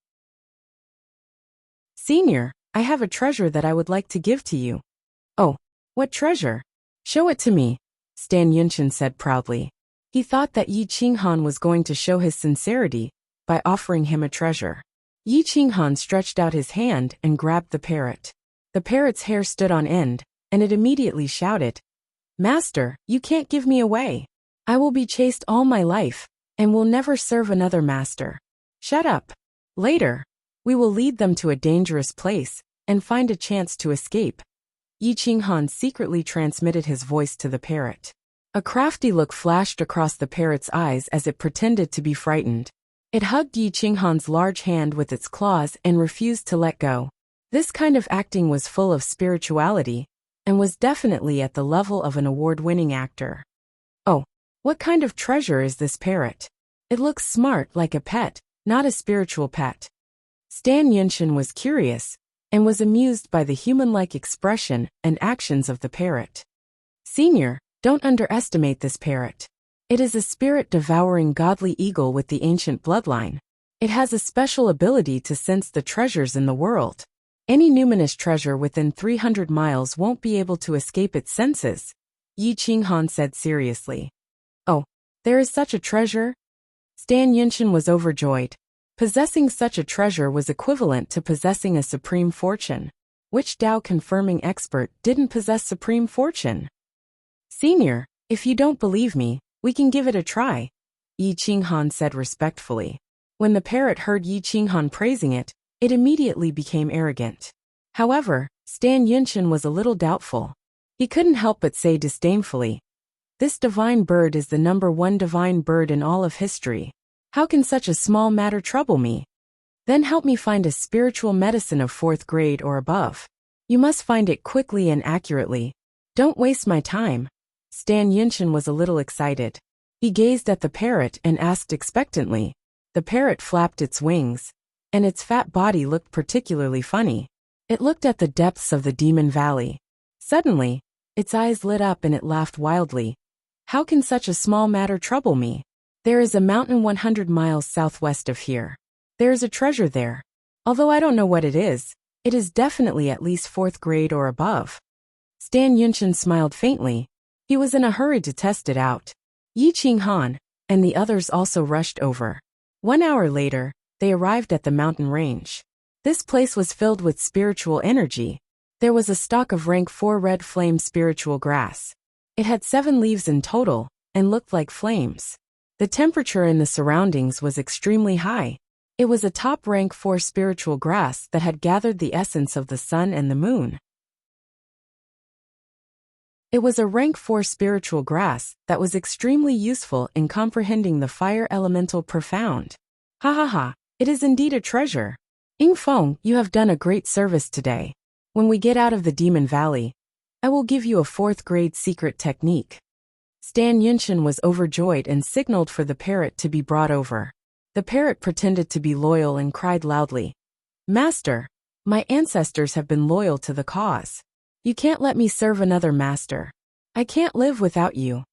Senior, I have a treasure that I would like to give to you. Oh, what treasure? Show it to me, Stan Yunshin said proudly. He thought that Yi Qinghan was going to show his sincerity by offering him a treasure. Yi Qinghan stretched out his hand and grabbed the parrot. The parrot's hair stood on end, and it immediately shouted, Master, you can't give me away. I will be chaste all my life, and will never serve another master. Shut up. Later, we will lead them to a dangerous place, and find a chance to escape. Yi Qinghan secretly transmitted his voice to the parrot. A crafty look flashed across the parrot's eyes as it pretended to be frightened. It hugged Yi Qinghan's large hand with its claws and refused to let go. This kind of acting was full of spirituality, and was definitely at the level of an award-winning actor. Oh, what kind of treasure is this parrot? It looks smart like a pet, not a spiritual pet. Stan Yunshin was curious, and was amused by the human-like expression and actions of the parrot. Senior, don't underestimate this parrot. It is a spirit-devouring godly eagle with the ancient bloodline. It has a special ability to sense the treasures in the world. Any numinous treasure within 300 miles won't be able to escape its senses, Yi Qinghan said seriously. Oh, there is such a treasure? Stan Yunshin was overjoyed. Possessing such a treasure was equivalent to possessing a supreme fortune. Which Dao-confirming expert didn't possess supreme fortune? Senior, if you don't believe me, we can give it a try, Yi Qinghan said respectfully. When the parrot heard Yi Qinghan praising it, it immediately became arrogant. However, Stan Yunshin was a little doubtful. He couldn't help but say disdainfully, This divine bird is the #1 divine bird in all of history. How can such a small matter trouble me? Then help me find a spiritual medicine of 4th grade or above. You must find it quickly and accurately. Don't waste my time. Stan Yunshin was a little excited. He gazed at the parrot and asked expectantly. The parrot flapped its wings, and its fat body looked particularly funny. It looked at the depths of the Demon Valley. Suddenly, its eyes lit up and it laughed wildly. How can such a small matter trouble me? There is a mountain 100 miles southwest of here. There is a treasure there. Although I don't know what it is definitely at least 4th grade or above. Stan Yunshin smiled faintly. He was in a hurry to test it out. Yi Qinghan and the others also rushed over. 1 hour later, they arrived at the mountain range. This place was filled with spiritual energy. There was a stalk of rank 4 red flame spiritual grass. It had 7 leaves in total, and looked like flames. The temperature in the surroundings was extremely high. It was a top rank 4 spiritual grass that had gathered the essence of the sun and the moon. It was a rank 4 spiritual grass that was extremely useful in comprehending the fire elemental profound. Ha ha ha, it is indeed a treasure. Ying Feng, you have done a great service today. When we get out of the Demon Valley, I will give you a 4th grade secret technique. Stan Yunshin was overjoyed and signaled for the parrot to be brought over. The parrot pretended to be loyal and cried loudly, Master, my ancestors have been loyal to the cause. You can't let me serve another master. I can't live without you.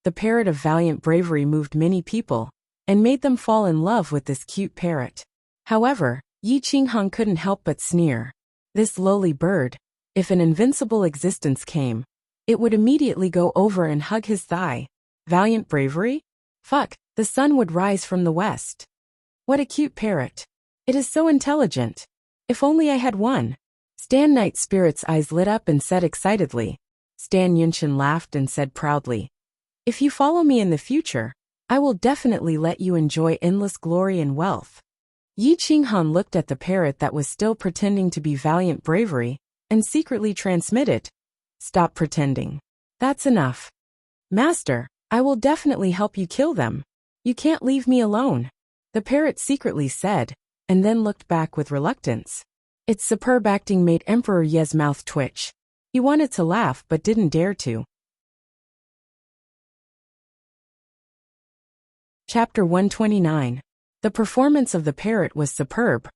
The parrot of valiant bravery moved many people, and made them fall in love with this cute parrot. However, Yi Qinghan couldn't help but sneer. This lowly bird, if an invincible existence came, it would immediately go over and hug his thigh. Valiant bravery? Fuck, the sun would rise from the west. What a cute parrot. It is so intelligent. If only I had one. Stan Night Spirit's eyes lit up and said excitedly. Stan Yunshin laughed and said proudly, If you follow me in the future, I will definitely let you enjoy endless glory and wealth. Yi Qinghan looked at the parrot that was still pretending to be valiant bravery, and secretly transmitted, Stop pretending. That's enough. Master, I will definitely help you kill them. You can't leave me alone. The parrot secretly said, and then looked back with reluctance. Its superb acting made Emperor Ye's mouth twitch. He wanted to laugh but didn't dare to. Chapter 129. The performance of the parrot was superb,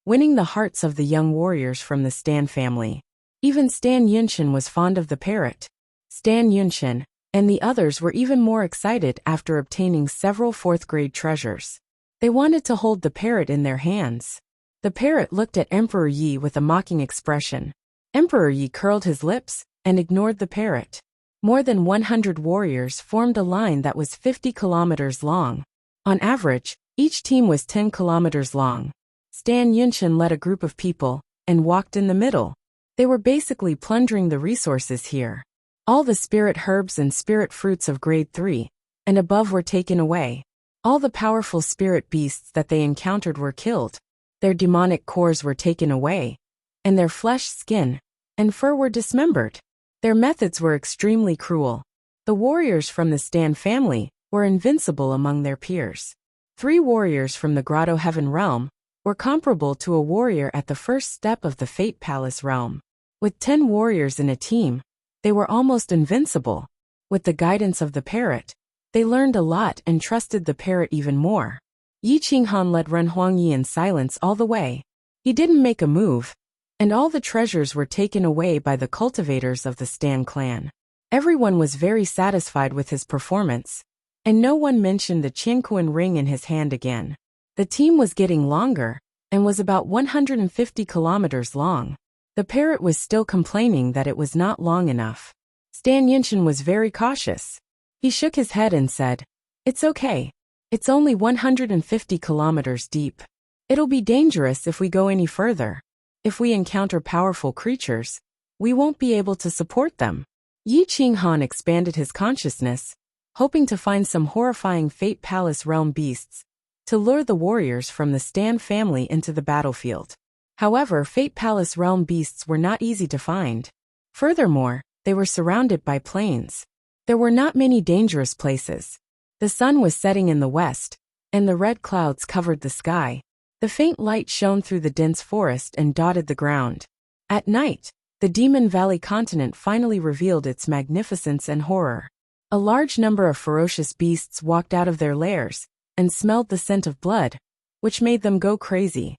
winning the hearts of the young warriors from the Stan family. Even Stan Yunshin was fond of the parrot. Stan Yunshin and the others were even more excited after obtaining several fourth-grade treasures. They wanted to hold the parrot in their hands. The parrot looked at Emperor Yi with a mocking expression. Emperor Yi curled his lips and ignored the parrot. More than 100 warriors formed a line that was 50 kilometers long. On average, each team was 10 kilometers long. Stan Yunshin led a group of people and walked in the middle. They were basically plundering the resources here. All the spirit herbs and spirit fruits of grade 3 and above were taken away. All the powerful spirit beasts that they encountered were killed. Their demonic cores were taken away, and their flesh, skin, and fur were dismembered. Their methods were extremely cruel. The warriors from the Stan family were invincible among their peers. 3 warriors from the Grotto Heaven realm were comparable to a warrior at the first step of the Fate Palace realm. With 10 warriors in a team, they were almost invincible. With the guidance of the parrot, they learned a lot and trusted the parrot even more. Yi Qinghan led Ren Huangyi in silence all the way. He didn't make a move, and all the treasures were taken away by the cultivators of the Stan clan. Everyone was very satisfied with his performance, and no one mentioned the Qianquan ring in his hand again. The team was getting longer, and was about 150 kilometers long. The parrot was still complaining that it was not long enough. Stan Yunshin was very cautious. He shook his head and said, "It's okay. It's only 150 kilometers deep. It'll be dangerous if we go any further. If we encounter powerful creatures, we won't be able to support them." Yi Qinghan expanded his consciousness, hoping to find some horrifying Fate Palace realm beasts to lure the warriors from the Stan family into the battlefield. However, Fate Palace realm beasts were not easy to find. Furthermore, they were surrounded by plains. There were not many dangerous places. The sun was setting in the west, and the red clouds covered the sky. The faint light shone through the dense forest and dotted the ground. At night, the Demon Valley continent finally revealed its magnificence and horror. A large number of ferocious beasts walked out of their lairs and smelled the scent of blood, which made them go crazy.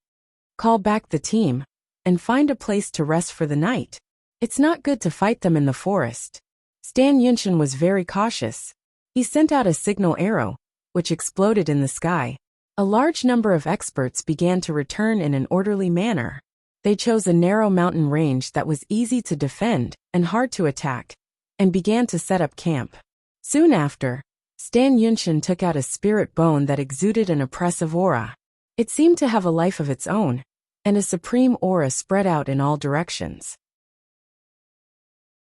Call back the team and find a place to rest for the night. It's not good to fight them in the forest. Stan Yunshin was very cautious. He sent out a signal arrow, which exploded in the sky. A large number of experts began to return in an orderly manner. They chose a narrow mountain range that was easy to defend and hard to attack, and began to set up camp. Soon after, Stan Yunshin took out a spirit bone that exuded an oppressive aura. It seemed to have a life of its own, and a supreme aura spread out in all directions.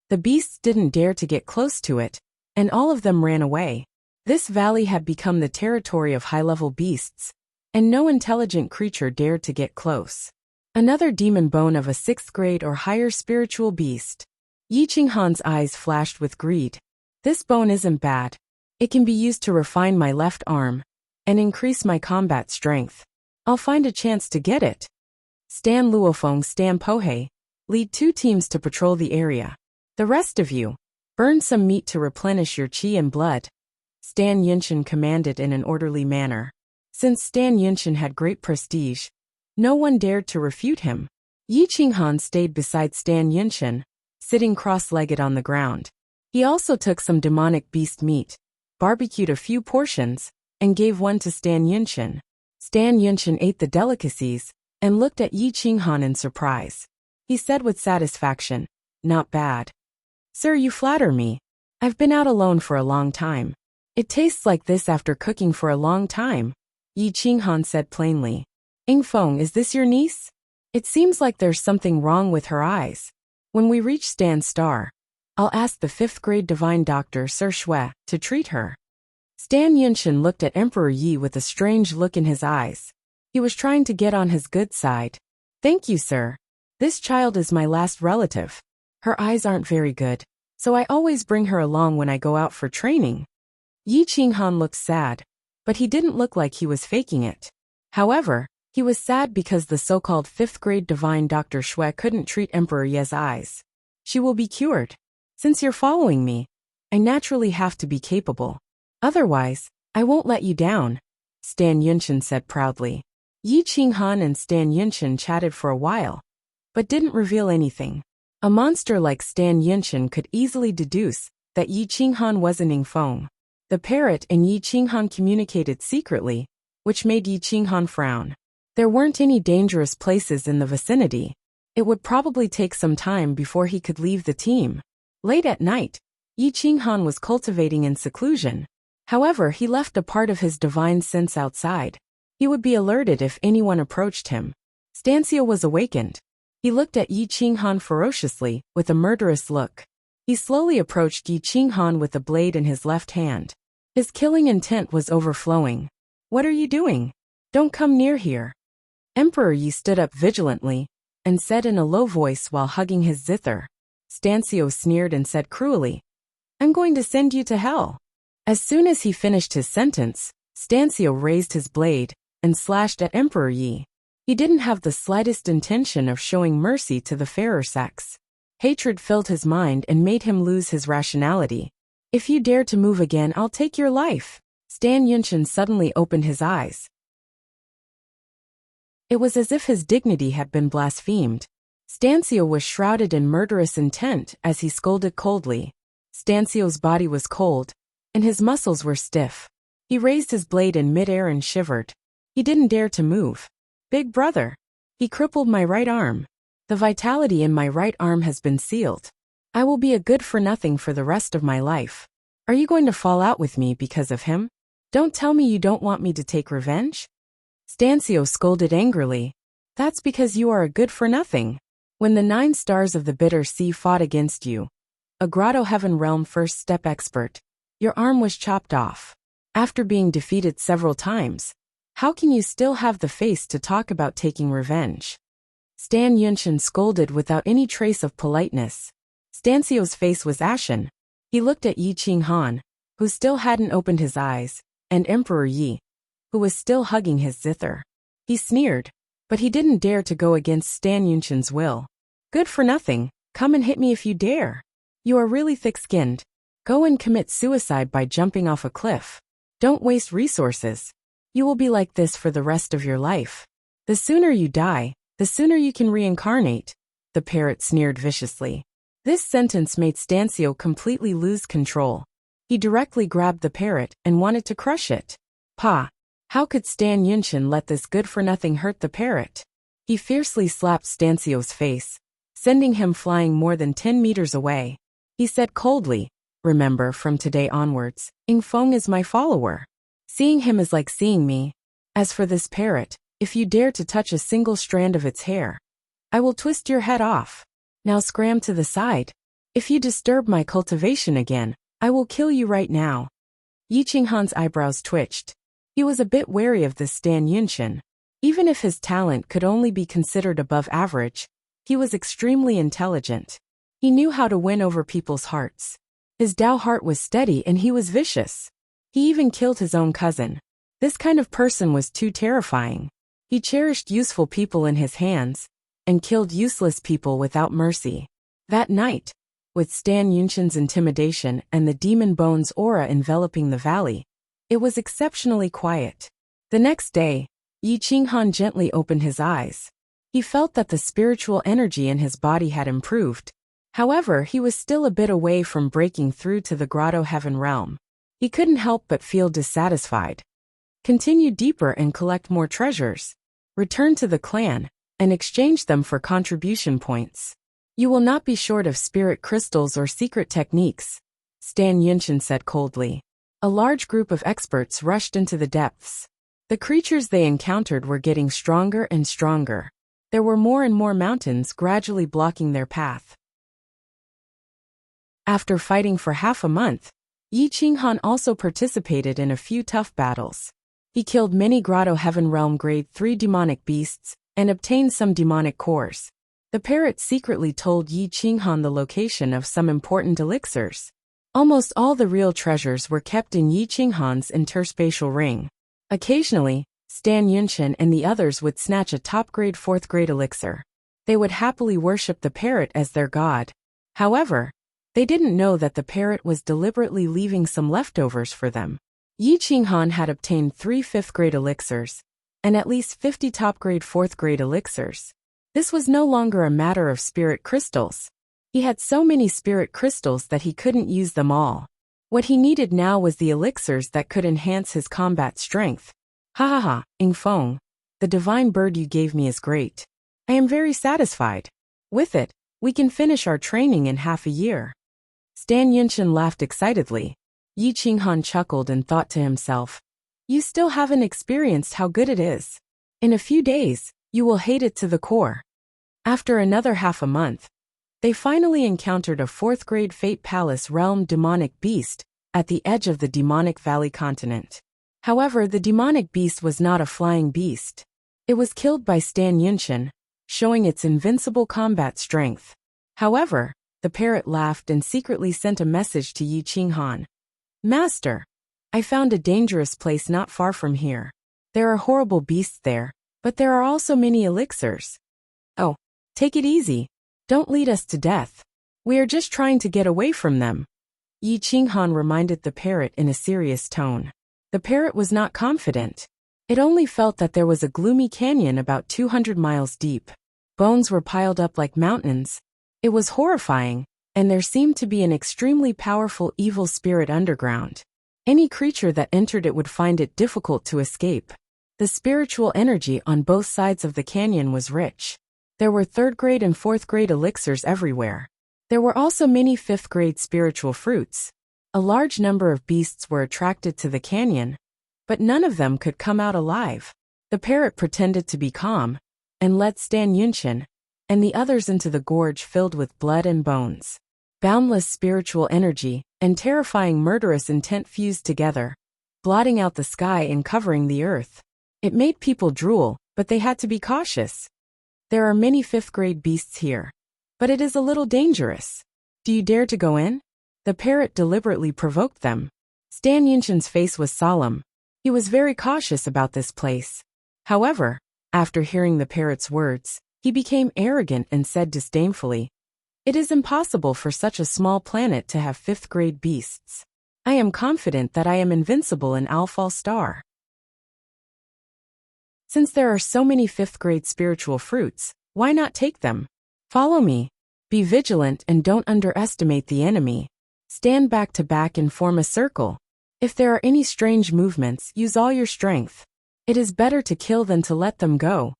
The beasts didn't dare to get close to it, and all of them ran away. This valley had become the territory of high-level beasts, and no intelligent creature dared to get close. Another demon bone of a 6th grade or higher spiritual beast. Yi Qinghan's eyes flashed with greed. This bone isn't bad. It can be used to refine my left arm and increase my combat strength. I'll find a chance to get it. Stan Luofeng, Stan Pohei, lead 2 teams to patrol the area. The rest of you, burn some meat to replenish your qi and blood. Stan Yunshin commanded in an orderly manner. Since Stan Yunshin had great prestige, no one dared to refute him. Yi Qinghan stayed beside Stan Yunshin, sitting cross-legged on the ground. He also took some demonic beast meat, barbecued a few portions, and gave one to Stan Yunshin. Stan Yunshin ate the delicacies and looked at Yi Qinghan in surprise. He said with satisfaction, "Not bad. Sir, you flatter me. I've been out alone for a long time. It tastes like this after cooking for a long time," Yi Qinghan said plainly. "Yingfeng, is this your niece? It seems like there's something wrong with her eyes. When we reach Stan Star, I'll ask the 5th grade divine doctor Sir Shui to treat her." Stan Yunshin looked at Emperor Yi with a strange look in his eyes. He was trying to get on his good side. "Thank you, sir. This child is my last relative. Her eyes aren't very good, so I always bring her along when I go out for training." Yi Qinghan looked sad, but he didn't look like he was faking it. However, he was sad because the so-called 5th grade divine Dr. Shui couldn't treat Emperor Ye's eyes. "She will be cured. Since you're following me, I naturally have to be capable. Otherwise, I won't let you down," Stan Yunshin said proudly. Yi Qinghan and Stan Yunshin chatted for a while, but didn't reveal anything. A monster like Stan Yunqian could easily deduce that Yi Qinghan was an Yingfeng. The parrot and Yi Qinghan communicated secretly, which made Yi Qinghan frown. There weren't any dangerous places in the vicinity. It would probably take some time before he could leave the team. Late at night, Yi Qinghan was cultivating in seclusion. However, he left a part of his divine sense outside. He would be alerted if anyone approached him. Stancio was awakened. He looked at Yi Qinghan ferociously, with a murderous look. He slowly approached Yi Qinghan with a blade in his left hand. His killing intent was overflowing. "What are you doing? Don't come near here." Emperor Yi stood up vigilantly and said in a low voice while hugging his zither. Stancio sneered and said cruelly, "I'm going to send you to hell." As soon as he finished his sentence, Stancio raised his blade and slashed at Emperor Yi. He didn't have the slightest intention of showing mercy to the fairer sex. Hatred filled his mind and made him lose his rationality. "If you dare to move again, I'll take your life." Stan Yunqian suddenly opened his eyes. It was as if his dignity had been blasphemed. Stancio was shrouded in murderous intent as he scolded coldly. Stancio's body was cold, and his muscles were stiff. He raised his blade in midair and shivered. He didn't dare to move. "Big brother." He crippled my right arm. "The vitality in my right arm has been sealed. I will be a good-for-nothing for the rest of my life. Are you going to fall out with me because of him? Don't tell me you don't want me to take revenge?" Stancio scolded angrily. "That's because you are a good-for-nothing. When the 9 stars of the bitter sea fought against you, a Grotto Heaven Realm first step expert, your arm was chopped off. After being defeated several times, how can you still have the face to talk about taking revenge?" Stan Yunqian scolded without any trace of politeness. Stancio's face was ashen. He looked at Yi Qinghan, who still hadn't opened his eyes, and Emperor Yi, who was still hugging his zither. He sneered, but he didn't dare to go against Stan Yunqian's will. "Good for nothing, come and hit me if you dare. You are really thick-skinned. Go and commit suicide by jumping off a cliff. Don't waste resources. You will be like this for the rest of your life. The sooner you die, the sooner you can reincarnate," the parrot sneered viciously. This sentence made Stancio completely lose control. He directly grabbed the parrot and wanted to crush it. "Pa! How could Stan Yunqian let this good-for-nothing hurt the parrot?" He fiercely slapped Stancio's face, sending him flying more than 10 meters away. He said coldly, "Remember, from today onwards, Yingfeng is my follower. Seeing him is like seeing me. As for this parrot, if you dare to touch a single strand of its hair, I will twist your head off. Now scram to the side. If you disturb my cultivation again, I will kill you right now." Yi Qinghan's eyebrows twitched. He was a bit wary of this Stan Yunqian. Even if his talent could only be considered above average, he was extremely intelligent. He knew how to win over people's hearts. His Dao heart was steady and he was vicious. He even killed his own cousin. This kind of person was too terrifying. He cherished useful people in his hands and killed useless people without mercy. That night, with Stan Yunqian's intimidation and the demon bones aura enveloping the valley, it was exceptionally quiet. The next day, Yi Qinghan gently opened his eyes. He felt that the spiritual energy in his body had improved. However, he was still a bit away from breaking through to the Grotto Heaven Realm. He couldn't help but feel dissatisfied. Continue deeper and collect more treasures. Return to the clan and exchange them for contribution points. You will not be short of spirit crystals or secret techniques, Stan Yunqian said coldly. A large group of experts rushed into the depths. The creatures they encountered were getting stronger and stronger. There were more and more mountains gradually blocking their path. After fighting for half a month, Yi Qinghan also participated in a few tough battles. He killed many Grotto Heaven Realm Grade 3 demonic beasts and obtained some demonic cores. The parrot secretly told Yi Qinghan the location of some important elixirs. Almost all the real treasures were kept in Yi Qinghan's interspatial ring. Occasionally, Stan Yunqian and the others would snatch a top-grade 4th-grade elixir. They would happily worship the parrot as their god. However, they didn't know that the parrot was deliberately leaving some leftovers for them. Yi Qinghan had obtained 3 5th-grade elixirs, and at least 50 top-grade 4th-grade elixirs. This was no longer a matter of spirit crystals. He had so many spirit crystals that he couldn't use them all. What he needed now was the elixirs that could enhance his combat strength. Ha ha ha, Ingfeng. The divine bird you gave me is great. I am very satisfied. With it, we can finish our training in half a year. Stan Yinshan laughed excitedly. Yi Qinghan chuckled and thought to himself, you still haven't experienced how good it is. In a few days, you will hate it to the core. After another half a month, they finally encountered a 4th grade Fate Palace realm demonic beast at the edge of the demonic valley continent. However, the demonic beast was not a flying beast. It was killed by Stan Yinshan, showing its invincible combat strength. However, the parrot laughed and secretly sent a message to Yi Qinghan. Master, I found a dangerous place not far from here. There are horrible beasts there, but there are also many elixirs. Oh, take it easy. Don't lead us to death. We are just trying to get away from them. Yi Qinghan reminded the parrot in a serious tone. The parrot was not confident. It only felt that there was a gloomy canyon about 200 miles deep. Bones were piled up like mountains. It was horrifying, and there seemed to be an extremely powerful evil spirit underground. Any creature that entered it would find it difficult to escape. The spiritual energy on both sides of the canyon was rich. There were 3rd grade and 4th grade elixirs everywhere. There were also many 5th grade spiritual fruits. A large number of beasts were attracted to the canyon, but none of them could come out alive. The parrot pretended to be calm, and led Stan Yinshan and the others into the gorge filled with blood and bones. Boundless spiritual energy and terrifying murderous intent fused together, blotting out the sky and covering the earth. It made people drool, but they had to be cautious. There are many 5th grade beasts here, but it is a little dangerous. Do you dare to go in? The parrot deliberately provoked them. Stan Yinshan's face was solemn. He was very cautious about this place. However, after hearing the parrot's words, he became arrogant and said disdainfully, it is impossible for such a small planet to have 5th grade beasts. I am confident that I am invincible in Alphal Star. Since there are so many 5th grade spiritual fruits, why not take them? Follow me. Be vigilant and don't underestimate the enemy. Stand back to back and form a circle. If there are any strange movements, use all your strength. It is better to kill than to let them go.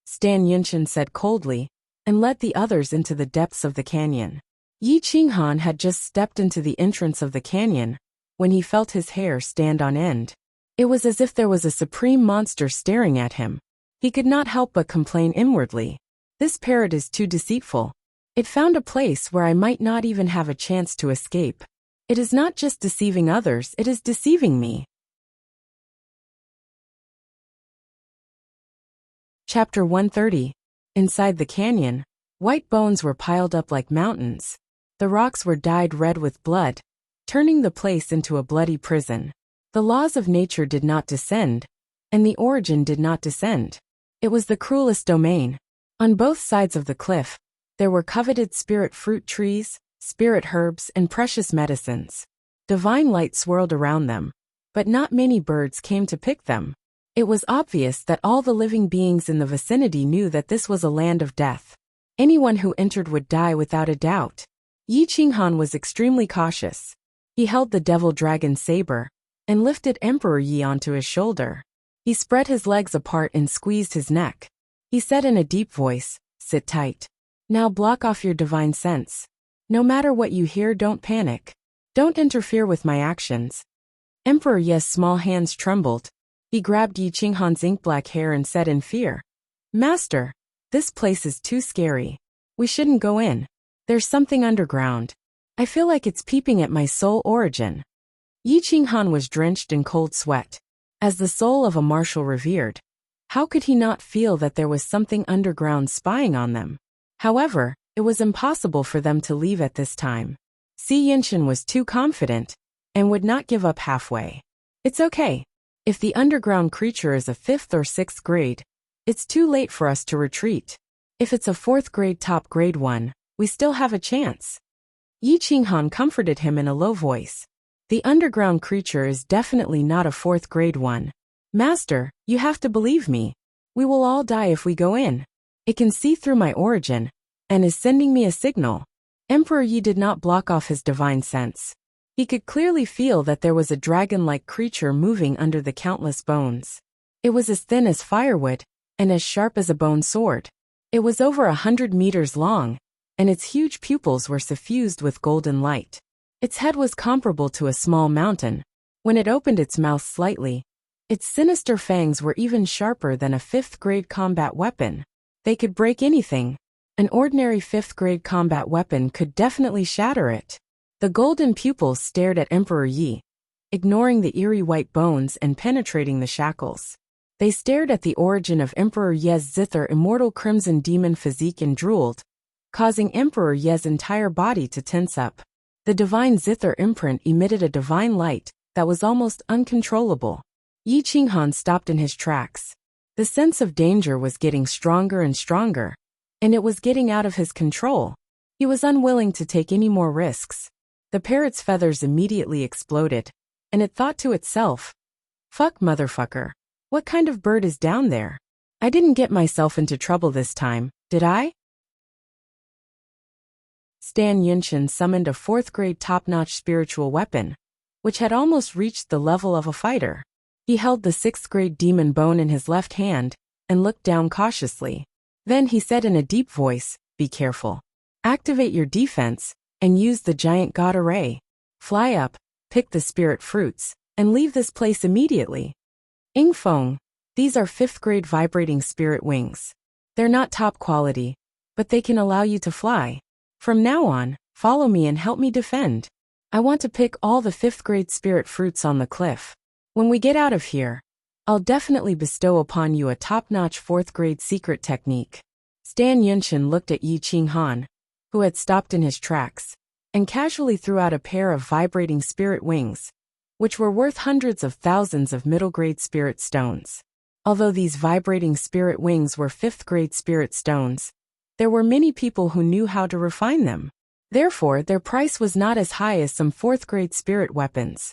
Stan Yinshan said coldly, and led the others into the depths of the canyon. Yi Qinghan had just stepped into the entrance of the canyon when he felt his hair stand on end. It was as if there was a supreme monster staring at him. He could not help but complain inwardly. This parrot is too deceitful. It found a place where I might not even have a chance to escape. It is not just deceiving others, it is deceiving me. Chapter 130. Inside the canyon, white bones were piled up like mountains. The rocks were dyed red with blood, turning the place into a bloody prison. The laws of nature did not descend, and the origin did not descend. It was the cruelest domain. On both sides of the cliff, there were coveted spirit fruit trees, spirit herbs, and precious medicines. Divine light swirled around them, but not many birds came to pick them. It was obvious that all the living beings in the vicinity knew that this was a land of death. Anyone who entered would die without a doubt. Yi Qinghan was extremely cautious. He held the devil dragon saber and lifted Emperor Yi onto his shoulder. He spread his legs apart and squeezed his neck. He said in a deep voice, sit tight. Now block off your divine sense. No matter what you hear, don't panic. Don't interfere with my actions. Emperor Yi's small hands trembled. He grabbed Yi Qinghan's ink-black hair and said in fear, Master, this place is too scary. We shouldn't go in. There's something underground. I feel like it's peeping at my soul origin. Yi Qinghan was drenched in cold sweat. As the soul of a marshal revered, how could he not feel that there was something underground spying on them? However, it was impossible for them to leave at this time. Si Yinshan was too confident and would not give up halfway. It's okay. If the underground creature is a 5th or 6th grade, it's too late for us to retreat. If it's a 4th grade top grade one, we still have a chance. Yi Qinghan comforted him in a low voice. The underground creature is definitely not a 4th grade one. Master, you have to believe me. We will all die if we go in. It can see through my origin, and is sending me a signal. Emperor Yi did not block off his divine sense. He could clearly feel that there was a dragon-like creature moving under the countless bones. It was as thin as firewood, and as sharp as a bone sword. It was over 100 meters long, and its huge pupils were suffused with golden light. Its head was comparable to a small mountain. When it opened its mouth slightly, its sinister fangs were even sharper than a 5th-grade combat weapon. They could break anything. An ordinary 5th-grade combat weapon could definitely shatter it. The golden pupils stared at Emperor Yi, ignoring the eerie white bones and penetrating the shackles. They stared at the origin of Emperor Ye's zither immortal crimson demon physique and drooled, causing Emperor Ye's entire body to tense up. The divine zither imprint emitted a divine light that was almost uncontrollable. Yi Qinghan stopped in his tracks. The sense of danger was getting stronger and stronger, and it was getting out of his control. He was unwilling to take any more risks. The parrot's feathers immediately exploded, and it thought to itself, "Fuck motherfucker. What kind of bird is down there? I didn't get myself into trouble this time, did I?" Stan Yunshin summoned a 4th-grade top-notch spiritual weapon, which had almost reached the level of a fighter. He held the 6th-grade demon bone in his left hand and looked down cautiously. Then he said in a deep voice, "Be careful. Activate your defense and use the giant god array. Fly up, pick the spirit fruits, and leave this place immediately." Ing Feng, these are 5th-grade vibrating spirit wings. They're not top quality, but they can allow you to fly. From now on, follow me and help me defend. I want to pick all the 5th-grade spirit fruits on the cliff. When we get out of here, I'll definitely bestow upon you a top-notch 4th-grade secret technique. Stan Yunshin looked at Yi Qinghan, who had stopped in his tracks, and casually threw out a pair of vibrating spirit wings, which were worth hundreds of thousands of middle-grade spirit stones. Although these vibrating spirit wings were 5th-grade spirit stones, there were many people who knew how to refine them. Therefore, their price was not as high as some 4th-grade spirit weapons.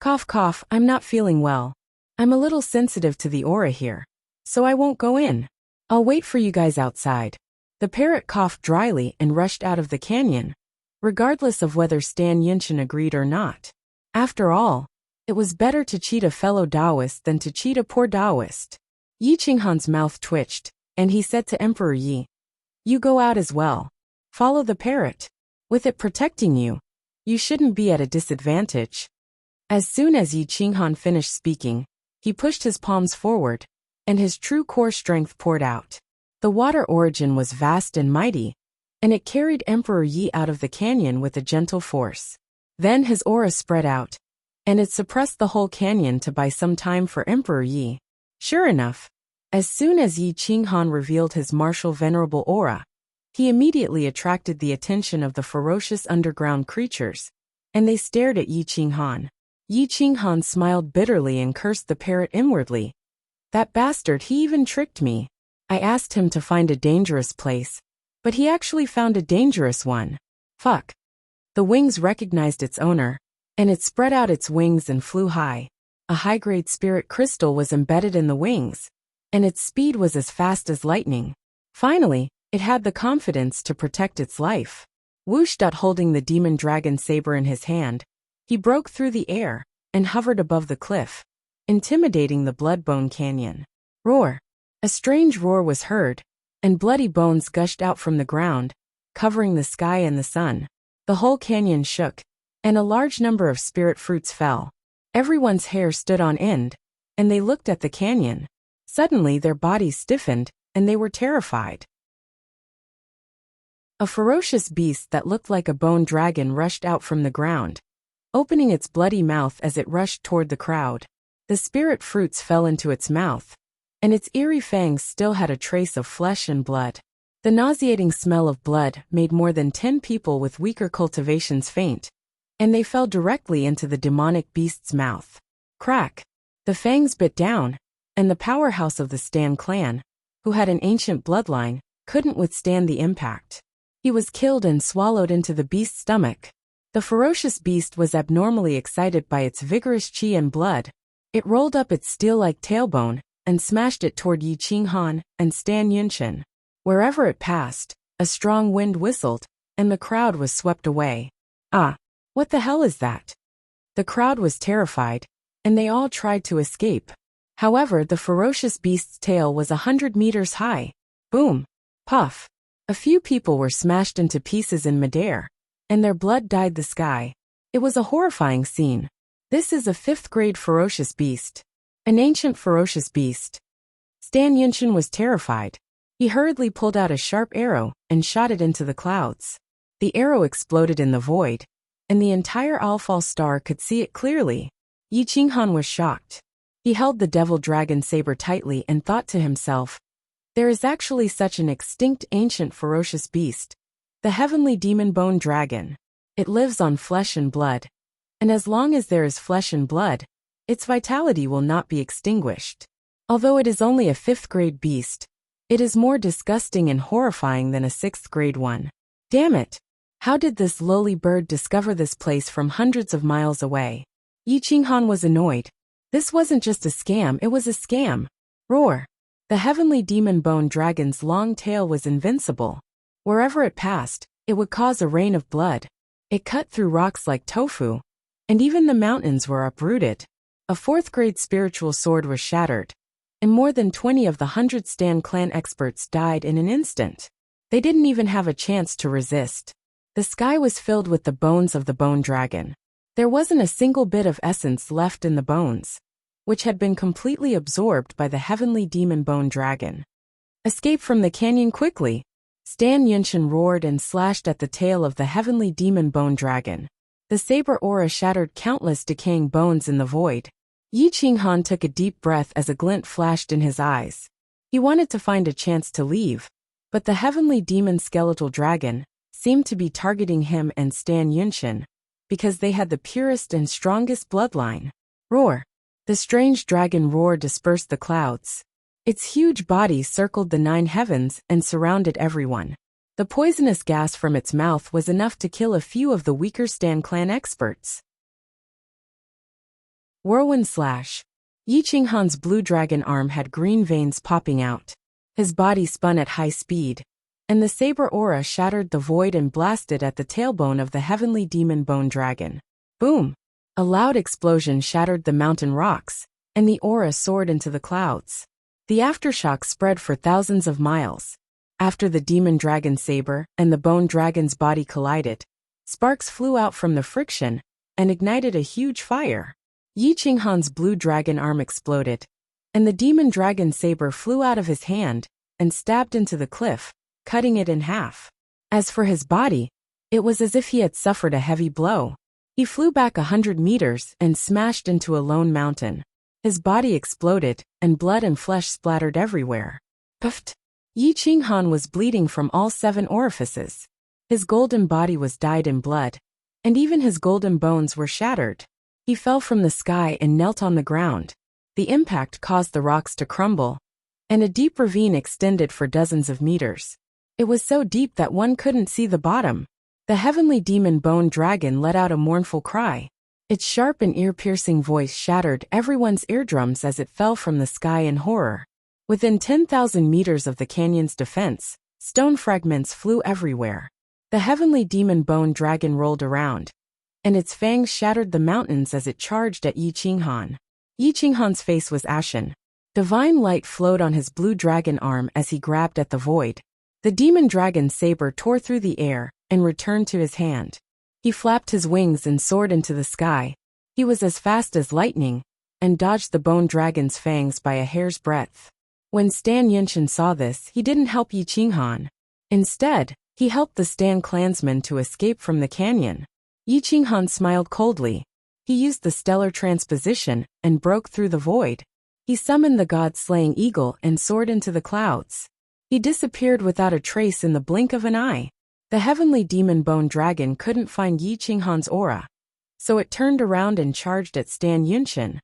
Cough cough, I'm not feeling well. I'm a little sensitive to the aura here, so I won't go in. I'll wait for you guys outside. The parrot coughed dryly and rushed out of the canyon, regardless of whether Stan Yunshin agreed or not. After all, it was better to cheat a fellow Taoist than to cheat a poor Taoist. Yi Qinghan's mouth twitched, and he said to Emperor Yi, "You go out as well. Follow the parrot. With it protecting you, you shouldn't be at a disadvantage." As soon as Yi Qinghan finished speaking, he pushed his palms forward, and his true core strength poured out. The water origin was vast and mighty, and it carried Emperor Yi out of the canyon with a gentle force. Then his aura spread out, and it suppressed the whole canyon to buy some time for Emperor Yi. Sure enough, as soon as Yi Qinghan revealed his martial venerable aura, he immediately attracted the attention of the ferocious underground creatures, and they stared at Yi Qinghan. Yi Qinghan smiled bitterly and cursed the parrot inwardly. "That bastard, he even tricked me. I asked him to find a dangerous place, but he actually found a dangerous one. Fuck." The wings recognized its owner, and it spread out its wings and flew high. A high-grade spirit crystal was embedded in the wings, and its speed was as fast as lightning. Finally, it had the confidence to protect its life. Whoosh! Holding the demon dragon saber in his hand, he broke through the air and hovered above the cliff, intimidating the Bloodbone Canyon. Roar! A strange roar was heard, and bloody bones gushed out from the ground, covering the sky and the sun. The whole canyon shook, and a large number of spirit fruits fell. Everyone's hair stood on end, and they looked at the canyon. Suddenly their bodies stiffened, and they were terrified. A ferocious beast that looked like a bone dragon rushed out from the ground, opening its bloody mouth as it rushed toward the crowd. The spirit fruits fell into its mouth, and its eerie fangs still had a trace of flesh and blood. The nauseating smell of blood made more than 10 people with weaker cultivations faint, and they fell directly into the demonic beast's mouth. Crack! The fangs bit down, and the powerhouse of the Stan clan, who had an ancient bloodline, couldn't withstand the impact. He was killed and swallowed into the beast's stomach. The ferocious beast was abnormally excited by its vigorous chi and blood. It rolled up its steel-like tailbone and smashed it toward Yi Qinghan and Stan Yunshin. Wherever it passed, a strong wind whistled, and the crowd was swept away. Ah, what the hell is that? The crowd was terrified, and they all tried to escape. However, the ferocious beast's tail was 100 meters high. Boom! Puff! A few people were smashed into pieces in midair, and their blood dyed the sky. It was a horrifying scene. This is a 5th-grade ferocious beast. An ancient ferocious beast. Stan Yunshin was terrified. He hurriedly pulled out a sharp arrow and shot it into the clouds. The arrow exploded in the void, and the entire Alfal star could see it clearly. Yi Qinghan was shocked. He held the devil dragon saber tightly and thought to himself, there is actually such an extinct ancient ferocious beast. The heavenly demon bone dragon. It lives on flesh and blood. And as long as there is flesh and blood, its vitality will not be extinguished. Although it is only a 5th-grade beast, it is more disgusting and horrifying than a 6th-grade one. Damn it! How did this lowly bird discover this place from hundreds of miles away? Yi Qinghan was annoyed. This wasn't just a scam, it was a scam. Roar! The heavenly demon bone dragon's long tail was invincible. Wherever it passed, it would cause a rain of blood. It cut through rocks like tofu, and even the mountains were uprooted. A 4th-grade spiritual sword was shattered, and more than 20 of the 100 Stan clan experts died in an instant. They didn't even have a chance to resist. The sky was filled with the bones of the bone dragon. There wasn't a single bit of essence left in the bones, which had been completely absorbed by the heavenly demon bone dragon. Escape from the canyon quickly! Stan Yunshin roared and slashed at the tail of the heavenly demon bone dragon. The saber aura shattered countless decaying bones in the void. Yi Qinghan took a deep breath as a glint flashed in his eyes. He wanted to find a chance to leave, but the heavenly demon skeletal dragon seemed to be targeting him and Stan Yunshin, because they had the purest and strongest bloodline. Roar! The strange dragon roar dispersed the clouds. Its huge body circled the 9 heavens and surrounded everyone. The poisonous gas from its mouth was enough to kill a few of the weaker Stan clan experts. Whirlwind slash. Yi Qinghan's blue dragon arm had green veins popping out. His body spun at high speed, and the saber aura shattered the void and blasted at the tailbone of the heavenly demon bone dragon. Boom! A loud explosion shattered the mountain rocks, and the aura soared into the clouds. The aftershock spread for thousands of miles. After the demon dragon saber and the bone dragon's body collided, sparks flew out from the friction and ignited a huge fire. Yi Qinghan's blue dragon arm exploded, and the demon dragon saber flew out of his hand and stabbed into the cliff, cutting it in half. As for his body, it was as if he had suffered a heavy blow. He flew back 100 meters and smashed into a lone mountain. His body exploded, and blood and flesh splattered everywhere. Puffed! Yi Qinghan was bleeding from all 7 orifices. His golden body was dyed in blood, and even his golden bones were shattered. He fell from the sky and knelt on the ground. The impact caused the rocks to crumble, and a deep ravine extended for dozens of meters. It was so deep that one couldn't see the bottom. The heavenly demon bone dragon let out a mournful cry. Its sharp and ear-piercing voice shattered everyone's eardrums as it fell from the sky in horror. Within 10,000 meters of the canyon's defense, stone fragments flew everywhere. The heavenly demon bone dragon rolled around, and its fangs shattered the mountains as it charged at Yi Qinghan. Yi Qinghan's face was ashen. Divine light flowed on his blue dragon arm as he grabbed at the void. The demon dragon's saber tore through the air and returned to his hand. He flapped his wings and soared into the sky. He was as fast as lightning, and dodged the bone dragon's fangs by a hair's breadth. When Stan Yunshin saw this, he didn't help Yi Qinghan. Instead, he helped the Stan clansmen to escape from the canyon. Yi Qinghan smiled coldly. He used the stellar transposition and broke through the void. He summoned the god-slaying eagle and soared into the clouds. He disappeared without a trace in the blink of an eye. The heavenly demon bone dragon couldn't find Yi Qinghan's aura, so it turned around and charged at Stan Yunshin,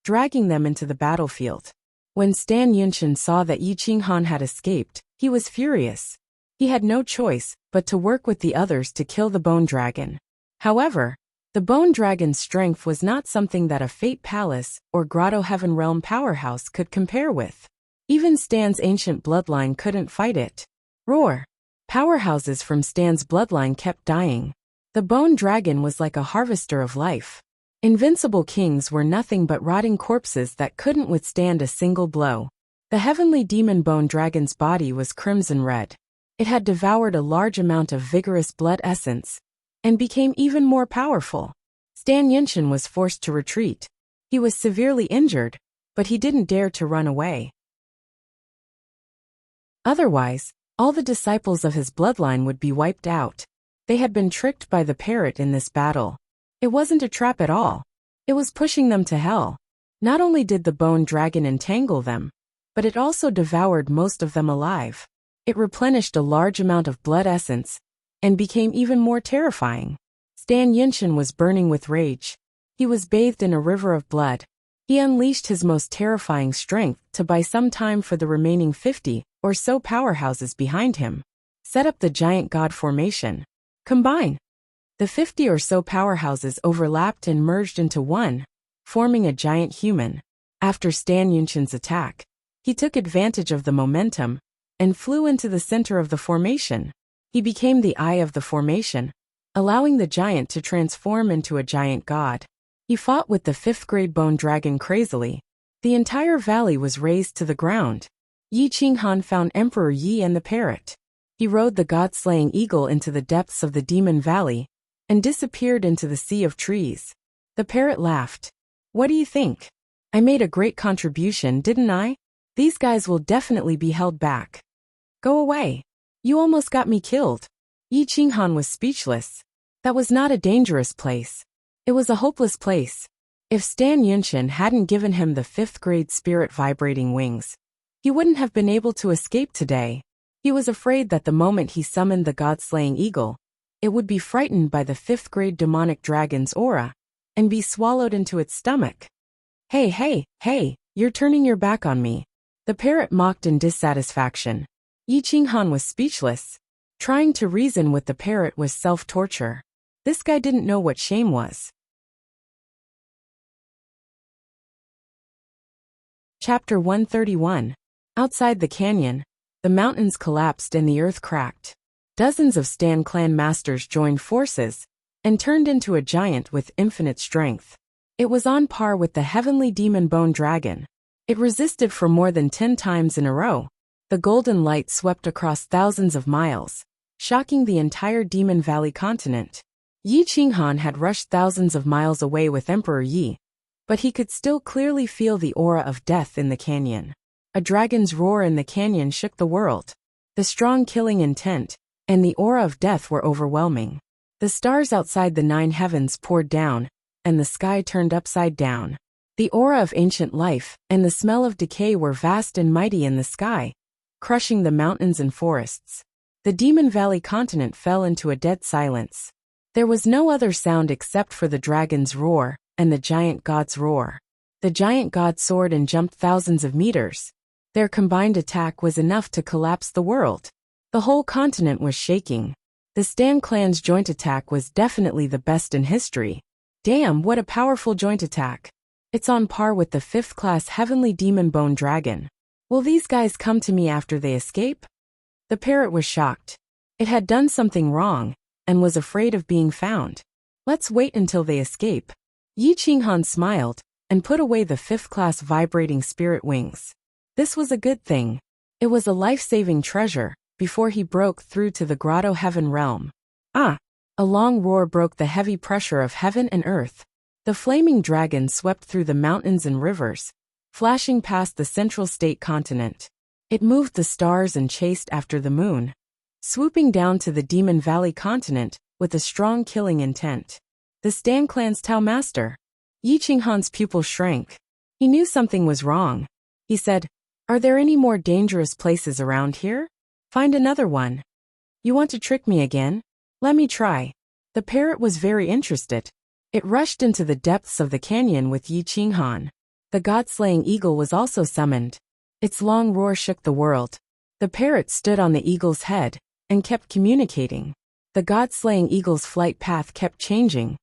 dragging them into the battlefield. When Stan Yunshin saw that Yi Qinghan had escaped, he was furious. He had no choice but to work with the others to kill the bone dragon. However, the bone dragon's strength was not something that a Fate Palace or Grotto Heaven Realm powerhouse could compare with. Even Stan's ancient bloodline couldn't fight it. Roar! Powerhouses from Stan's bloodline kept dying. The bone dragon was like a harvester of life. Invincible kings were nothing but rotting corpses that couldn't withstand a single blow. The heavenly demon bone dragon's body was crimson red. It had devoured a large amount of vigorous blood essence and became even more powerful. Stan Yinshan was forced to retreat. He was severely injured, but he didn't dare to run away. Otherwise, all the disciples of his bloodline would be wiped out. They had been tricked by the parrot in this battle. It wasn't a trap at all. It was pushing them to hell. Not only did the bone dragon entangle them, but it also devoured most of them alive. It replenished a large amount of blood essence and became even more terrifying. Stan Yinshan was burning with rage. He was bathed in a river of blood. He unleashed his most terrifying strength to buy some time for the remaining 50 or so powerhouses behind him. Set up the giant god formation. Combine. The 50 or so powerhouses overlapped and merged into one, forming a giant human. After Stan Yinshan's attack, he took advantage of the momentum and flew into the center of the formation. He became the eye of the formation, allowing the giant to transform into a giant god. He fought with the 5th grade bone dragon crazily. The entire valley was razed to the ground. Yi Qinghan found Emperor Yi and the parrot. He rode the god-slaying eagle into the depths of the demon valley and disappeared into the sea of trees. The parrot laughed. What do you think? I made a great contribution, didn't I? These guys will definitely be held back. Go away. You almost got me killed. Yi Qinghan was speechless. That was not a dangerous place. It was a hopeless place. If Stan Yinshan hadn't given him the 5th grade spirit vibrating wings, he wouldn't have been able to escape today. He was afraid that the moment he summoned the god-slaying eagle, it would be frightened by the 5th grade demonic dragon's aura and be swallowed into its stomach. Hey, you're turning your back on me. The parrot mocked in dissatisfaction. Yi Qinghan was speechless. Trying to reason with the parrot was self-torture. This guy didn't know what shame was. Chapter 131. Outside the canyon, the mountains collapsed and the earth cracked. Dozens of Stan clan masters joined forces and turned into a giant with infinite strength. It was on par with the heavenly demon bone dragon. It resisted for more than 10 times in a row. The golden light swept across thousands of miles, shocking the entire Demon Valley continent. Yi Qinghan had rushed thousands of miles away with Emperor Yi, but he could still clearly feel the aura of death in the canyon. A dragon's roar in the canyon shook the world. The strong killing intent and the aura of death were overwhelming. The stars outside the 9 heavens poured down, and the sky turned upside down. The aura of ancient life and the smell of decay were vast and mighty in the sky, crushing the mountains and forests. The Demon Valley continent fell into a dead silence. There was no other sound except for the dragon's roar and the giant god's roar. The giant god soared and jumped thousands of meters. Their combined attack was enough to collapse the world. The whole continent was shaking. The Stan clan's joint attack was definitely the best in history. Damn, what a powerful joint attack. It's on par with the 5th class heavenly demon bone dragon. Will these guys come to me after they escape? The parrot was shocked. It had done something wrong and was afraid of being found. Let's wait until they escape. Yi Qinghan smiled and put away the 5th class vibrating spirit wings. This was a good thing. It was a life-saving treasure before he broke through to the grotto heaven realm. Ah! A long roar broke the heavy pressure of heaven and earth. The flaming dragon swept through the mountains and rivers, flashing past the central state continent. It moved the stars and chased after the moon, swooping down to the Demon Valley continent with a strong killing intent. The Stan clan's Tao master. Yi Qinghan's pupil shrank. He knew something was wrong. He said, "Are there any more dangerous places around here? Find another one." You want to trick me again? Let me try. The parrot was very interested. It rushed into the depths of the canyon with Yi Qinghan. The god-slaying eagle was also summoned. Its long roar shook the world. The parrot stood on the eagle's head and kept communicating. The god-slaying eagle's flight path kept changing.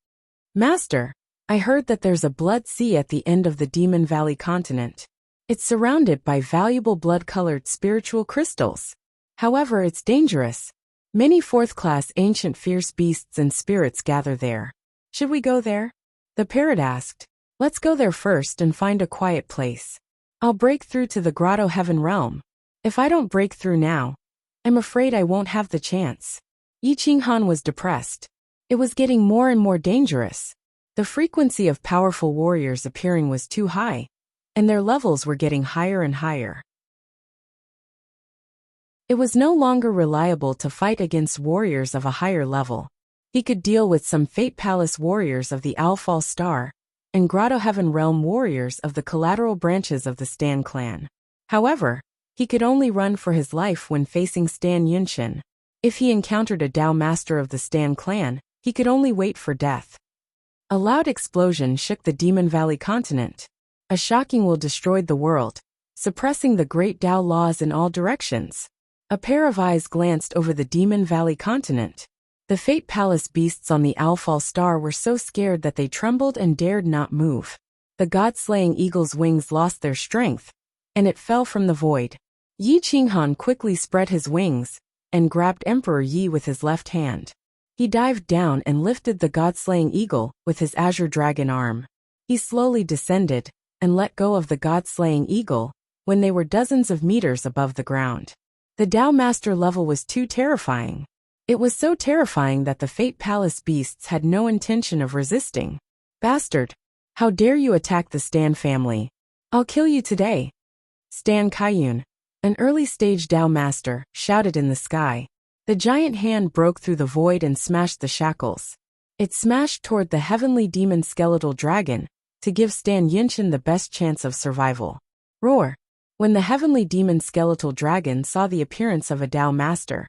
Master, I heard that there's a blood sea at the end of the Demon Valley continent. It's surrounded by valuable blood-colored spiritual crystals. However, it's dangerous. Many fourth-class ancient fierce beasts and spirits gather there. Should we go there? The parrot asked. Let's go there first and find a quiet place. I'll break through to the grotto heaven realm. If I don't break through now, I'm afraid I won't have the chance. Yi Qinghan was depressed. It was getting more and more dangerous. The frequency of powerful warriors appearing was too high, and their levels were getting higher and higher. It was no longer reliable to fight against warriors of a higher level. He could deal with some Fate Palace warriors of the Alfal Star, and Grotto Heaven Realm warriors of the collateral branches of the Stan clan. However, he could only run for his life when facing Stan Yunshin. If he encountered a Dao master of the Stan clan, he could only wait for death. A loud explosion shook the Demon Valley continent. A shocking will destroyed the world, suppressing the great Dao laws in all directions. A pair of eyes glanced over the Demon Valley continent. The Fate Palace beasts on the Alfal Star were so scared that they trembled and dared not move. The god-slaying eagle's wings lost their strength, and it fell from the void. Yi Qinghan quickly spread his wings and grabbed Emperor Yi with his left hand. He dived down and lifted the god-slaying eagle with his azure dragon arm. He slowly descended and let go of the god-slaying eagle when they were dozens of meters above the ground. The Dao Master level was too terrifying. It was so terrifying that the Fate Palace beasts had no intention of resisting. Bastard! How dare you attack the Stan family? I'll kill you today! Stan Kaiyun, an early-stage Dao Master, shouted in the sky. The giant hand broke through the void and smashed the shackles. It smashed toward the heavenly demon skeletal dragon to give Stan Yunshin the best chance of survival. Roar! When the heavenly demon skeletal dragon saw the appearance of a Dao Master,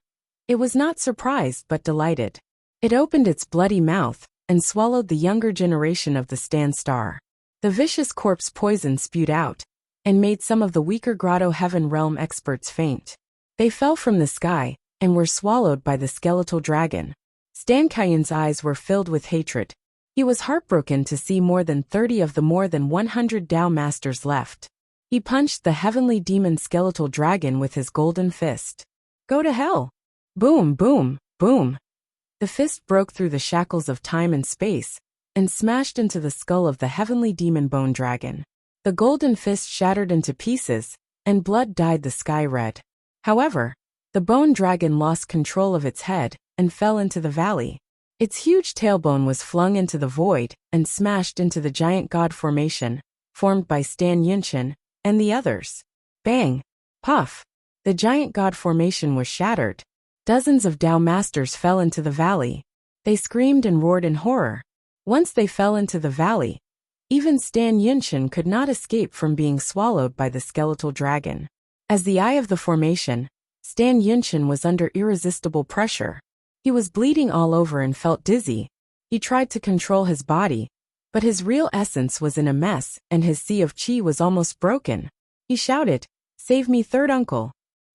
it was not surprised but delighted. It opened its bloody mouth and swallowed the younger generation of the Stan Star. The vicious corpse poison spewed out and made some of the weaker Grotto Heaven Realm experts faint. They fell from the sky and were swallowed by the skeletal dragon. Stan Kaiyun's eyes were filled with hatred. He was heartbroken to see more than 30 of the more than 100 Dao Masters left. He punched the heavenly demon skeletal dragon with his golden fist. Go to hell! Boom, boom, boom! The fist broke through the shackles of time and space and smashed into the skull of the heavenly demon bone dragon. The golden fist shattered into pieces, and blood dyed the sky red. However, the bone dragon lost control of its head and fell into the valley. Its huge tailbone was flung into the void and smashed into the giant god formation, formed by Stan Yunshin and the others. Bang! Puff! The giant god formation was shattered. Dozens of Dao Masters fell into the valley. They screamed and roared in horror. Once they fell into the valley, even Stan Yunshin could not escape from being swallowed by the skeletal dragon. As the eye of the formation, Stan Yunshin was under irresistible pressure. He was bleeding all over and felt dizzy. He tried to control his body, but his real essence was in a mess and his sea of chi was almost broken. He shouted, "Save me, third uncle!"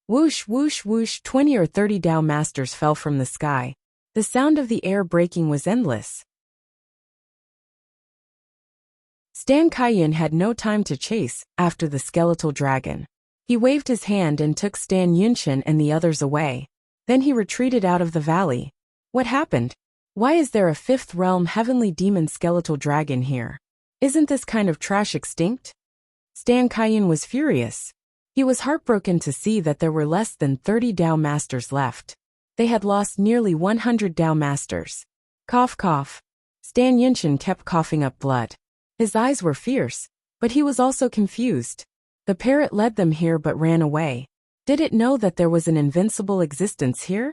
Whoosh, whoosh, whoosh, 20 or 30 Dao Masters fell from the sky. The sound of the air breaking was endless. Stan Kaiyun had no time to chase after the skeletal dragon. He waved his hand and took Stan Yunshin and the others away. Then he retreated out of the valley. What happened? Why is there a fifth realm heavenly demon skeletal dragon here? Isn't this kind of trash extinct? Stan Kaiyun was furious. He was heartbroken to see that there were less than 30 Dao Masters left. They had lost nearly 100 Dao Masters. Cough, cough. Stan Yunshin kept coughing up blood. His eyes were fierce, but he was also confused. The parrot led them here but ran away. Did it know that there was an invincible existence here?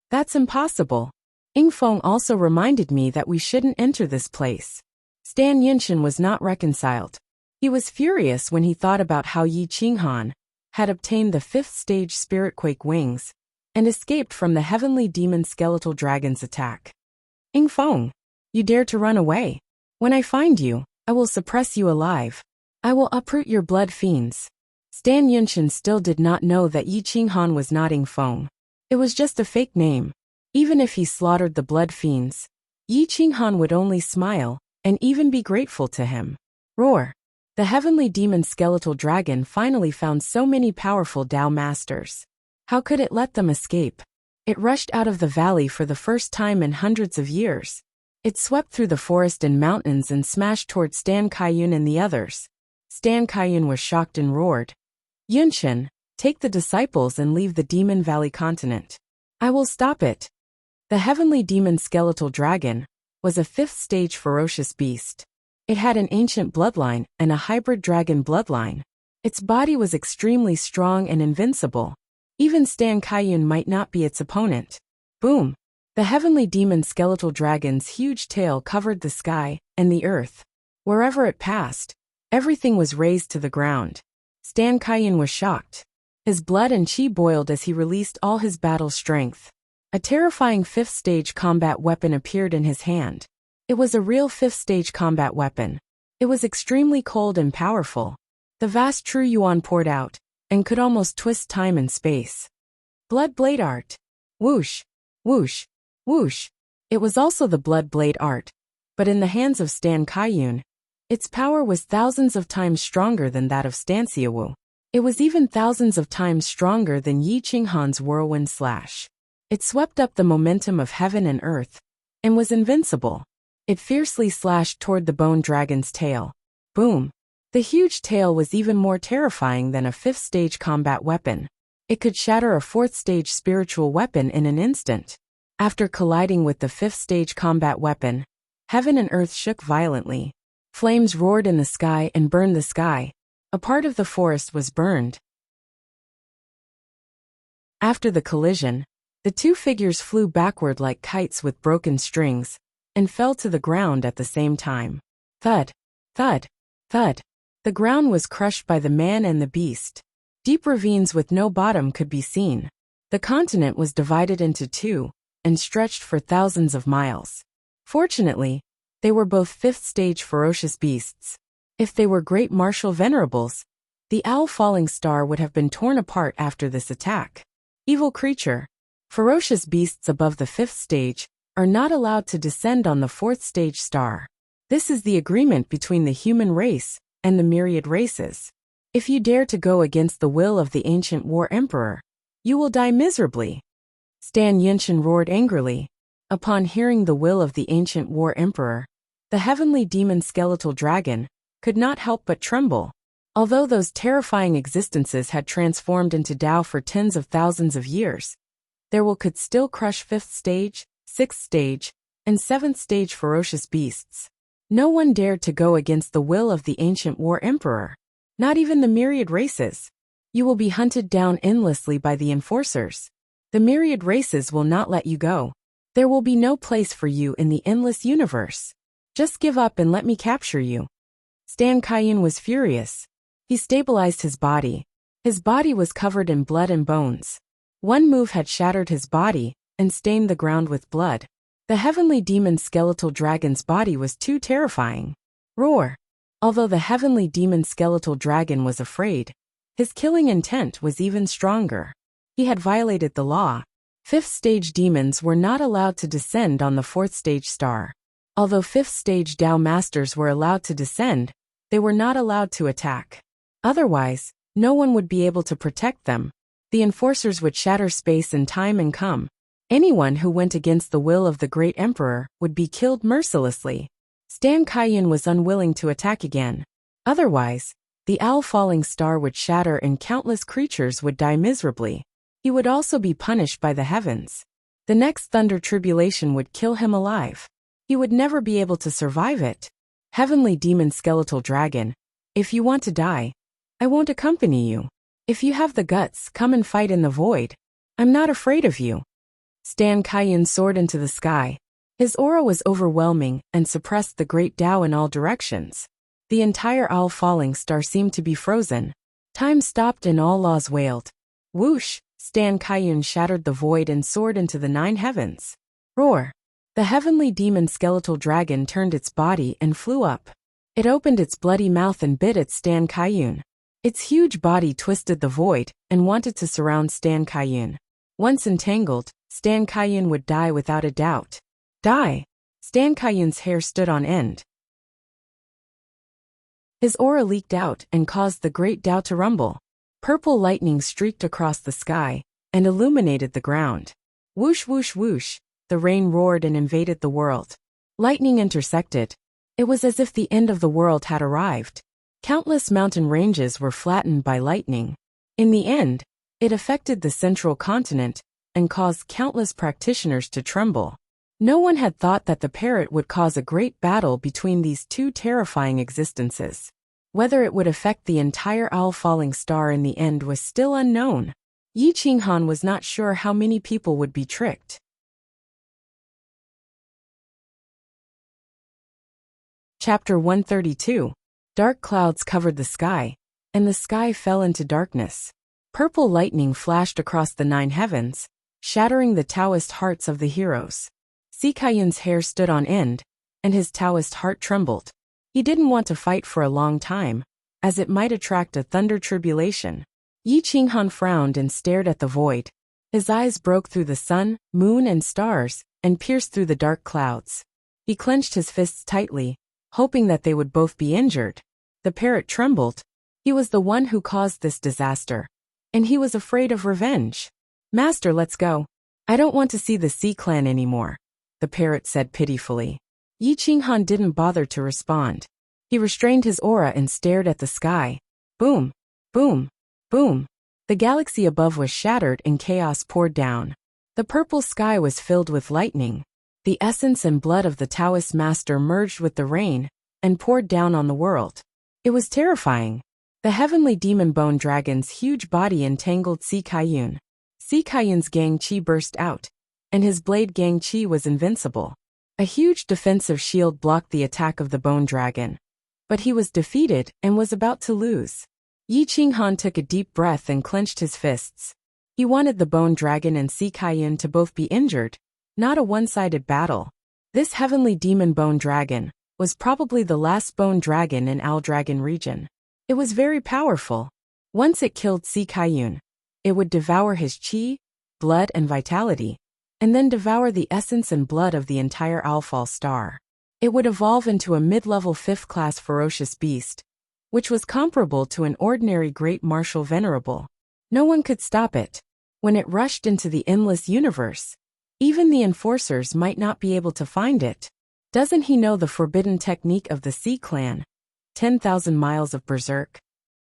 That's impossible. Yingfeng also reminded me that we shouldn't enter this place. Stan Yunshin was not reconciled. He was furious when he thought about how Yi Qinghan had obtained the 5th stage Spiritquake wings and escaped from the heavenly demon skeletal dragon's attack. Yingfeng, you dare to run away. When I find you, I will suppress you alive. I will uproot your blood fiends. Stan Yunshin still did not know that Yi Qinghan was not Yingfeng. It was just a fake name. Even if he slaughtered the blood fiends, Yi Qinghan would only smile and even be grateful to him. Roar! The heavenly demon skeletal dragon finally found so many powerful Dao Masters. How could it let them escape? It rushed out of the valley for the first time in hundreds of years. It swept through the forest and mountains and smashed toward Stan Kaiyun and the others. Stan Kaiyun was shocked and roared, "Yunshin, take the disciples and leave the Demon Valley continent. I will stop it." The heavenly demon skeletal dragon was a fifth-stage ferocious beast. It had an ancient bloodline and a hybrid dragon bloodline. Its body was extremely strong and invincible. Even Stan Kaiyun might not be its opponent. Boom! The heavenly demon skeletal dragon's huge tail covered the sky and the earth. Wherever it passed, everything was razed to the ground. Stan Kaiyun was shocked. His blood and chi boiled as he released all his battle strength. A terrifying fifth-stage combat weapon appeared in his hand. It was a real fifth-stage combat weapon. It was extremely cold and powerful. The vast true yuan poured out, and could almost twist time and space. Blood blade art. Whoosh, whoosh, whoosh. It was also the blood blade art, but in the hands of Stan Kaiyun, its power was thousands of times stronger than that of Stan Xiaowu. It was even thousands of times stronger than Yi Qinghan's whirlwind slash. It swept up the momentum of heaven and earth, and was invincible. It fiercely slashed toward the bone dragon's tail. Boom! The huge tail was even more terrifying than a fifth-stage combat weapon. It could shatter a fourth-stage spiritual weapon in an instant. After colliding with the fifth-stage combat weapon, heaven and earth shook violently. Flames roared in the sky and burned the sky. A part of the forest was burned. After the collision, the two figures flew backward like kites with broken strings, and fell to the ground at the same time. Thud, thud, thud. The ground was crushed by the man and the beast. Deep ravines with no bottom could be seen. The continent was divided into two, and stretched for thousands of miles. Fortunately, they were both fifth-stage ferocious beasts. If they were great martial venerables, the owl falling star would have been torn apart after this attack. Evil creature. Ferocious beasts above the fifth stage are not allowed to descend on the fourth stage star. This is the agreement between the human race and the myriad races. If you dare to go against the will of the ancient war emperor, you will die miserably. Stan Yunshin roared angrily. Upon hearing the will of the ancient war emperor, the heavenly demon skeletal dragon could not help but tremble. Although those terrifying existences had transformed into Tao for tens of thousands of years, their will could still crush fifth stage, sixth stage, and seventh stage ferocious beasts. No one dared to go against the will of the ancient war emperor. Not even the myriad races. You will be hunted down endlessly by the enforcers. The myriad races will not let you go. There will be no place for you in the endless universe. Just give up and let me capture you. Stan Kaiyun was furious. He stabilized his body. His body was covered in blood and bones. One move had shattered his body and stained the ground with blood. The heavenly demon skeletal dragon's body was too terrifying. Roar! Although the heavenly demon skeletal dragon was afraid, his killing intent was even stronger. He had violated the law. Fifth-stage demons were not allowed to descend on the fourth-stage star. Although fifth-stage Tao masters were allowed to descend, they were not allowed to attack. Otherwise, no one would be able to protect them. The enforcers would shatter space and time and come. Anyone who went against the will of the great emperor would be killed mercilessly. Stan Kaiyun was unwilling to attack again. Otherwise, the owl falling star would shatter and countless creatures would die miserably. He would also be punished by the heavens. The next thunder tribulation would kill him alive. He would never be able to survive it. Heavenly demon skeletal dragon, if you want to die, I won't accompany you. If you have the guts, come and fight in the void. I'm not afraid of you. Stan Kaiyun soared into the sky. His aura was overwhelming and suppressed the great Tao in all directions. The entire owl falling star seemed to be frozen. Time stopped and all laws wailed. Whoosh! Stan Kaiyun shattered the void and soared into the 9 heavens. Roar! The heavenly demon skeletal dragon turned its body and flew up. It opened its bloody mouth and bit at Stan Kaiyun. Its huge body twisted the void and wanted to surround Stan Kaiyun. Once entangled, Stan Kaiyun would die without a doubt. Die! Stan Kaiyun's hair stood on end. His aura leaked out and caused the great Tao to rumble. Purple lightning streaked across the sky and illuminated the ground. Whoosh whoosh whoosh, the rain roared and invaded the world. Lightning intersected. It was as if the end of the world had arrived. Countless mountain ranges were flattened by lightning. In the end, it affected the central continent and caused countless practitioners to tremble. No one had thought that the parrot would cause a great battle between these two terrifying existences. Whether it would affect the entire owl-falling star in the end was still unknown. Yi Qinghan was not sure how many people would be tricked. Chapter 132. Dark clouds covered the sky, and the sky fell into darkness. Purple lightning flashed across the 9 heavens, shattering the Taoist hearts of the heroes. Sikaiyun's hair stood on end, and his Taoist heart trembled. He didn't want to fight for a long time, as it might attract a thunder tribulation. Yi Qinghan frowned and stared at the void. His eyes broke through the sun, moon, and stars, and pierced through the dark clouds. He clenched his fists tightly, hoping that they would both be injured. The parrot trembled. He was the one who caused this disaster, and he was afraid of revenge. "Master, let's go. I don't want to see the Sea Clan anymore," the parrot said pitifully. Yi Qinghan didn't bother to respond. He restrained his aura and stared at the sky. Boom, boom, boom. The galaxy above was shattered and chaos poured down. The purple sky was filled with lightning. The essence and blood of the Taoist master merged with the rain and poured down on the world. It was terrifying. The heavenly demon bone dragon's huge body entangled Sikaiyun. Sikaiyun's Gang Chi burst out, and his blade Gang Chi was invincible. A huge defensive shield blocked the attack of the bone dragon. But he was defeated and was about to lose. Yi Qinghan took a deep breath and clenched his fists. He wanted the bone dragon and Sikaiyun to both be injured, not a one-sided battle. This heavenly demon bone dragon was probably the last bone dragon in Owl Dragon region. It was very powerful. Once it killed Sikaiyun, it would devour his chi, blood, and vitality, and then devour the essence and blood of the entire Owlfall star. It would evolve into a mid-level 5th-class ferocious beast, which was comparable to an ordinary great martial venerable. No one could stop it. When it rushed into the endless universe, even the enforcers might not be able to find it. Doesn't he know the forbidden technique of the Sea Clan? 10,000 miles of berserk.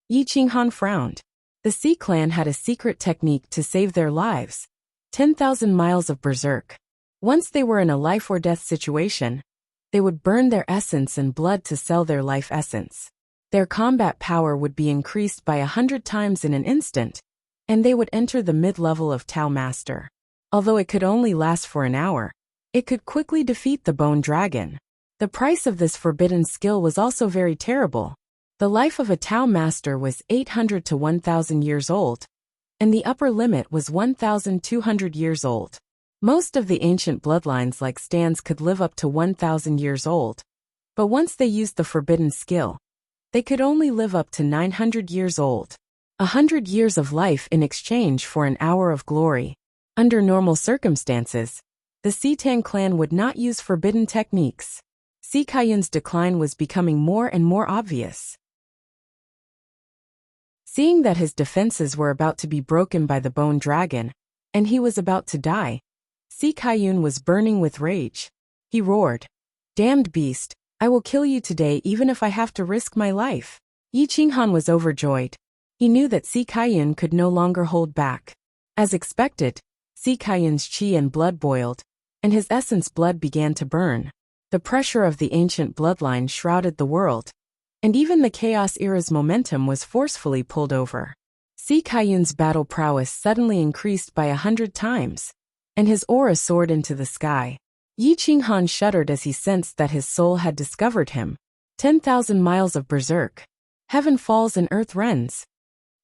Yi Qinghan frowned. The Sea Clan had a secret technique to save their lives. 10,000 miles of berserk. Once they were in a life-or-death situation, they would burn their essence and blood to sell their life essence. Their combat power would be increased by 100 times in an instant, and they would enter the mid-level of Tao Master. Although it could only last for an hour, it could quickly defeat the bone dragon. The price of this forbidden skill was also very terrible. The life of a Tao Master was 800 to 1,000 years old, and the upper limit was 1,200 years old. Most of the ancient bloodlines like Stan's could live up to 1,000 years old, but once they used the forbidden skill, they could only live up to 900 years old. 100 years of life in exchange for an hour of glory. Under normal circumstances, the Sitang clan would not use forbidden techniques. Sikaiyun's decline was becoming more and more obvious. Seeing that his defenses were about to be broken by the bone dragon, and he was about to die, Sikaiyun was burning with rage. He roared, "Damned beast, I will kill you today even if I have to risk my life." Yi Qinghan was overjoyed. He knew that Sikaiyun could no longer hold back. As expected, Sikaiyun's chi and blood boiled, and his essence blood began to burn. The pressure of the ancient bloodline shrouded the world, and even the Chaos Era's momentum was forcefully pulled over. Sikaiyun's battle prowess suddenly increased by 100 times, and his aura soared into the sky. Yi Qinghan shuddered as he sensed that his soul had discovered him. 10,000 miles of berserk. Heaven falls and earth rends.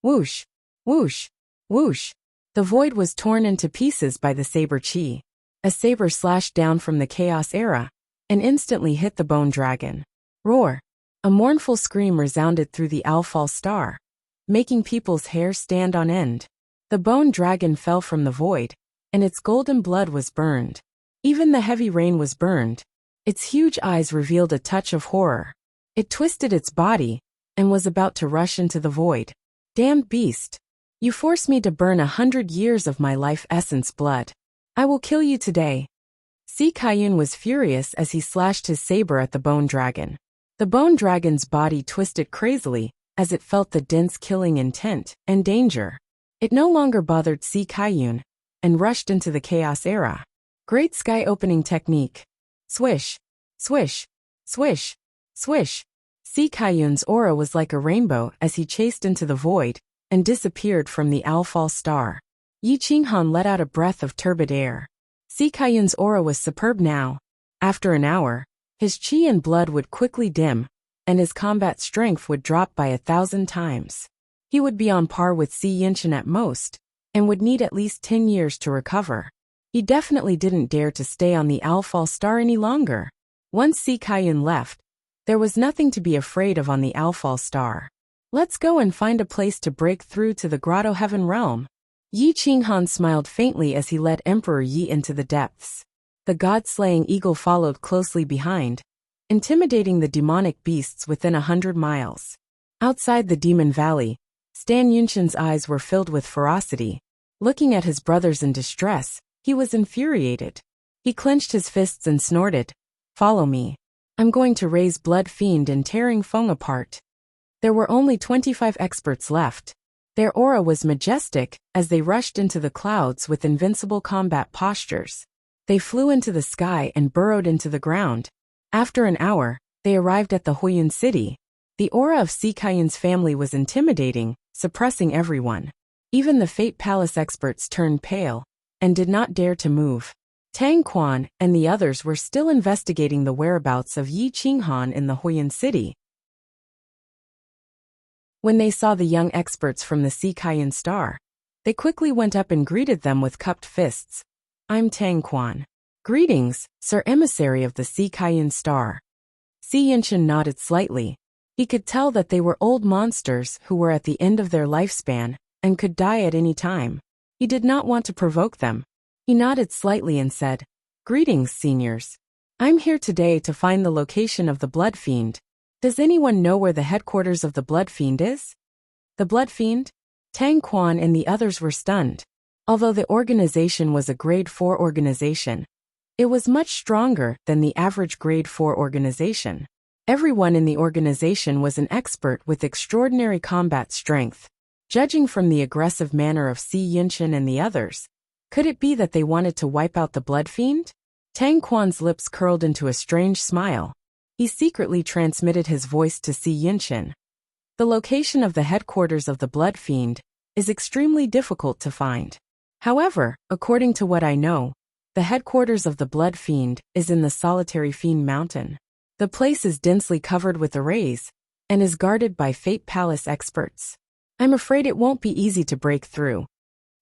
Whoosh, whoosh, whoosh. The void was torn into pieces by the saber chi. A saber slashed down from the Chaos Era, and instantly hit the bone dragon. Roar! A mournful scream resounded through the Owlfall star, making people's hair stand on end. The bone dragon fell from the void, and its golden blood was burned. Even the heavy rain was burned. Its huge eyes revealed a touch of horror. It twisted its body, and was about to rush into the void. "Damned beast! You forced me to burn 100 years of my life essence blood. I will kill you today. Si Kaiyun was furious as he slashed his saber at the bone dragon. The bone dragon's body twisted crazily as it felt the dense killing intent and danger. It no longer bothered Si Kaiyun and rushed into the chaos era. Great sky opening technique. Swish, swish, swish, swish. Si Kaiyun's aura was like a rainbow as he chased into the void and disappeared from the Alfal star. Yi Qinghan let out a breath of turbid air. Si Kaiyun's aura was superb now. After an hour, his chi and blood would quickly dim, and his combat strength would drop by 1,000 times. He would be on par with Si Yinshan at most, and would need at least 10 years to recover. He definitely didn't dare to stay on the Alfal star any longer. Once Si Kaiyun left, there was nothing to be afraid of on the Alfal star. Let's go and find a place to break through to the Grotto Heaven realm. Yi Qinghan smiled faintly as he led Emperor Yi into the depths. The god-slaying eagle followed closely behind, intimidating the demonic beasts within 100 miles. Outside the Demon Valley, Stan Yunshan's eyes were filled with ferocity. Looking at his brothers in distress, he was infuriated. He clenched his fists and snorted, "Follow me. I'm going to raise Blood Fiend and tearing Feng apart." There were only 25 experts left. Their aura was majestic as they rushed into the clouds with invincible combat postures. They flew into the sky and burrowed into the ground. After an hour, they arrived at the Huiyun city. The aura of Si Kaiyun's family was intimidating, suppressing everyone. Even the Fate Palace experts turned pale and did not dare to move. Tang Quan and the others were still investigating the whereabouts of Yi Qinghan in the Huiyun city. When they saw the young experts from the Si Kaiyun star, they quickly went up and greeted them with cupped fists. "I'm Tang Quan. Greetings, Sir Emissary of the Si Kaiyun star." Si Yinshan nodded slightly. He could tell that they were old monsters who were at the end of their lifespan and could die at any time. He did not want to provoke them. He nodded slightly and said, "Greetings, seniors. I'm here today to find the location of the Blood Fiend. Does anyone know where the headquarters of the Blood Fiend is?" The Blood Fiend? Tang Quan and the others were stunned. Although the organization was a Grade 4 organization, it was much stronger than the average Grade 4 organization. Everyone in the organization was an expert with extraordinary combat strength. Judging from the aggressive manner of Si Yinshan and the others, could it be that they wanted to wipe out the Blood Fiend? Tang Quan's lips curled into a strange smile. He secretly transmitted his voice to Si Yinshan. The location of the headquarters of the Blood Fiend is extremely difficult to find. However, according to what I know, the headquarters of the Blood Fiend is in the Solitary Fiend Mountain. The place is densely covered with arrays and is guarded by Fate Palace experts. I'm afraid it won't be easy to break through.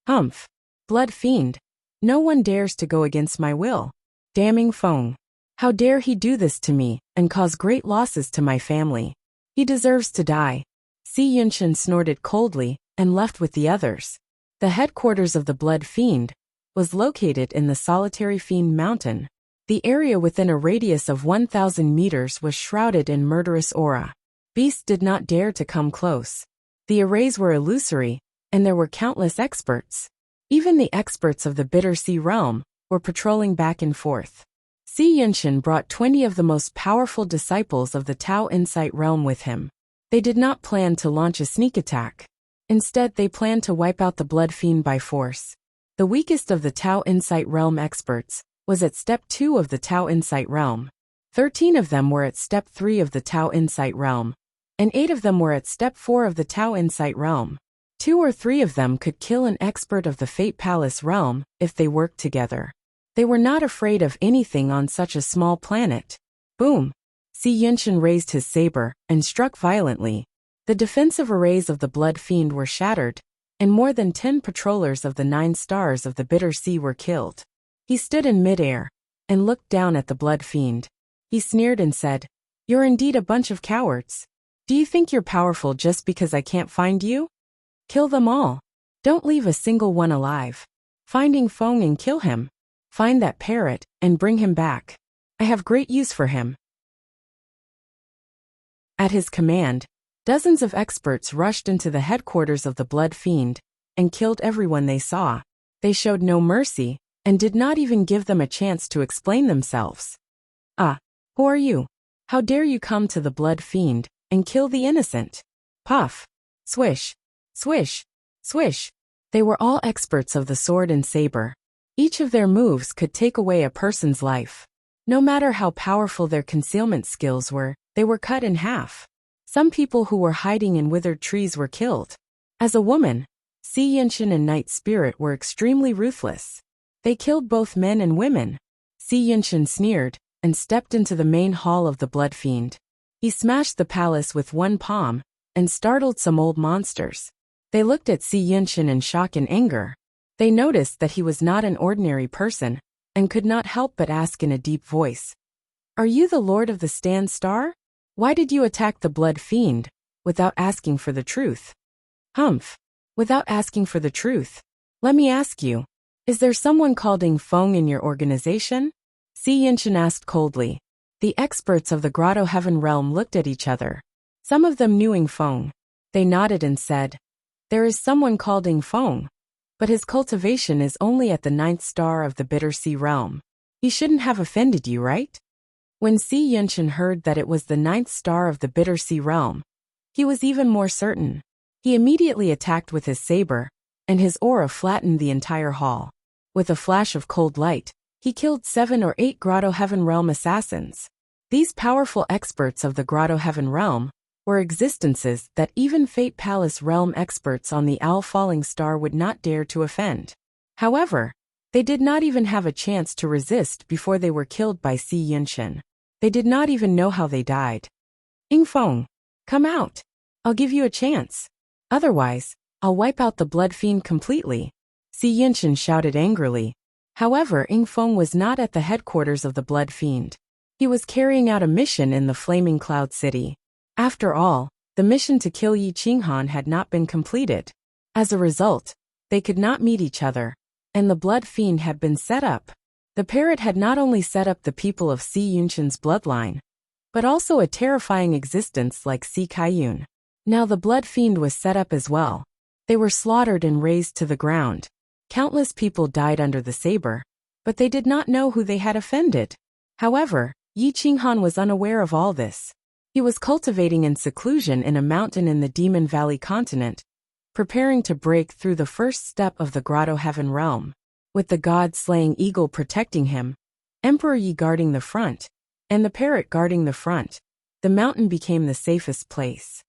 Humph. Blood Fiend. No one dares to go against my will. Damning Feng. How dare he do this to me and cause great losses to my family? He deserves to die. Si Yinshan snorted coldly and left with the others. The headquarters of the Blood Fiend was located in the Solitary Fiend Mountain. The area within a radius of 1,000 meters was shrouded in murderous aura. Beasts did not dare to come close. The arrays were illusory, and there were countless experts. Even the experts of the Bitter Sea realm were patrolling back and forth. Si Yinshan brought 20 of the most powerful disciples of the Tao Insight realm with him. They did not plan to launch a sneak attack. Instead, they planned to wipe out the Blood Fiend by force. The weakest of the Tao Insight realm experts was at Step 2 of the Tao Insight realm. 13 of them were at Step 3 of the Tao Insight realm, and 8 of them were at Step 4 of the Tao Insight realm. 2 or 3 of them could kill an expert of the Fate Palace realm if they worked together. They were not afraid of anything on such a small planet. Boom! Si Yinshan raised his saber and struck violently. The defensive arrays of the Blood Fiend were shattered, and more than 10 patrollers of the 9 stars of the Bitter Sea were killed. He stood in midair and looked down at the Blood Fiend. He sneered and said, "You're indeed a bunch of cowards. Do you think you're powerful just because I can't find you? Kill them all. Don't leave a single one alive. Finding Feng and kill him. Find that parrot and bring him back. I have great use for him." At his command, dozens of experts rushed into the headquarters of the Blood Fiend and killed everyone they saw. They showed no mercy and did not even give them a chance to explain themselves. "Ah, who are you? How dare you come to the blood fiend and kill the innocent?" Puff. Swish. Swish. Swish. They were all experts of the sword and saber. Each of their moves could take away a person's life. No matter how powerful their concealment skills were, they were cut in half. Some people who were hiding in withered trees were killed. As a woman, Sea Yinshin and Night Spirit were extremely ruthless. They killed both men and women. Sea Yinshin sneered and stepped into the main hall of the Blood Fiend. He smashed the palace with one palm and startled some old monsters. They looked at Sea Yinshin in shock and anger. They noticed that he was not an ordinary person and could not help but ask in a deep voice, "Are you the Lord of the Stand Star? Why did you attack the Blood Fiend without asking for the truth?" "Humph. Without asking for the truth. Let me ask you, is there someone called Ing Feng in your organization?" Sea Yinshin asked coldly. The experts of the Grotto Heaven realm looked at each other. Some of them knew Ing Feng. They nodded and said, "There is someone called Ing Feng, but his cultivation is only at the 9th star of the Bitter Sea realm. He shouldn't have offended you, right?" When Sea Yinshin heard that it was the 9th star of the Bitter Sea realm, he was even more certain. He immediately attacked with his saber, and his aura flattened the entire hall. With a flash of cold light, he killed 7 or 8 Grotto Heaven realm assassins. These powerful experts of the Grotto Heaven realm were existences that even Fate Palace realm experts on the Owl Falling Star would not dare to offend. However, they did not even have a chance to resist before they were killed by Sea Yinshin. They did not even know how they died. "Ing Feng, come out. I'll give you a chance. Otherwise, I'll wipe out the Blood Fiend completely," Sea Yinshin shouted angrily. However, Ing Feng was not at the headquarters of the Blood Fiend. He was carrying out a mission in the Flaming Cloud City. After all, the mission to kill Yi Qinghan had not been completed. As a result, they could not meet each other, and the Blood Fiend had been set up. The parrot had not only set up the people of Sea Yinshin's bloodline, but also a terrifying existence like Sea Kaiyun. Now the Blood Fiend was set up as well. They were slaughtered and razed to the ground. Countless people died under the saber, but they did not know who they had offended. However, Yi Qinghan was unaware of all this. He was cultivating in seclusion in a mountain in the Demon Valley continent, preparing to break through the first step of the Grotto Heaven realm. With the god-slaying eagle protecting him, Emperor Yi guarding the front, and the parrot guarding the front, the mountain became the safest place.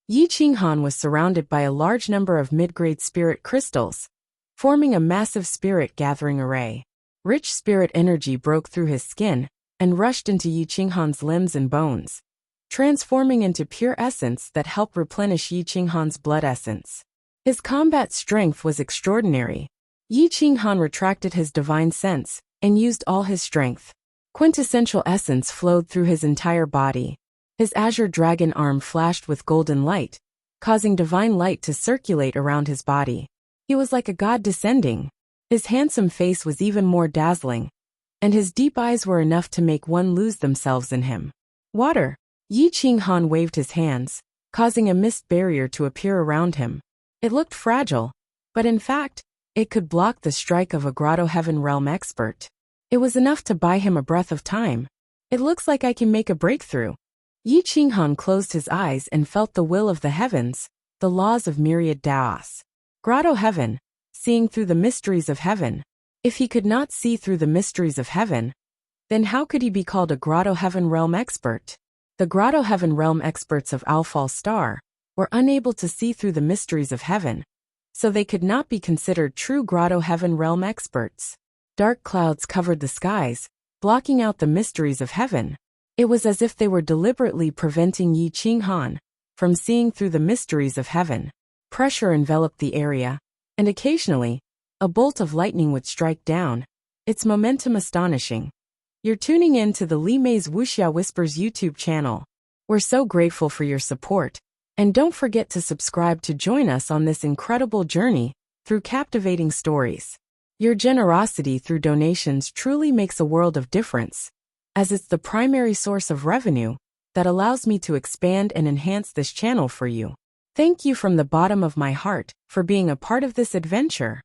Yi Qinghan was surrounded by a large number of mid-grade spirit crystals, forming a massive spirit gathering array. Rich spirit energy broke through his skin and rushed into Yi Qinghan's limbs and bones, transforming into pure essence that helped replenish Yi Qinghan's blood essence. His combat strength was extraordinary. Yi Qinghan retracted his divine sense and used all his strength. Quintessential essence flowed through his entire body. His azure dragon arm flashed with golden light, causing divine light to circulate around his body. He was like a god descending. His handsome face was even more dazzling, and his deep eyes were enough to make one lose themselves in him. Water. Yi Qinghan waved his hands, causing a mist barrier to appear around him. It looked fragile, but in fact, it could block the strike of a Grotto Heaven realm expert. It was enough to buy him a breath of time. "It looks like I can make a breakthrough." Yi Qinghan closed his eyes and felt the will of the heavens, the laws of myriad Daos. Grotto Heaven, seeing through the mysteries of heaven. If he could not see through the mysteries of heaven, then how could he be called a Grotto Heaven realm expert? The Grotto Heaven realm experts of Alfal Star were unable to see through the mysteries of heaven, so they could not be considered true Grotto Heaven realm experts. Dark clouds covered the skies, blocking out the mysteries of heaven. It was as if they were deliberately preventing Yi Qinghan from seeing through the mysteries of heaven. Pressure enveloped the area, and occasionally, a bolt of lightning would strike down, its momentum astonishing. You're tuning in to the Li Mei's Wuxia Whispers YouTube channel. We're so grateful for your support, and don't forget to subscribe to join us on this incredible journey through captivating stories. Your generosity through donations truly makes a world of difference, as it's the primary source of revenue that allows me to expand and enhance this channel for you. Thank you from the bottom of my heart for being a part of this adventure.